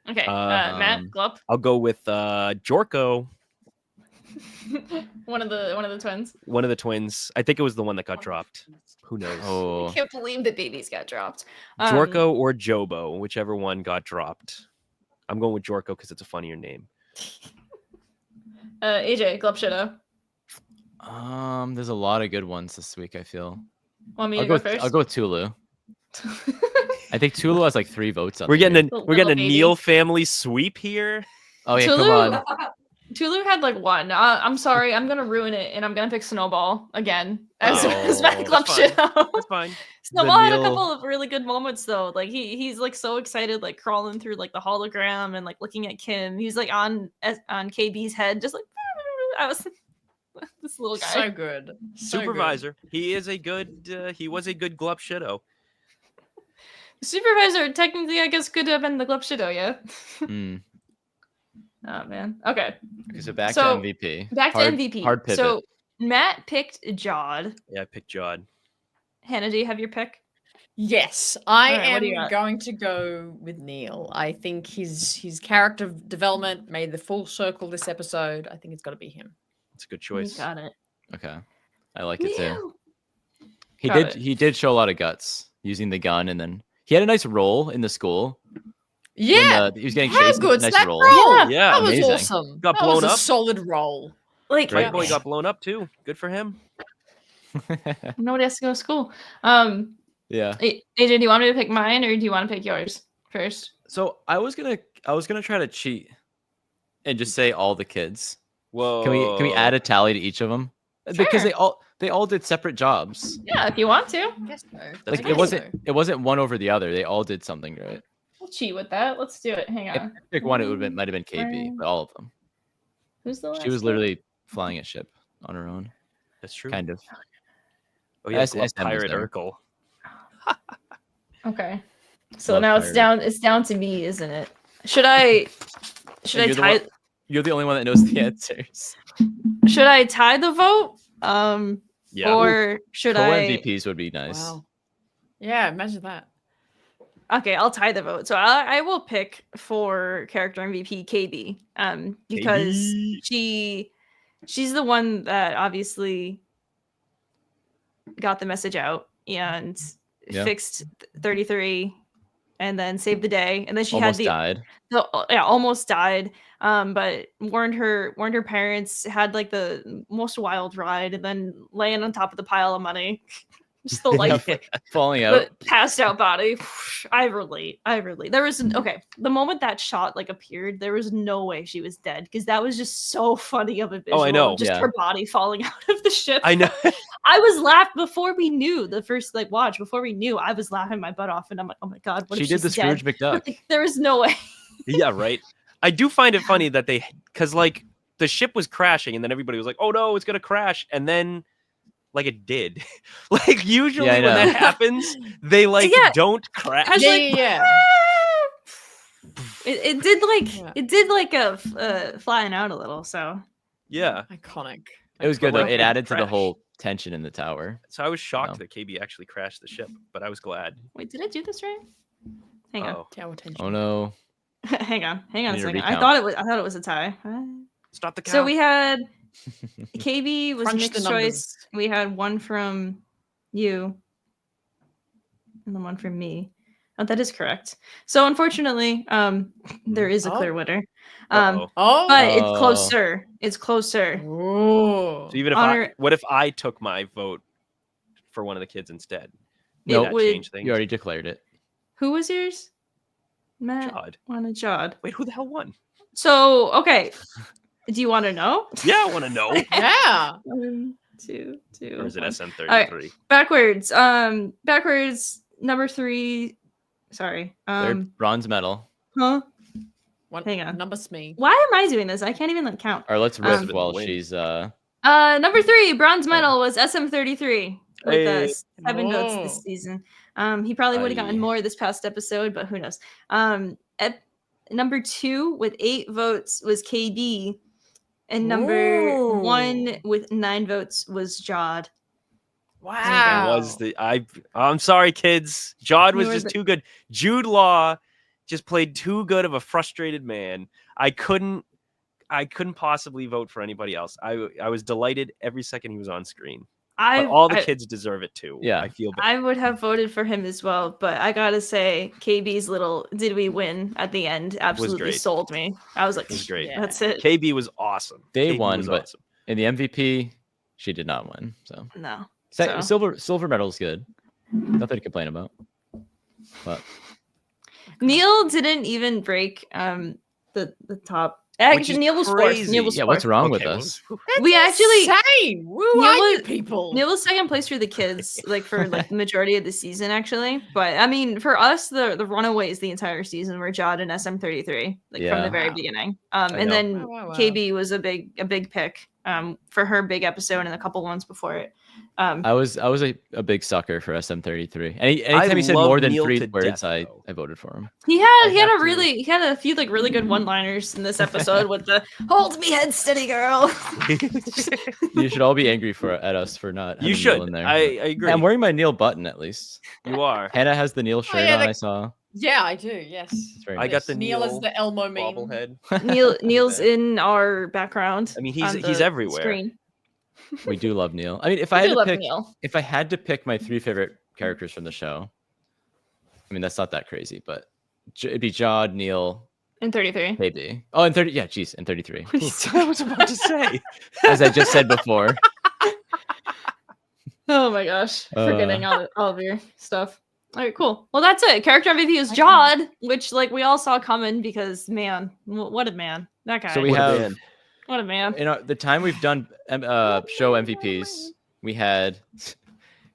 Okay, Matt, Glup, I'll go with Jorko, one of the twins. one of the twins. I think it was the one that got dropped. Who knows? I Oh, can't believe the babies got dropped. Jorko or Jobo, whichever one got dropped. I'm going with Jorko because it's a funnier name. AJ, Glup Shadow. there's a lot of good ones this week. I feel. Want me I'll to go. go first? I'll go with Tulu. I think Tulu has like 3 votes on. We're the getting year. we're getting a Little Neil family sweep here. Oh yeah, Tulu. come on. Tulu had like one. I'm sorry, I'm gonna ruin it, and I'm gonna pick Snowball again as my Oh, Glup that's fine. Shadow. That's fine. Snowball had a Neil- couple of really good moments though. Like he's like so excited, like crawling through like the hologram and like looking at Kim. He's like on KB's head, just like I was this little guy. So good. So good. Supervisor. He is a good. He was a good Glup Shadow. Supervisor technically, I guess, could have been the Glup Shadow, yeah. Hmm. Oh man. Okay. Okay, so back So, to MVP. Back Hard- to MVP. Hard pivot. So Matt picked Jod. Yeah, I picked Jod. Hannah, do you have your pick? Yes, I All right, what do you am got? going to go with Neil. I think his character development made the full circle this episode. I think it's got to be him. It's a good You choice. got it. Okay, I like it too. Neil! He Got did. it. He did show a lot of guts using the gun, and then he had a nice role in the school. Yeah, when, he was getting how chased. good's Nice that role. role? Yeah, that was amazing. awesome. Got that was blown a up. solid role. Like, Right Yeah. boy got blown up too. Good for him. nobody has to go to school. Yeah. AJ, do you want me to pick mine or do you want to pick yours first? So I was gonna try to cheat and just say all the kids? Whoa. Can we add a tally to each of them? Because they all did separate jobs. Yeah, if you want to. I guess so. Like I it guess so. wasn't one over the other. They all did something right. We'll cheat with that. Let's do it. Hang If on. I pick one, it might have been KB, but all of them. Who's the last She was kid? literally flying a ship on her own, That's true. kind of. Oh yeah, Glove SM was Pirate there. Urkel. Okay. So Love now pirate. it's down to me, isn't it? Should I you're the tie one- You're the only one that knows the answers. should I tie the vote? Yeah. Or should Co I MVPs would be nice. Wow. Yeah, imagine that. Okay, I'll tie the vote. So I will pick for character MVP KB. Because KB. she's the one that obviously got the message out and Yeah. fixed 33 and then saved the day. And then she Almost had died. almost died. But warned her parents, had like the most wild ride, and then laying on top of the pile of money. Just the life Falling out. the passed out body. I relate. There was the moment that shot like appeared, there was no way she was dead because that was just so funny of a visual. Oh, I know. Just Yeah. her body falling out of the ship. I know. I was laughed before we knew the first watch. Before we knew, I was laughing my butt off, and I'm like, oh my god, what She if did the she's dead? Scrooge McDuck. There was no way. Yeah, right. I do find it funny that because like the ship was crashing and then everybody was like, oh no, it's gonna crash, and then like it did. Like usually Yeah, I when that know. happens, they like Yeah. don't crash. I was like, Yeah. It did like Yeah. it did like a flying out a little. So Yeah. Iconic. It was good though. like It it added to the crashed. whole tension in the tower. So I was shocked No. that KB actually crashed the ship, but I was glad. wait, did I do this right? Hang on. Oh, Tower tension. Oh no. Hang on a need to second. I recount. thought it was a tie. stop the count. So we had KB was Crunch the Nick's numbers. choice. We had one from you, and then one from me. Oh, that is correct. So unfortunately, there is a clear Oh. winner. Uh-oh. Oh. But Oh. it's closer. It's closer. Ooh. So even if Honor- what if I took my vote for one of the kids instead? Would Nope. that would- change things? You already declared it. Who was yours? Matt Jod. wanted Jod. Wait, who the hell won? So okay, do you want to know? Yeah, I want to know. Yeah. 1, 2, 2. Or is it 1. SM33? Backwards. Backwards. Number 3. Sorry. Third bronze medal. Huh? One, Hang on. Numbers me. Why am I doing this? I can't even count. Or let's riff Um, while win. she's Number 3 bronze medal was SM33 with Hey. 7 votes Whoa. this season. He probably would have gotten Aye. more this past episode, but who knows? Number 2 with 8 votes was KB, and number Ooh. 1 with 9 votes was Jod. Wow. I'm sorry, kids. Jod was You were just the- too good. Jude Law just played too good of a frustrated man. I couldn't possibly vote for anybody else. I was delighted every second he was on screen. But all the kids deserve it too. Yeah. I feel bad. I would have voted for him as well, but I gotta say, KB's little "did we win" at the end absolutely great. sold me. I was like, It was great. Yeah. that's it. KB was awesome. They KB won, was but awesome. in the MVP, she did not win. So No. So- silver medal is good. Nothing to complain about. But Neil didn't even break the top. Which Actually, is Neil was fourth. crazy. Neil was yeah, fourth. what's wrong with Okay, us? We actually insane. Who Neil are you was- people? Neil was second place for the kids, like for like the majority of the season, actually. But I mean, for us, the runaways the entire season were Jod and SM33, like from Yeah. the very Wow. beginning. I And know. then Wow. KB was a big pick for her big episode and a couple ones before it. I was a big sucker for SM33. Anytime he said love more than Neil 3 to words, death, I though. voted for him. He I had a few like really good one-liners in this episode with the "Hold me head steady, girl." You should all be angry at us for not. You having Neil should. in there. I agree. I'm wearing my Neil button at least. You are. Hannah has the Neil shirt yeah, on. the- I saw. Yeah, I do. Yes. It's very I nice. got the Neil Neil is the Elmo meme. bobblehead. Neil's in our background. I mean, on he's the everywhere. Screen. We do love Neil. I mean, if I I had do to love pick, Neil. if I had to pick my 3 favorite characters from the show, I mean that's not that crazy, but it'd be Jod, Neil, In 33. KB. Oh, and 30. Yeah, geez, and 33. I was about to say. As I just said before. Oh my gosh, forgetting all of your stuff. All right, cool. Well, that's it. Character MVP is Jod, which like we all saw coming because man, what a man that guy. So we What a have man. What a man. in the time we've done show MVPs, we had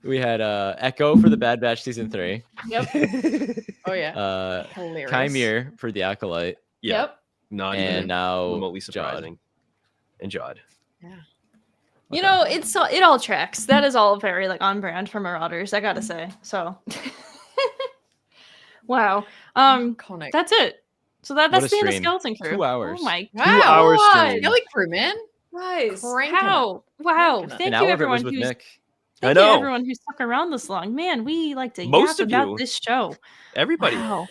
Echo for the Bad Batch season 3, Yep. Oh yeah. Hilarious. Kymir for the Acolyte, Yeah. Yep. Not and even now remotely Jod. surprising. And Jod. You know, it all tracks. That is all very like on brand for Marauders, I gotta say. So, wow. Iconic. That's it. So that's What a the end of stream. Skeleton Crew. 2 hours. Oh my Wow. 2 hours God. stream. Skelly Crew, man. Guys, Cranking it. how? Wow. Cranking it. Thank An you hour of it everyone was with who's Mick. I thank you know. everyone who stuck around this long. Man, we like to Most yap of about you. this show. Everybody. Wow.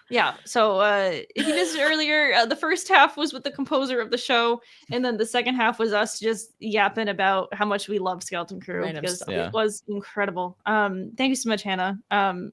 Yeah. So if you missed it earlier, the first half was with the composer of the show, and then the second half was us just yapping about how much we love Skeleton Crew Random because stuff. Yeah. it was incredible. Thank you so much, Hannah. Hannah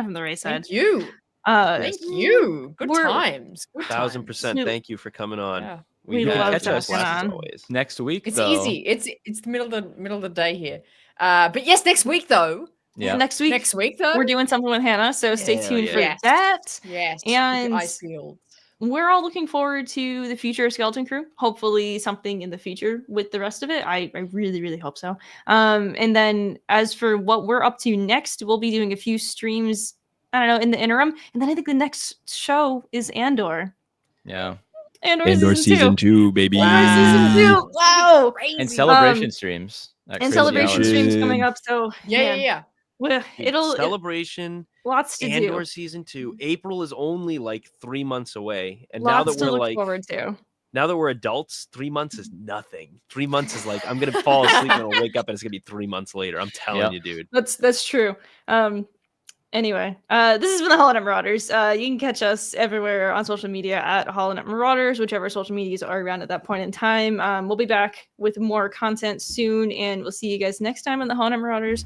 from the Raeside. Thank you. Thank Thank you. Good We're- times. Good 1000%. times. Thank you for coming on. Yeah. We had love a blast having as on. always. Next week, It's though, easy. It's the middle of the day here. But yes, next week though. Yeah. Next week, Next week though. we're doing something with Hannah, so stay Hell tuned yeah. for Yes. that. Yes. And I feel. We're all looking forward to the future of Skeleton Crew. Hopefully something in the future with the rest of it. I really, really hope so. And then as for what we're up to next, we'll be doing a few streams, I don't know, in the interim. And then I think the next show is Andor. Yeah. Andor season 2, baby. Andor season 2. Wow. And celebration streams. at And Crazy celebration Hours. streams coming up. So Yeah. well, it'll Celebration lots to Andor do. season 2. April is only like 3 months away. And Lots now that to we're look like forward to. now that we're adults, 3 months is nothing. 3 months is like I'm gonna fall asleep and I'll wake up and it's gonna be 3 months later. I'm telling Yep. you, dude. That's true. Anyway, this has been the Hollow Knight Marauders. You can catch us everywhere on social media at Hollow Knight Marauders, whichever social medias are around at that point in time. We'll be back with more content soon, and we'll see you guys next time on the Hollow Knight Marauders.